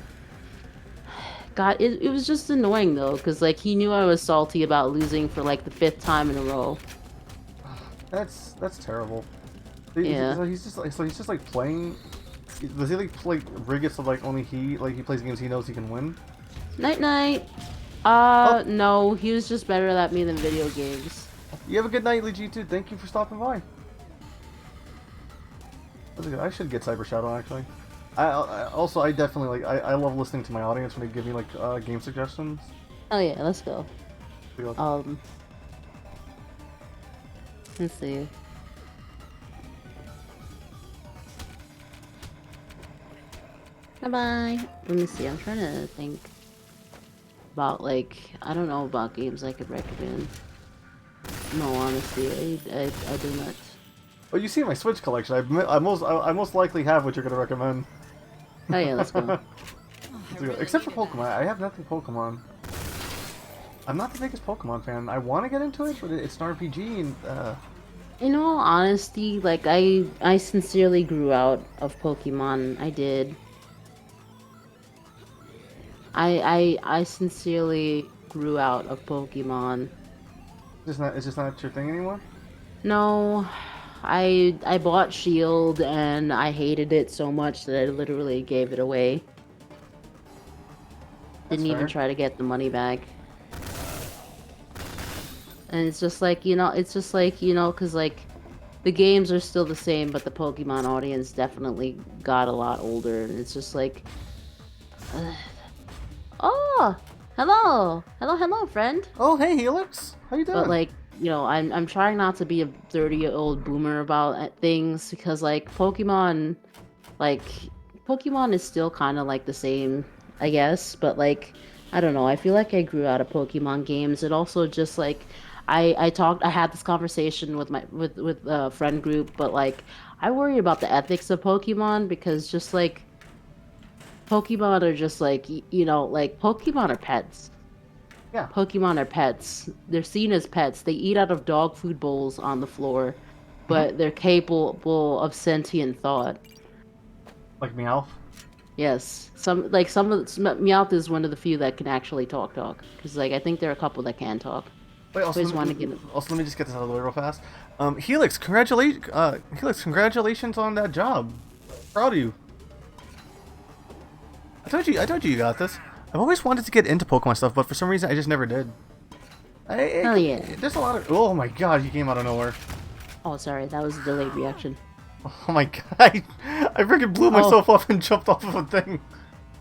God, it was just annoying though, because like he knew I was salty about losing for like the 5th time in a row. That's terrible. Yeah. So he's just like playing. Does he like rig it so like only he plays games he knows he can win? Night night. No, he was just better at me than video games. You have a good night, G2. Thank you for stopping by. I should get Cyber Shadow actually. I definitely I love listening to my audience when they give me like game suggestions. Oh yeah, let's go. Let's see. Bye bye. Let me see. I'm trying to think about like I don't know about games I could recommend. No, honestly, I do not. Oh, you see my Switch collection. I most likely have what you're gonna recommend. Oh yeah, let's go. Except for Pokemon, I have nothing Pokemon. I'm not the biggest Pokemon fan. I want to get into it, but it's an RPG, and in all honesty, like I sincerely grew out of Pokemon. I did. I sincerely grew out of Pokemon. It's just not your thing anymore? No. I bought Shield and I hated it so much that I literally gave it away. Didn't even fair. try to get the money back. And it's just like, because like the games are still the same, but the Pokemon audience definitely got a lot older. And it's just like, oh, hello, friend. Oh, hey, Helix. How you doing? But like, I'm trying not to be a 30-year-old boomer about things because like Pokemon is still kind of like the same, I guess. But like, I don't know. I feel like I grew out of Pokemon games. And also just like, I had this conversation with with a friend group, but like, I worry about the ethics of Pokemon because just like, Pokemon are just like, like Pokemon are pets. Yeah. Pokemon are pets. They're seen as pets. They eat out of dog food bowls on the floor, but they're capable of sentient thought. Like Meowth? Yes. Meowth is one of the few that can actually talk. Because like I think there are a couple that can talk. Wait, also, Always want to get them. let me just get this out of the way real fast. Helix, congratulations on that job. Proud of you. I told you got this. I've always wanted to get into Pokemon stuff, but for some reason I just never did. Hell yeah. There's a lot of... Oh my god, you came out of nowhere. Oh, sorry, that was a delayed reaction. Oh my god, I freaking blew myself up and jumped off of a thing.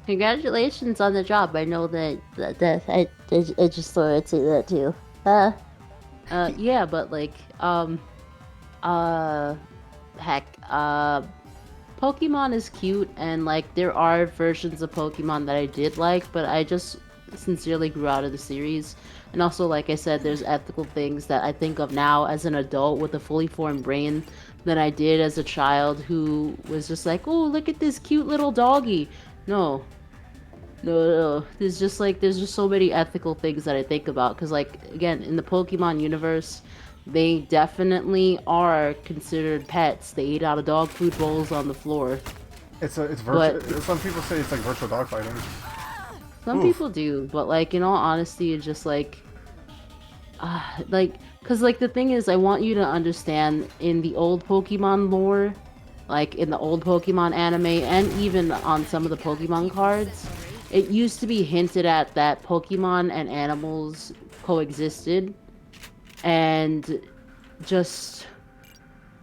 Congratulations on the job. I know that I just thought I'd say that too. Yeah, but like, heck, Pokemon is cute, and like there are versions of Pokemon that I did like, but I just sincerely grew out of the series. And also, like I said, there's ethical things that I think of now as an adult with a fully formed brain than I did as a child who was just like, oh, look at this cute little doggy. No. There's just so many ethical things that I think about, because like, again, in the Pokemon universe, they definitely are considered pets. They eat out of dog food bowls on the floor. It's virtual. Some people say it's like virtual dogfighting. Some people do, but like in all honesty, it's just like, because like the thing is, I want you to understand in the old Pokemon lore, like in the old Pokemon anime, and even on some of the Pokemon cards, it used to be hinted at that Pokemon and animals coexisted. And just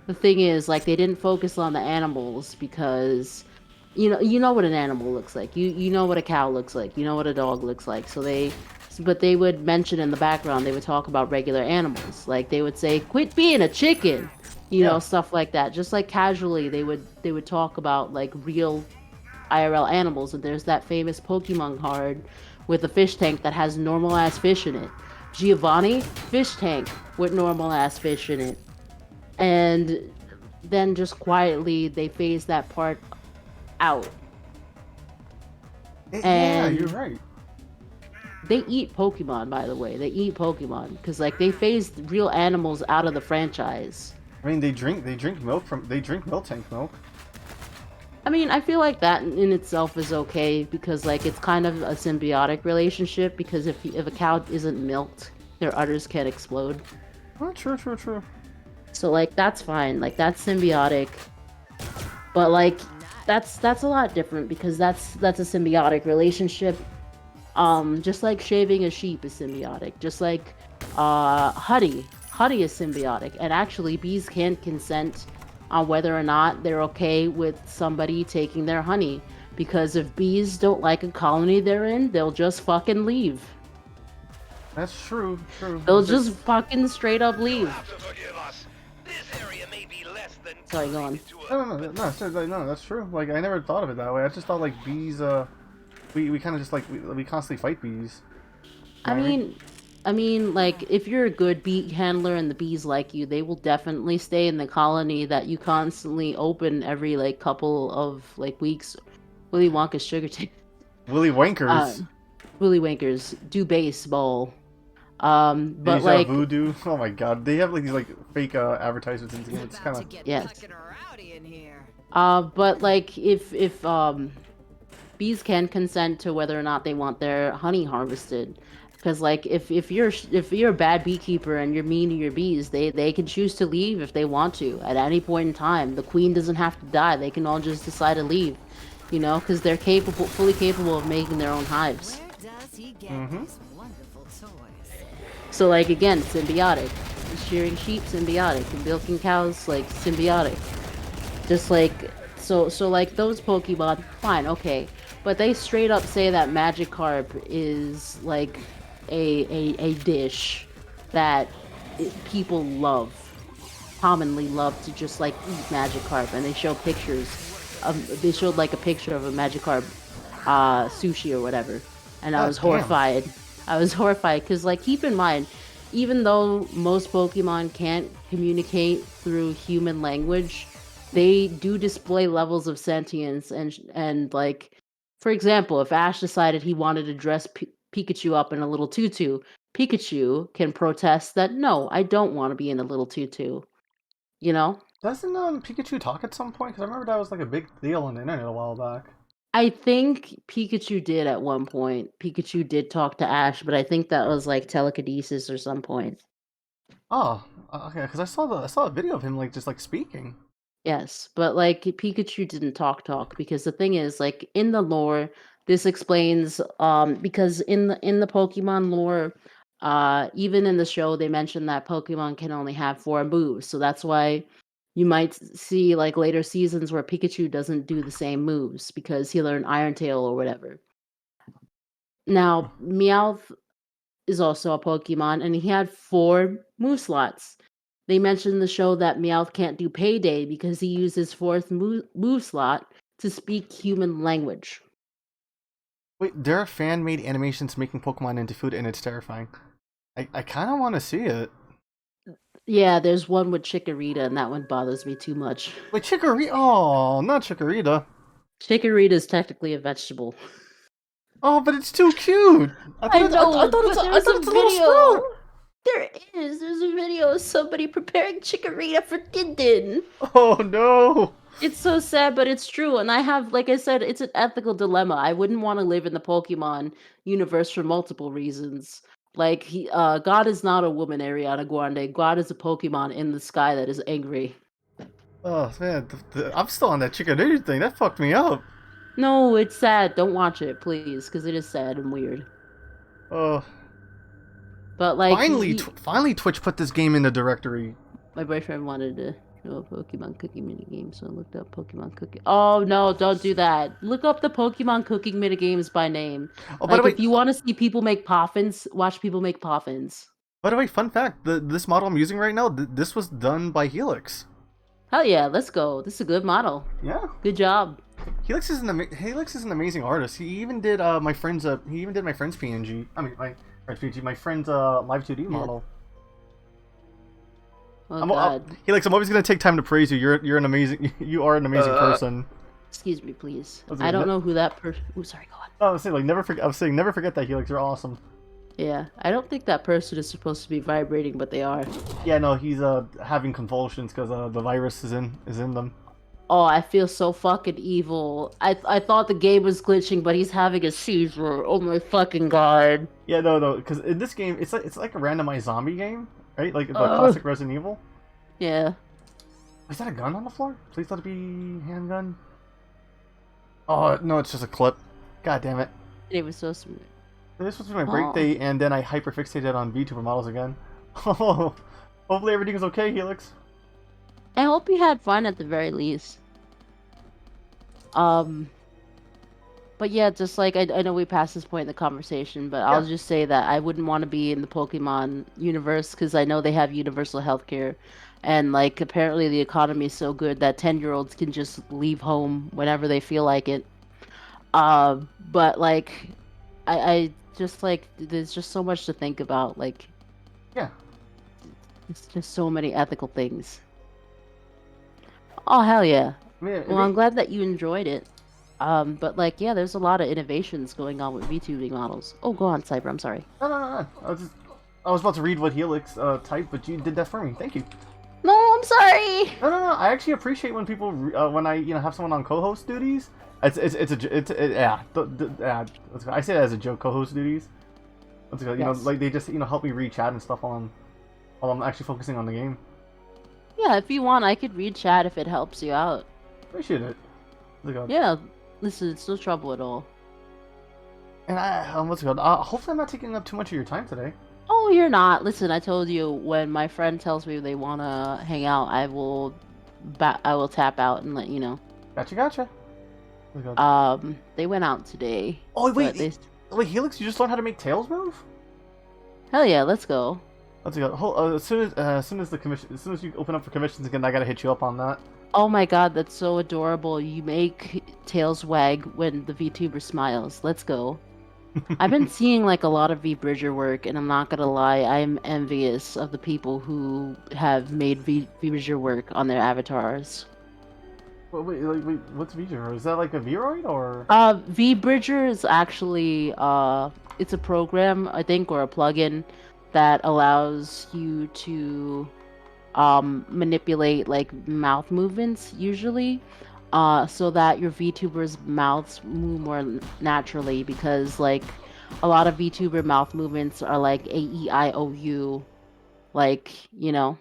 the thing is, like, they didn't focus on the animals because you know what an animal looks like. You know what a cow looks like. You know what a dog looks like. But they would mention in the background, they would talk about regular animals. Like they would say, "Quit being a chicken," you know, stuff like that. Just like casually, they would talk about like real IRL animals. And there's that famous Pokemon card with a fish tank that has normal ass fish in it. Giovanni, fish tank with normal ass fish in it. And then just quietly they phase that part out. Yeah, you're right. They eat Pokemon, by the way. They eat Pokemon because like they phased real animals out of the franchise. I mean, they drink milk tank milk. I mean, I feel like that in itself is okay because like it's kind of a symbiotic relationship, because if a cow isn't milked, their udders can explode. Oh, true. So like that's fine. Like that's symbiotic. But like that's a lot different because that's a symbiotic relationship. Just like shaving a sheep is symbiotic. Just like honey is symbiotic. And actually bees can't consent on whether or not they're okay with somebody taking their honey, because if bees don't like a colony they're in, they'll just fucking leave. That's true. They'll just fucking straight up leave. Sorry, go on. No, that's true. Like, I never thought of it that way. I just thought, like, bees, we kind of just, like, we constantly fight bees. I mean, like, if you're a good bee handler and the bees like you, they will definitely stay in the colony that you constantly open every, like, couple of, like, weeks. Willy Wonka's sugar tape. Willy Wankers. Willy Wankers do baseball. But Deja like Voodoo. Oh my god, they have like these like fake advertisements in the game. It's kind of yes. But like if bees can consent to whether or not they want their honey harvested, because like if you're a bad beekeeper and you're mean to your bees, they can choose to leave if they want to at any point in time. The queen doesn't have to die. They can all just decide to leave, you know, because they're fully capable of making their own hives. he get these wonderful toys? So like again, symbiotic. Shearing sheep, symbiotic. Milking cows, like symbiotic. Just like so like those Pokemon, fine, okay. But they straight up say that Magikarp is like a dish that people love, commonly love to just like eat Magikarp, and they show pictures. They showed like a picture of a Magikarp sushi or whatever, and I was horrified. I was horrified because like keep in mind, even though most Pokemon can't communicate through human language, they do display levels of sentience and like, for example, if Ash decided he wanted to dress Pikachu up in a little tutu, Pikachu can protest that, no, I don't want to be in a little tutu. You know? Doesn't Pikachu talk at some point? Because I remember that was like a big deal on the internet a while back. I think Pikachu did at one point. Pikachu did talk to Ash, but I think that was like telekinesis or some point. Oh, okay. Because I saw a video of him like just like speaking. Yes, but like Pikachu didn't talk because the thing is like in the lore this explains because in the Pokemon lore even in the show they mentioned that Pokemon can only have 4 moves. So that's why you might see like later seasons where Pikachu doesn't do the same moves because he learned Iron Tail or whatever. Now, Meowth is also a Pokemon and he had 4 move slots. They mentioned in the show that Meowth can't do Payday because he used his 4th move slot to speak human language. Wait, there are fan-made animations making Pokemon into food, and it's terrifying. I kind of want to see it. Yeah, there's one with Chikorita, and that one bothers me too much. Wait, Chikorita? Oh, not Chikorita. Chikorita is technically a vegetable. Oh, but it's too cute. I thought it's a little sprout. There is. There's a video of somebody preparing Chikorita for Din. Oh no. It's so sad, but it's true. And I have, like I said, it's an ethical dilemma. I wouldn't want to live in the Pokemon universe for multiple reasons. Like, God is not a woman, Ariana Grande. God is a Pokemon in the sky that is angry. Oh man, I'm still on that Chikorita thing. That fucked me up. No, it's sad. Don't watch it, please, because it is sad and weird. Oh. But like, finally, Twitch put this game in the directory. My boyfriend wanted to show a Pokemon cooking minigame, so I looked up Pokemon cooking. Oh no, don't do that. Look up the Pokemon cooking minigames by name. Oh, by the way, if you want to see people make poffins, watch people make poffins. By the way, fun fact: this model I'm using right now, this was done by Helix. Hell yeah, let's go. This is a good model. Yeah. Good job. Helix is an amazing artist. He even did my friend's PNG. I mean my friend's live 2D model. Oh God. Helix, I'm always gonna take time to praise you. You are an amazing person. Excuse me, please. I don't know who that person. Oh, sorry, go on. I was saying never forget that, Helix. You're awesome. Yeah, I don't think that person is supposed to be vibrating, but they are. Yeah, no, he's having convulsions because the virus is in them. Oh, I feel so fucking evil. I thought the game was glitching, but he's having a seizure. Oh my fucking God. Yeah, no, because in this game, it's like a randomized zombie game, right? Like the classic Resident Evil. Yeah. Is that a gun on the floor? Please let it be handgun. Oh no, it's just a clip. God damn it. It was so sweet. This was my break day, and then I hyperfixated on VTuber models again. Oh, hopefully everything is okay, Helix. I hope you had fun at the very least. But yeah, just like I know we passed this point in the conversation, but I'll just say that I wouldn't want to be in the Pokemon universe because I know they have universal healthcare, and like apparently the economy is so good that 10-year-olds can just leave home whenever they feel like it. But like, I just like there's just so much to think about. Like, yeah, it's just so many ethical things. Oh, hell yeah. Well, I'm glad that you enjoyed it. But like, yeah, there's a lot of innovations going on with VTubing models. Oh, go on, Cyber, I'm sorry. No. I was about to read what Helix typed, but you did that for me. Thank you. No, I'm sorry. No. I actually appreciate when people, when I have someone on co-host duties. I say it as a joke, co-host duties. Like they just help me read chat and stuff while I'm actually focusing on the game. Yeah, if you want, I could read chat if it helps you out. Appreciate it. Yeah, listen, it's no trouble at all. And what's it called? Hopefully I'm not taking up too much of your time today. Oh, you're not. Listen, I told you when my friend tells me they wanna hang out, I will tap out and let you know. Gotcha. What's it called? They went out today. Oh but wait, Helix, you just learned how to make tails move? Hell yeah, let's go. Let's go. As soon as you open up for commissions again, I gotta hit you up on that. Oh my god, that's so adorable. You make tails wag when the VTuber smiles. Let's go. I've been seeing like a lot of VBridger work, and I'm not gonna lie, I'm envious of the people who have made VBridger work on their avatars. Wait, what's VTuber? Is that like a Vroid or? VBridger is actually it's a program, I think, or a plugin that allows you to manipulate like mouth movements usually, so that your VTubers' mouths move more naturally, because like a lot of VTuber mouth movements are like A-E-I-O-U, like, you know.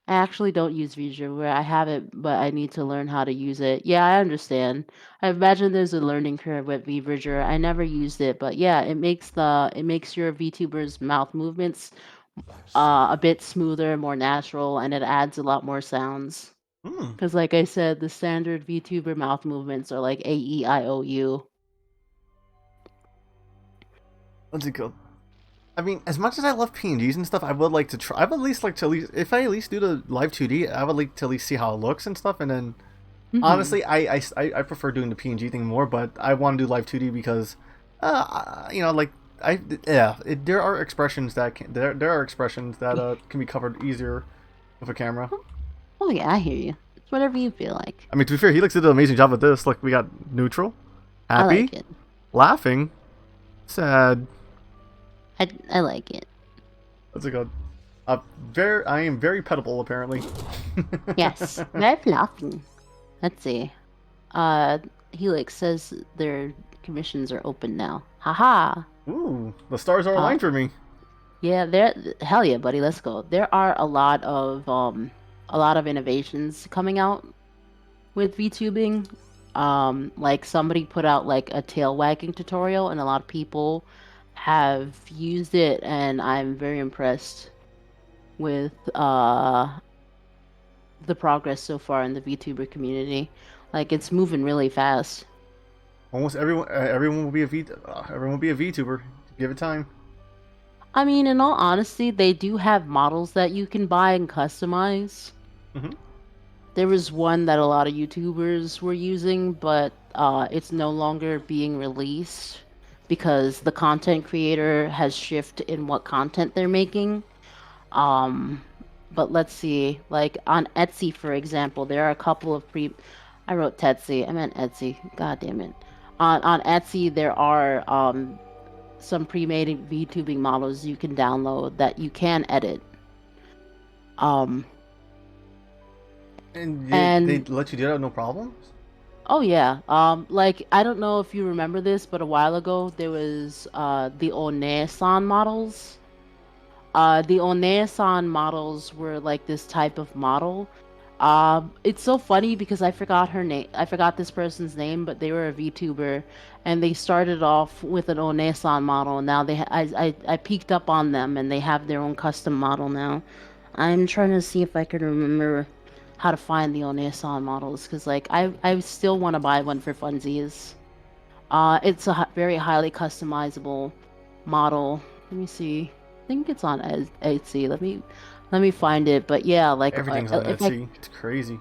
I actually don't use VTuber. I have it, but I need to learn how to use it. Yeah, I understand. I imagine there's a learning curve with VBridger. I never used it, but yeah, it makes your VTuber's mouth movements a bit smoother, more natural, and it adds a lot more sounds. Hmm. Because, like I said, the standard VTuber mouth movements are like A-E-I-O-U. What's it called? I mean, as much as I love PNGs and stuff, I would like to try. I would at least like to if I at least do the live 2D, I would like to at least see how it looks and stuff. And then, honestly, I prefer doing the PNG thing more, but I want to do live 2D because, like there are expressions that can be covered easier with a camera. Oh yeah, I hear you. It's whatever you feel like. I mean, to be fair, Helix did an amazing job with this. Like, we got neutral, I happy, like it. laughing, sad. I like it. What's it called? I am very petable, apparently. Yes, very fluffy. Let's see. Helix says their commissions are open now. Haha. Ooh, the stars are aligned for me. Yeah, hell yeah, buddy. Let's go. There are a lot of innovations coming out with VTubing. Like somebody put out like a tail wagging tutorial, and a lot of people have used it, and I'm very impressed with the progress so far in the VTuber community. Like, it's moving really fast. Almost everyone will be everyone will be a VTuber. Give it time. I mean, in all honesty, they do have models that you can buy and customize. Mhm. There was one that a lot of YouTubers were using, but it's no longer being released because the content creator has shifted in what content they're making. But let's see, like on Etsy, for example, there are a couple of I wrote Tetsy, I meant Etsy. God damn it. On Etsy, there are some pre-made VTubing models you can download that you can edit. And And they let you do that, no problems. oh yeah, like I don't know if you remember this, but a while ago there was the One-san models. The One-san models were like this type of model. It's so funny because I forgot her name. I forgot this person's name, but they were a VTuber, and they started off with an One-san model. And now I peeked up on them, and they have their own custom model now. I'm trying to see if I can remember how to find the One-san models, because like I still want to buy one for funsies. It's a very highly customizable model. Let me see. I think it's on Etsy. Let me find it. But yeah, like Everything's on Etsy. It's crazy.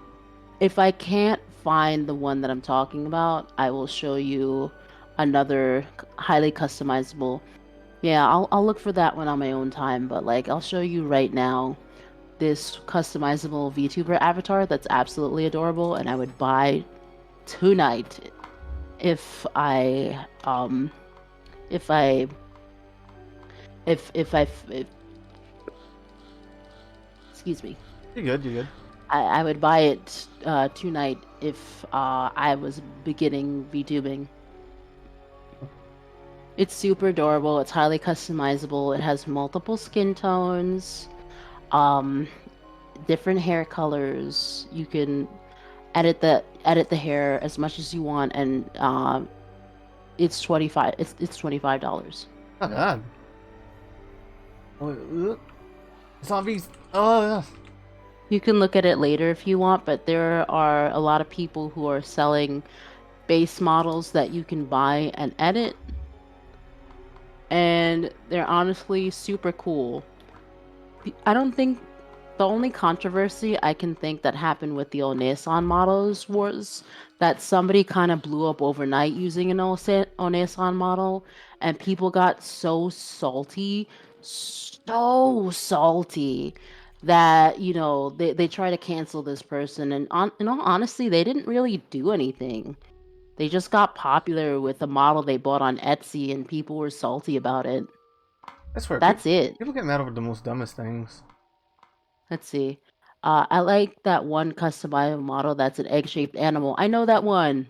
if I can't find the one that I'm talking about, I will show you another highly customizable. Yeah, I'll look for that one on my own time. But like, I'll show you right now this customizable VTuber avatar that's absolutely adorable, and I would buy tonight if I if I if excuse me. You're good. You're good. I would buy it tonight if I was beginning VTubing. It's super adorable. It's highly customizable. It has multiple skin tones, different hair colors. You can edit the hair as much as you want, and It's 25. It's $25. Not bad. Zombies. Oh, yeah. You can look at it later if you want, but there are a lot of people who are selling base models that you can buy and edit, and they're honestly super cool. I don't think the only controversy I can think that happened with the Onesan models was that somebody kind of blew up overnight using an Onesan model, and people got so salty that, you know, they try to cancel this person. And in all honesty, they didn't really do anything. They just got popular with a model they bought on Etsy, and people were salty about it. I swear, That's it. people get mad over the most dumbest things. Let's see. I like that one customizable model that's an egg-shaped animal. I know that one.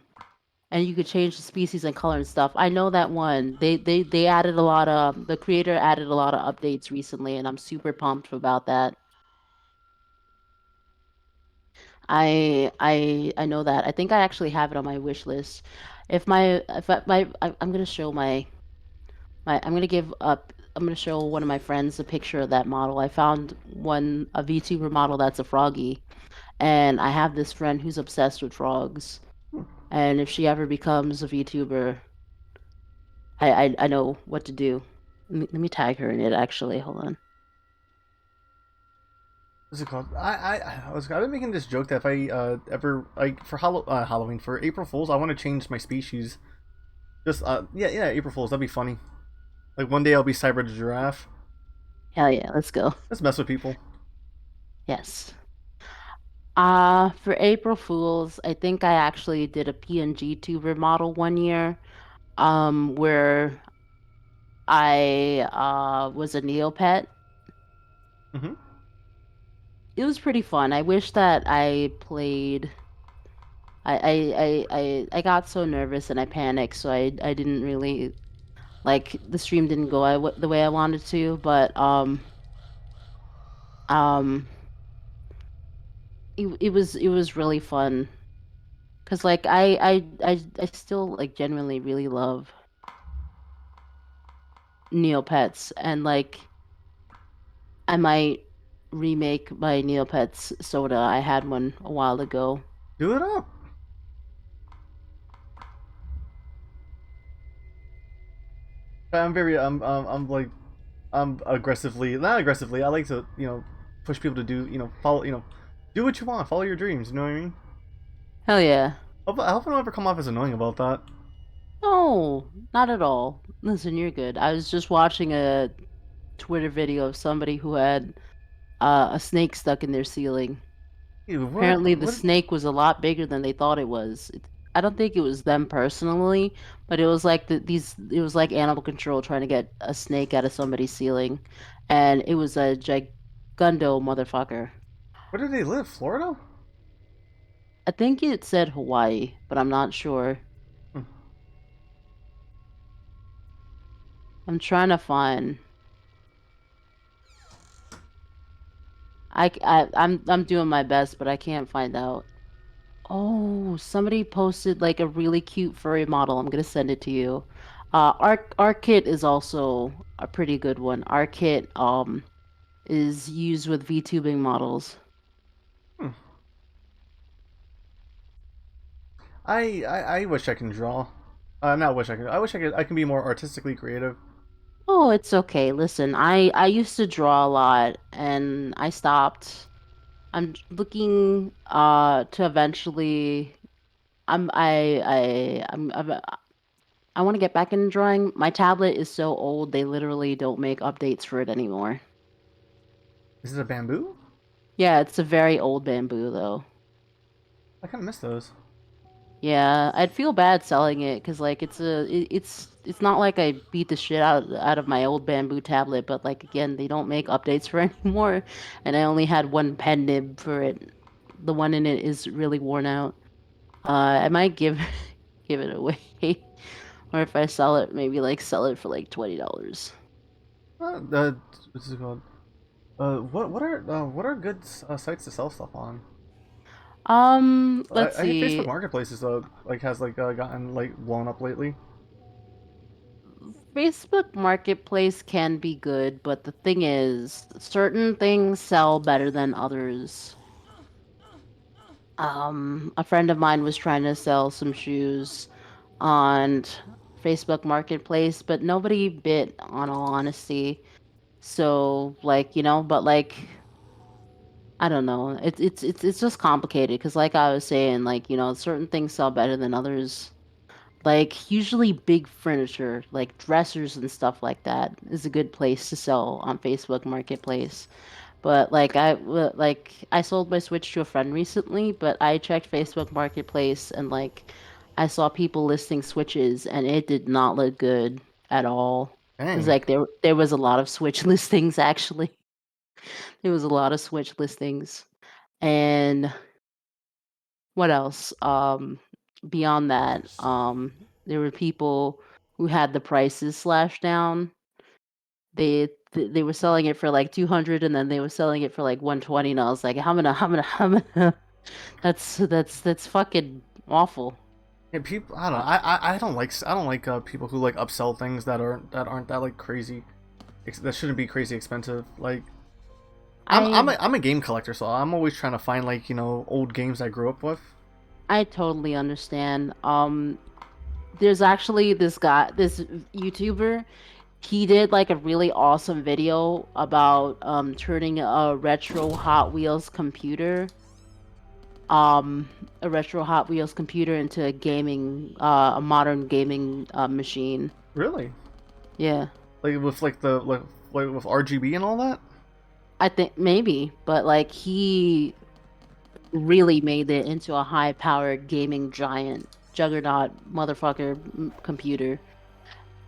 And you could change the species and color and stuff. I know that one. They added a lot of the creator added a lot of updates recently, and I'm super pumped about that. I know that. I think I actually have it on my wish list. I'm gonna show I'm gonna give up. I'm gonna show one of my friends a picture of that model. I found a VTuber model that's a froggy, and I have this friend who's obsessed with frogs. And if she ever becomes a VTuber, I know what to do. Let me tag her in it. Actually, hold on. What's it called? I've been making this joke that if I ever like for Halloween for April Fools, I want to change my species. Just yeah, April Fools. That'd be funny. Like one day I'll be Cyber the Giraffe. Hell yeah, let's go. Let's mess with people. Yes. For April Fools, I think I actually did a PNGtuber model one year, where I was a Neopet. Mm-hmm. It was pretty fun. I wish that I played. I got so nervous and I panicked, so I didn't really like the stream didn't go the way I wanted to, but um it was really fun because like I still like genuinely really love Neopets, and like I might remake my Neopets soda. I had one a while ago. Do it up. I'm like I'm aggressively not aggressively. I like to push people to do follow do what you want, follow your dreams. You know what I mean? Hell yeah. I hope I don't ever come off as annoying about that. No, not at all. Listen, you're good. I was just watching a Twitter video of somebody who had a snake stuck in their ceiling. Ew, Apparently, the what? snake was a lot bigger than they thought it was. I don't think it was them personally, but it was like it was like animal control trying to get a snake out of somebody's ceiling, and it was a gigundo motherfucker. Where do they live? Florida? I think it said Hawaii, but I'm not sure. Hmm. I'm trying to find. I'm doing my best, but I can't find out. Oh, somebody posted like a really cute furry model. I'm gonna send it to you. Arkit is also a pretty good one. Arkit is used with VTubing models. Hmm. I wish I can draw. Not wish I could. I wish I could. I can be more artistically creative. Oh, it's okay. Listen, I used to draw a lot and I stopped. I'm looking to eventually I'm I want to get back into drawing. My tablet is so old, they literally don't make updates for it anymore. Is it a bamboo? Yeah, it's a very old bamboo though. I kind of miss those. Yeah, I'd feel bad selling it because like it's not like I beat the shit out of my old bamboo tablet, but like again, they don't make updates for it anymore, and I only had one pen nib for it. The one in it is really worn out. I might give give it away, or if I sell it, maybe like sell it for like $20. What's it called? What are good sites to sell stuff on? Let's I hear Facebook see. Marketplaces like has like gotten like blown up lately. Facebook Marketplace can be good, but the thing is, certain things sell better than others. A friend of mine was trying to sell some shoes on Facebook Marketplace, but nobody bid, on all honesty. So, like, but like, I don't know. It's just complicated because, like I was saying, like, certain things sell better than others. Like, usually big furniture, like dressers and stuff like that, is a good place to sell on Facebook Marketplace. But like I sold my Switch to a friend recently, but I checked Facebook Marketplace and like I saw people listing Switches and it did not look good at all. It was Dang. like there was a lot of Switch listings actually. There was a lot of Switch listings. And what else? Beyond that, there were people who had the prices slashed down. They were selling it for like 200 and then they were selling it for like 120 and I was like, how many that's fucking awful. Yeah, people. I don't know. I don't like people who like upsell things that aren't that like crazy. That shouldn't be crazy expensive. Like I I'm a game collector, so I'm always trying to find like old games I grew up with. I totally understand. There's actually this YouTuber. He did like a really awesome video about turning a retro Hot Wheels computer a retro Hot Wheels computer into a modern gaming machine. Really? Yeah. Like with like with RGB and all that. I think maybe, but like he really made it into a high-powered gaming giant juggernaut motherfucker computer.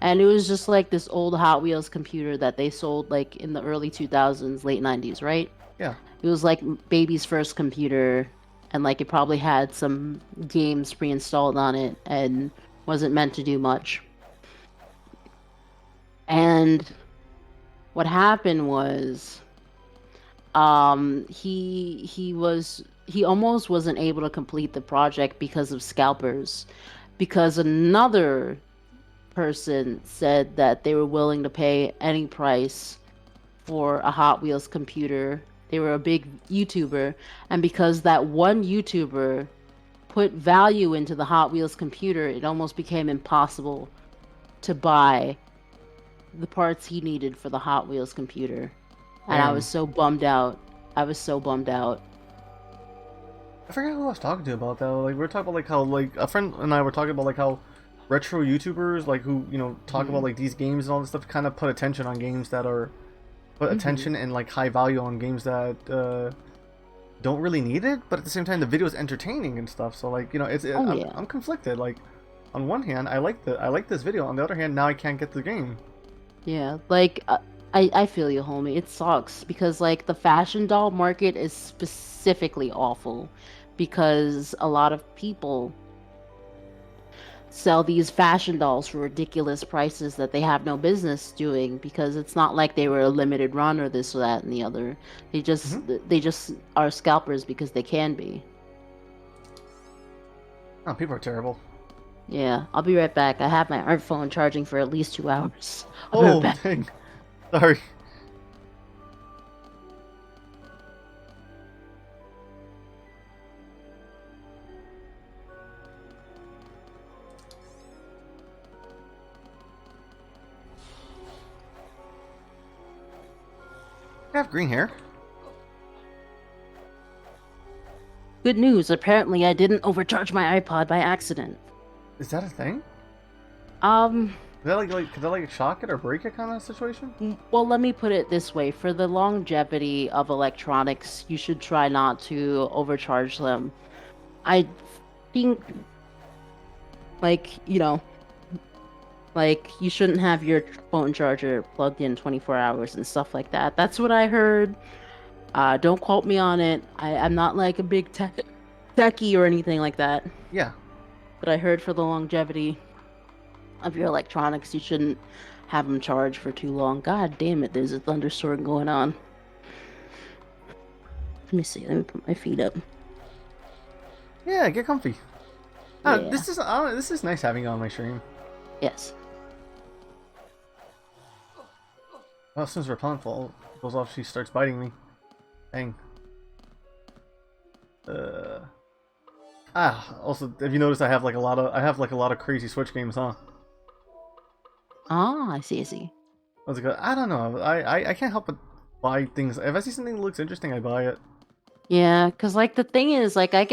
And it was just like this old Hot Wheels computer that they sold like in the early 2000s, late 90s, right? Yeah. It was like baby's first computer, and like it probably had some games pre-installed on it and wasn't meant to do much. And what happened was, he almost wasn't able to complete the project because of scalpers, because another person said that they were willing to pay any price for a Hot Wheels computer. They were a big YouTuber, and because that one YouTuber put value into the Hot Wheels computer, it almost became impossible to buy the parts he needed for the Hot Wheels computer. And I Damn. was so bummed out. I was so bummed out. I forget who I was talking to about that. Like we were talking about like how like a friend and I were talking about like how retro YouTubers like who talk about like these games and all this stuff kind of put attention on games that are put attention and like high value on games that don't really need it, but at the same time the video is entertaining and stuff. So like I'm conflicted. Like on one hand I like this video, on the other hand now I can't get the game. Yeah, like I feel you, homie. It sucks because like the fashion doll market is specifically awful because a lot of people sell these fashion dolls for ridiculous prices that they have no business doing, because it's not like they were a limited run or this or that and the other. They just are scalpers because they can be. Oh, people are terrible. Yeah, I'll be right back. I have my art phone charging for at least 2 hours. I'll be Oh, right back. dang. Sorry. I have green hair. Good news. Apparently, I didn't overcharge my iPod by accident. Is that a thing? Um, Is that could that like shock it or break it kind of situation? well, let me put it this way. For the longevity of electronics, you should try not to overcharge them. I think, like, like, you shouldn't have your phone charger plugged in 24 hours and stuff like that. That's what I heard. Don't quote me on it. I'm not like a big techie or anything like that. Yeah. But I heard for the longevity of your electronics, you shouldn't have them charged for too long. God damn it, there's a thunderstorm going on. Let me see. Let me put my feet up. Yeah, get comfy. Yeah. This is nice having you on my stream. Yes. Well, as soon as repellent fall goes off, she starts biting me. Dang. Also, have you noticed I have like a lot of crazy Switch games, huh? Oh, I see, I see. What's it called? I don't know. I can't help but buy things. If I see something that looks interesting, I buy it. Yeah, because like the thing is, like I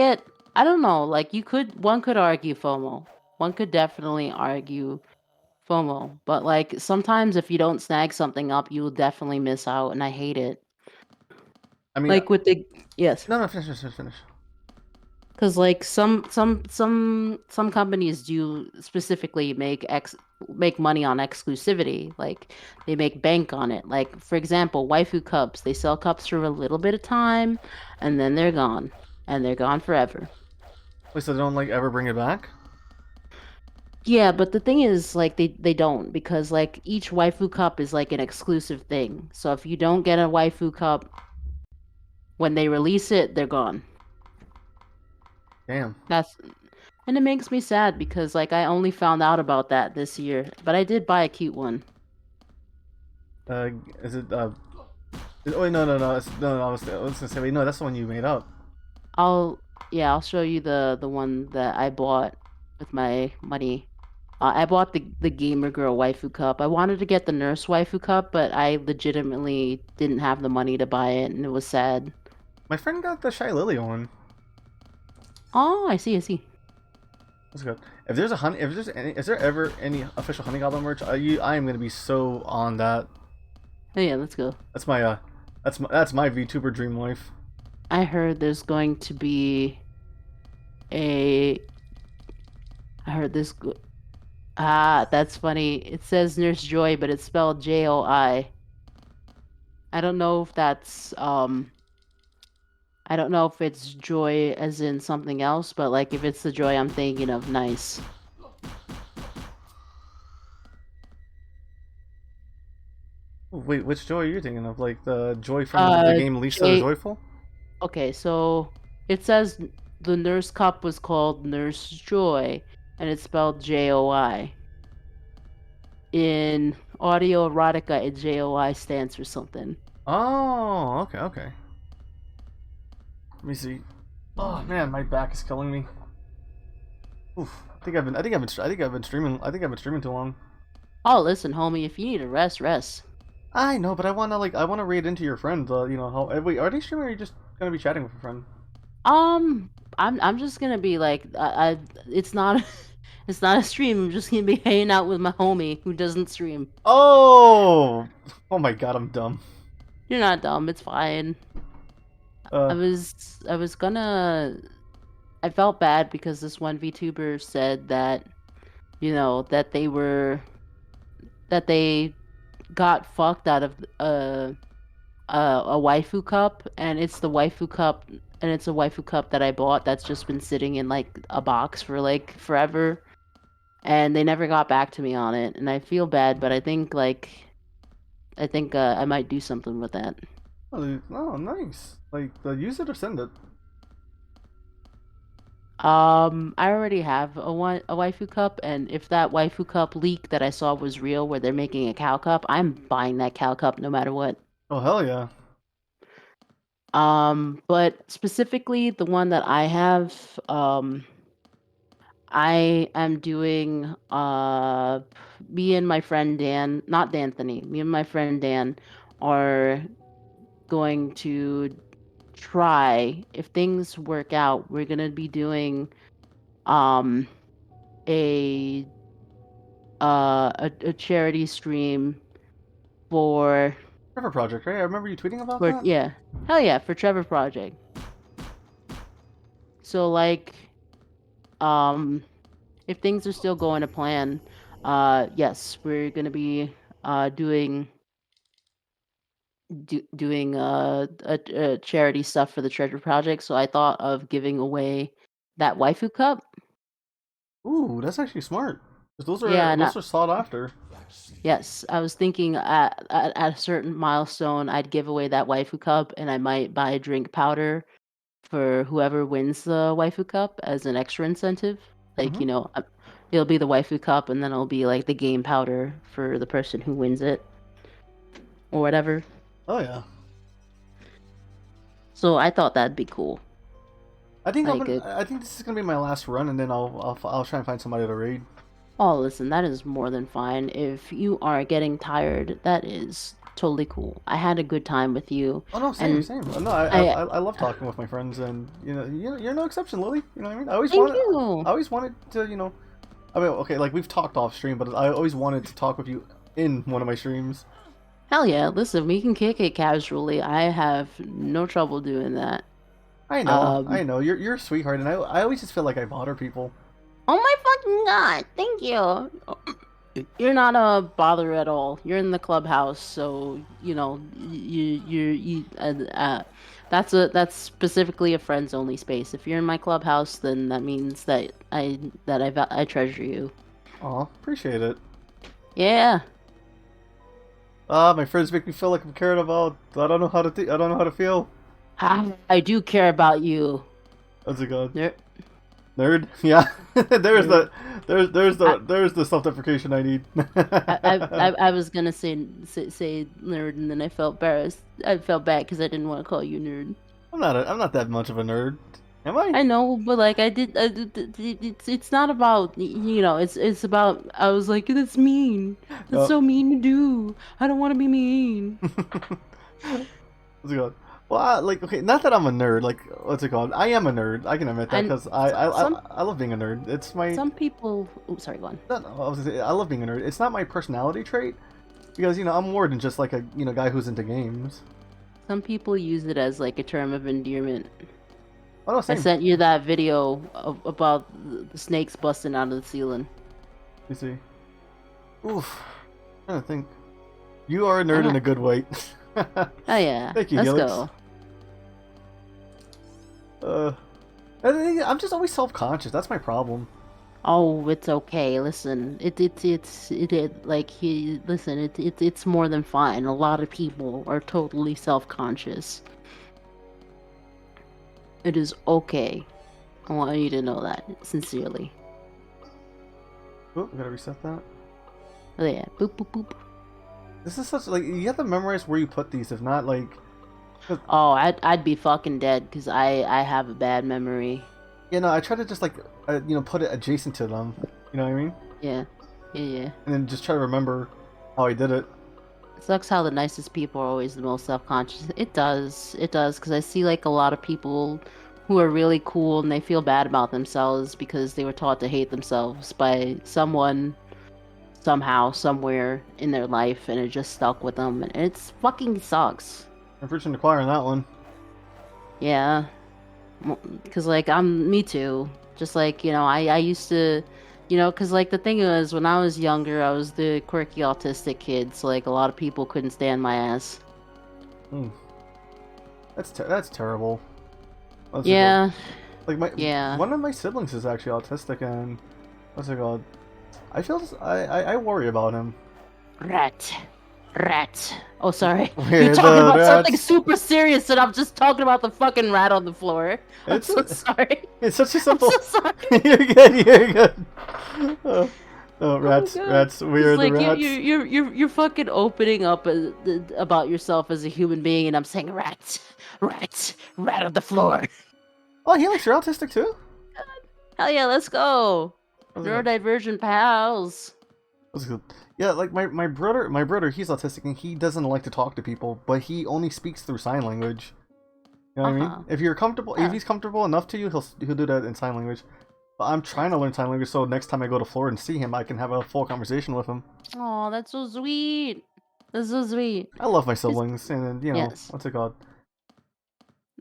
don't know, like one could argue FOMO. One could definitely argue FOMO, but like sometimes if you don't snag something up, you will definitely miss out, and I hate it. I mean, Like with the yes, no, finish. because like some companies do specifically make money on exclusivity. Like they make bank on it. Like for example, waifu cups. They sell cups for a little bit of time, and then they're gone, and they're gone forever. At least I don't like ever bring it back. Yeah, but the thing is, like, they don't because like each waifu cup is like an exclusive thing. So if you don't get a waifu cup when they release it, they're gone. Damn. And it makes me sad because like I only found out about that this year, but I did buy a cute one. Is it Oh wait, no. I was gonna say, wait, no, that's the one you made up. I'll show you the one that I bought with my money. I bought the gamer girl waifu cup. I wanted to get the nurse waifu cup, but I legitimately didn't have the money to buy it, and it was sad. My friend got the Shy Lily one. Oh, I see, I see. That's good. Is there ever any official Honey Goblin merch? I am gonna be so on that. Oh yeah, let's go. That's my VTuber dream life. I heard there's going to be a. I heard this. That's funny. It says Nurse Joy, but it's spelled Joi. I don't know if that's I don't know if it's joy as in something else, but like if it's the joy I'm thinking of, nice. Wait, which Joy are you thinking of? Like the Joy from the game Lisa the J Joyful? Okay, so it says the nurse cup was called Nurse Joy, and it's spelled Joi. In audio erotica, JOI stands for something. Oh, okay. Let me see. Oh man, my back is killing me. Oof. I think I've been streaming too long. Oh, listen, homie, if you need a rest, rest. I know, but I wanna read into your friends. You know how? Wait, are they streaming? Or are you just gonna be chatting with a friend? I'm just gonna be like, it's not, it's not a stream. I'm just gonna be hanging out with my homie who doesn't stream. Oh my God, I'm dumb. You're not dumb. It's fine. I was gonna. I felt bad because this one VTuber said that, that they got fucked out of a waifu cup, and it's the waifu cup, and it's a waifu cup that I bought that's just been sitting in like a box for like forever, and they never got back to me on it, and I feel bad, but I think I might do something with that. Oh, nice. Like, use it or send it. I already have a waifu cup, and if that waifu cup leak that I saw was real, where they're making a cow cup, I'm buying that cow cup no matter what. Oh hell yeah. But specifically the one that I have, I am doing me and my friend Dan, not D'Anthony, me and my friend Dan are going to try, if things work out, we're gonna be doing um a a charity stream for Trevor Project, right? I remember you tweeting about that. yeah, hell yeah, for Trevor Project. So like if things are still going to plan, yes, we're gonna be doing a charity stuff for the Treasure Project. So I thought of giving away that waifu cup. Ooh, that's actually smart. 'Cause Yeah, those are sought after. yes, I was thinking at a certain milestone, I'd give away that waifu cup, and I might buy drink powder for whoever wins the waifu cup as an extra incentive. Like, Mm-hmm. it'll be the waifu cup, and then it'll be like the game powder for the person who wins it. or whatever. Oh yeah. So I thought that'd be cool. I think Like, I think this is gonna be my last run, and then I'll try and find somebody to raid. oh, listen, that is more than fine. If you are getting tired, that is totally cool. I had a good time with you. Oh no, same, And same. No, I love talking with my friends, and you're no exception, Lily. You know what I mean? Thank you. I always wanted to, I mean, okay, like we've talked off stream, but I always wanted to talk with you in one of my streams. Hell yeah, listen, we can kick it casually. I have no trouble doing that. I know. You're a sweetheart, and I always just feel like I bother people. Oh my fucking god, thank you. You're not a bother at all. You're in the clubhouse, so that's specifically a friends only space. If you're in my clubhouse, then that means that I treasure you. Aw, appreciate it. Yeah. My friends make me feel like I'm cared about. I don't know how to I don't know how to feel. I do care about you. How's it going? Nerd. Nerd? Yeah. there's Nerd. there's the self-deprecation I need. I was gonna say nerd, and then I felt embarrassed. I felt bad because I didn't want to call you nerd. I'm not that much of a nerd. Am I? I know, but like it's not about it's about. I was like, that's mean. That's so mean to do. I don't want to be mean. What's it called? Well, okay, not that I'm a nerd. Like, what's it called? I am a nerd. I can admit that because I love being a nerd. It's my. Some people. Oh, sorry, go on. No, I was gonna say, I love being a nerd. It's not my personality trait because I'm more than just like a guy who's into games. Some people use it as like a term of endearment. Oh, no, same. I sent you that video about the snakes busting out of the ceiling. You see. Oof. I'm trying to think. You are a nerd in a good way. Oh yeah. Thank you, Let's Helix. go. I'm just always self-conscious. That's my problem. Oh, it's okay. Listen, it's more than fine. A lot of people are totally self-conscious. It is okay. I want you to know that sincerely. Oh, I gotta reset that. Oh yeah. Boop boop boop. This is such you have to memorize where you put these. If not, like. Oh, I'd be fucking dead because I have a bad memory. I try to just put it adjacent to them. You know what I mean? Yeah. And then just try to remember how I did it. It sucks how the nicest people are always the most self-conscious. It does, because I see like a lot of people who are really cool and they feel bad about themselves because they were taught to hate themselves by someone, somehow, somewhere in their life, and it just stuck with them, and it's fucking sucks. I'm preaching to choir on that one. Yeah, because like me too. Just like I used to. Because like the thing is, when I was younger, I was the quirky autistic kid, so like a lot of people couldn't stand my ass. That's terrible. Yeah. One of my siblings is actually autistic, and what's it called? I worry about him. Rat. Oh, sorry. We're You're talking about rats. something super serious, and I'm just talking about the fucking rat on the floor. I'm so sorry. It's such a simple. I'm so sorry. You're good. Oh, rats. We are It's the rats. You're fucking opening up about yourself as a human being, and I'm saying rat on the floor. Oh, Helix, you're autistic too? Hell yeah, let's go. Neurodivergent pals. That's good. Yeah, like my brother, he's autistic and he doesn't like to talk to people, but he only speaks through sign language. You know what I mean? If you're comfortable, if he's comfortable enough to you, he'll do that in sign language. But I'm trying to learn sign language so next time I go to Florida and see him, I can have a full conversation with him. Oh, that's so sweet. That's so sweet. I love my siblings, and Yes. what's it called?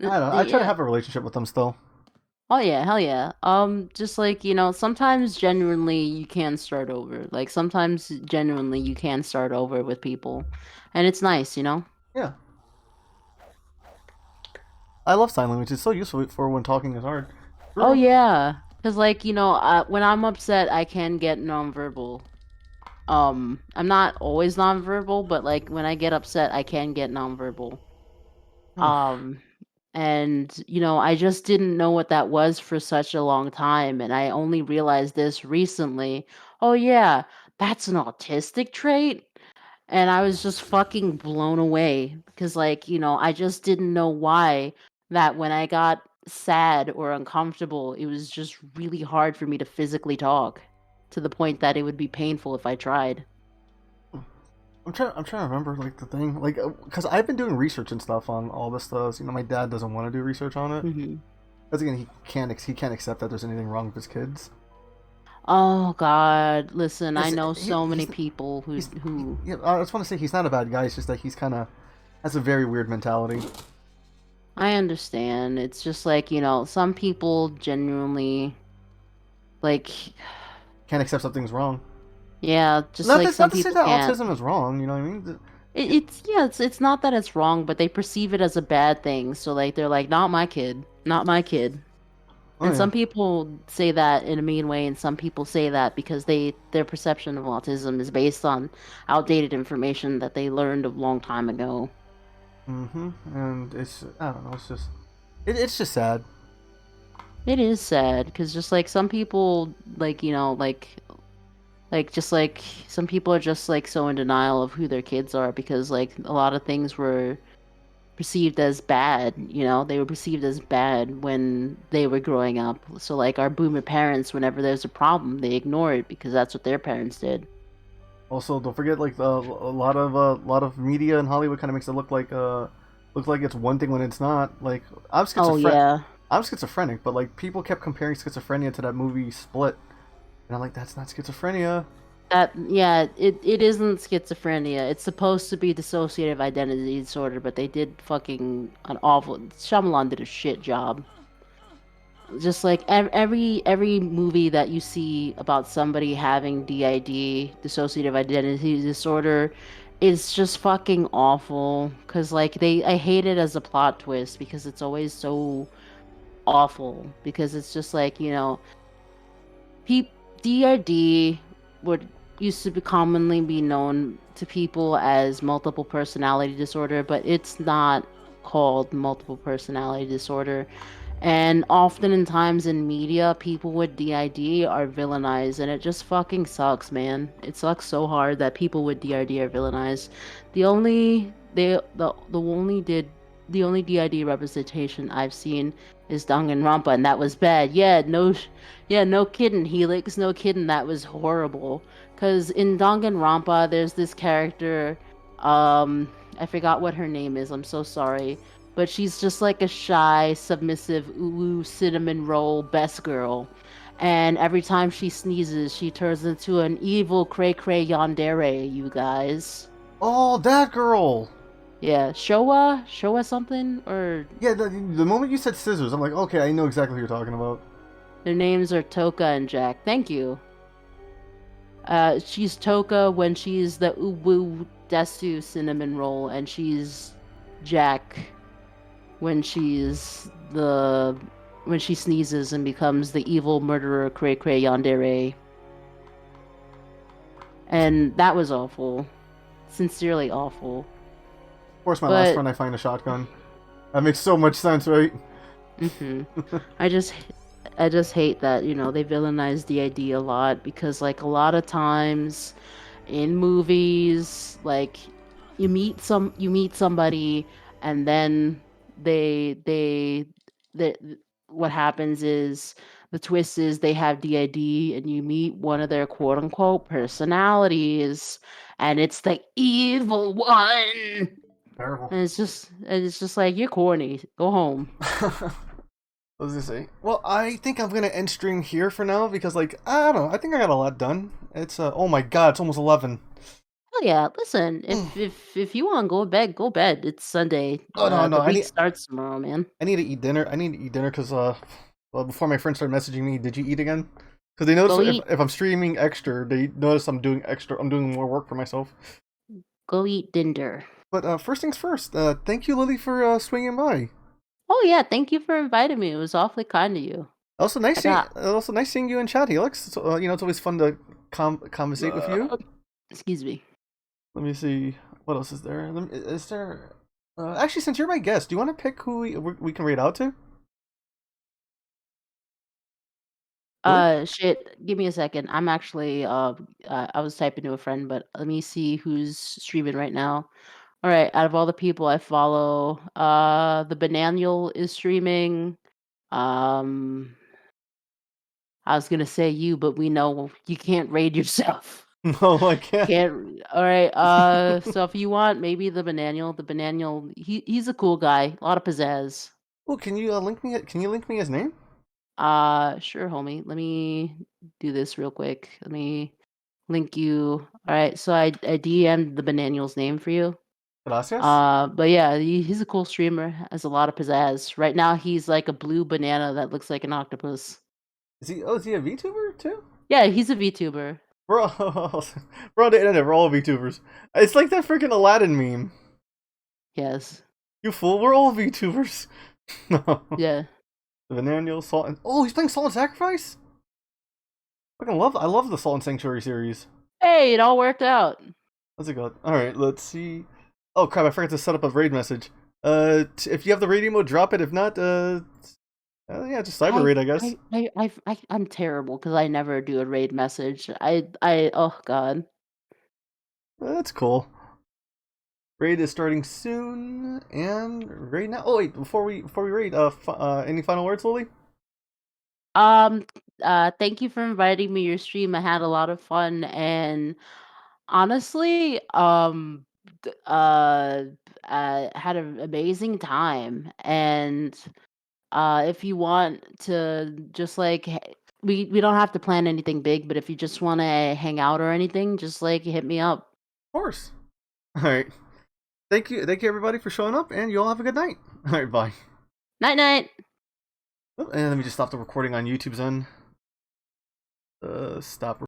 I don't know. I try to have a relationship with them still. Oh yeah, hell yeah. Just like, sometimes genuinely you can start over. Like sometimes genuinely you can start over with people. And it's nice, Yeah. I love sign language. It's so useful for when talking is hard. Oh yeah. Cause like, when I'm upset I can get nonverbal. I'm not always nonverbal, but like when I get upset I can get nonverbal. And, I just didn't know what that was for such a long time. And I only realized this recently. Oh, yeah, that's an autistic trait. and I was just fucking blown away because, like, I just didn't know why that when I got sad or uncomfortable, it was just really hard for me to physically talk to the point that it would be painful if I tried. I'm trying to remember like the thing, like because I've been doing research and stuff on all this stuff. You know, my dad doesn't want to do research on it. Hmm. Because again, he can't accept that there's anything wrong with his kids. Oh God, listen, I It's, know he, so many he's people who yeah, I just want to say he's not a bad guy. It's just that he's kind of has a very weird mentality. I understand. It's just like, some people genuinely like, Can't accept something's wrong. yeah, just like some Not to say people that can't. autism is wrong. You know what I mean? It's yeah, it's not that it's wrong, but they perceive it as a bad thing. So like they're like, not my kid, not my kid. Oh And yeah. some people say that in a mean way, and some people say that because their perception of autism is based on outdated information that they learned a long time ago. And it's I don't know. It's just it's just sad. It is sad because just like some people, like just like some people are just like so in denial of who their kids are because like a lot of things were perceived as bad, they were perceived as bad when they were growing up. So like our boomer parents, whenever there's a problem, they ignore it because that's what their parents did. Also, don't forget like a lot of media in Hollywood kind of makes it look like it's one thing when it's not. Like I'm Oh schizophrenic. yeah. I'm schizophrenic, but like people kept comparing schizophrenia to that movie Split, and I'm like, that's not schizophrenia. It isn't schizophrenia. It's supposed to be dissociative identity disorder, but they did fucking an awful Shyamalan did a shit job. Just like every movie that you see about somebody having DID, dissociative identity disorder, is just fucking awful. Cause like I hate it as a plot twist because it's always so awful. Because it's just like Pe- DID would used to be commonly be known to people as multiple personality disorder, but it's not called multiple personality disorder. And often in times in media, people with DID are villainized, and it just fucking sucks, man. It sucks so hard that people with DID are villainized. The only DID representation I've seen is Danganronpa, and that was bad. Yeah, no kidding, Helix, no kidding, that was horrible. Cause in Danganronpa, there's this character, I forgot what her name is. I'm so sorry, but she's just like a shy, submissive, ooh, cinnamon roll best girl. And every time she sneezes, she turns into an evil cray cray yandere, you guys. Oh, that girl. Yeah, Showa something? Or Yeah, the moment you said scissors, I'm like, okay, I know exactly who you're talking about. their names are Toka and Jack. Thank you. She's Toka when she's the Uwu Desu cinnamon roll, and she's Jack when when she sneezes and becomes the evil murderer Cray Cray Yandere. And that was awful. Sincerely awful. Of course, my last But friend, I find a shotgun. That makes so much sense, right? hmm I just I just hate that, they villainize DID a lot because like a lot of times in movies, like you meet somebody and then they what happens is the twist is they have DID and you meet one of their quote unquote personalities and it's the evil one. Terrible. And it's just like you're corny. Go home. What was I say? Well, I think I'm gonna end stream here for now because, like, I don't know. I think I got a lot done. It's oh my god, it's almost 11. Oh yeah, listen, if you want to go to bed, go bed. It's Sunday. Oh no, no, The week starts tomorrow, man. I need to eat dinner. I need to eat dinner because well, before my friends started messaging me, did you eat again? Because they notice Go eat. if I'm streaming extra, they notice I'm doing extra. I'm doing more work for myself. Go eat dinner. But first things first. Thank you, Lily, for swinging by. Oh yeah, thank you for inviting me. It was awfully kind of you. I got. Also nice seeing you in chat, Helix. So, you know, it's always fun to conversate with you. Excuse me. Let me see what else is there. Is there? Actually, since you're my guest, do you want to pick who we can raid out to? Really? Shit. Give me a second. I'm actually I was typing to a friend, but let me see who's streaming right now. All right, out of all the people I follow, the Bananial is streaming. Um, I was gonna say you, but we know you can't raid yourself. No, I can't. Can't. All right. So if you want, maybe the Bananial. The Bananial. He's a cool guy. A lot of pizzazz. Well, can you link me? Can you link me his name? Sure, homie. Let me do this real quick. Let me link you. All right. So I DM'd the Bananial's name for you. Gracias. But yeah, he's a cool streamer. Has a lot of pizzazz. Right now, he's like a blue banana that looks like an octopus. Is he? Oh, is he a VTuber too? Yeah, he's a VTuber. We're all, we're on the internet. We're all VTubers. It's like that freaking Aladdin meme. Yes. You fool. We're all VTubers. No. Yeah. The Bananial Salt and he's playing Salt and Sacrifice. I love the Salt and Sanctuary series. Hey, it all worked out. How's it going? All right, let's see. Oh crap! I forgot to set up a raid message. If you have the raid emote, drop it. If not, yeah, just cyber raid, I guess. I'm terrible because I never do a raid message. Oh god. That's cool. Raid is starting soon, and raid now. Oh wait, before we raid, any final words, Lily? Thank you for inviting me to your stream. I had a lot of fun, and honestly, I had an amazing time. And if you want to just like we don't have to plan anything big, but if you just want to hang out or anything, just like hit me up. Of course. All right. Thank you everybody for showing up, and you all have a good night. All right, bye. Night night. Oh, and let me just stop the recording on YouTube's end. Stop.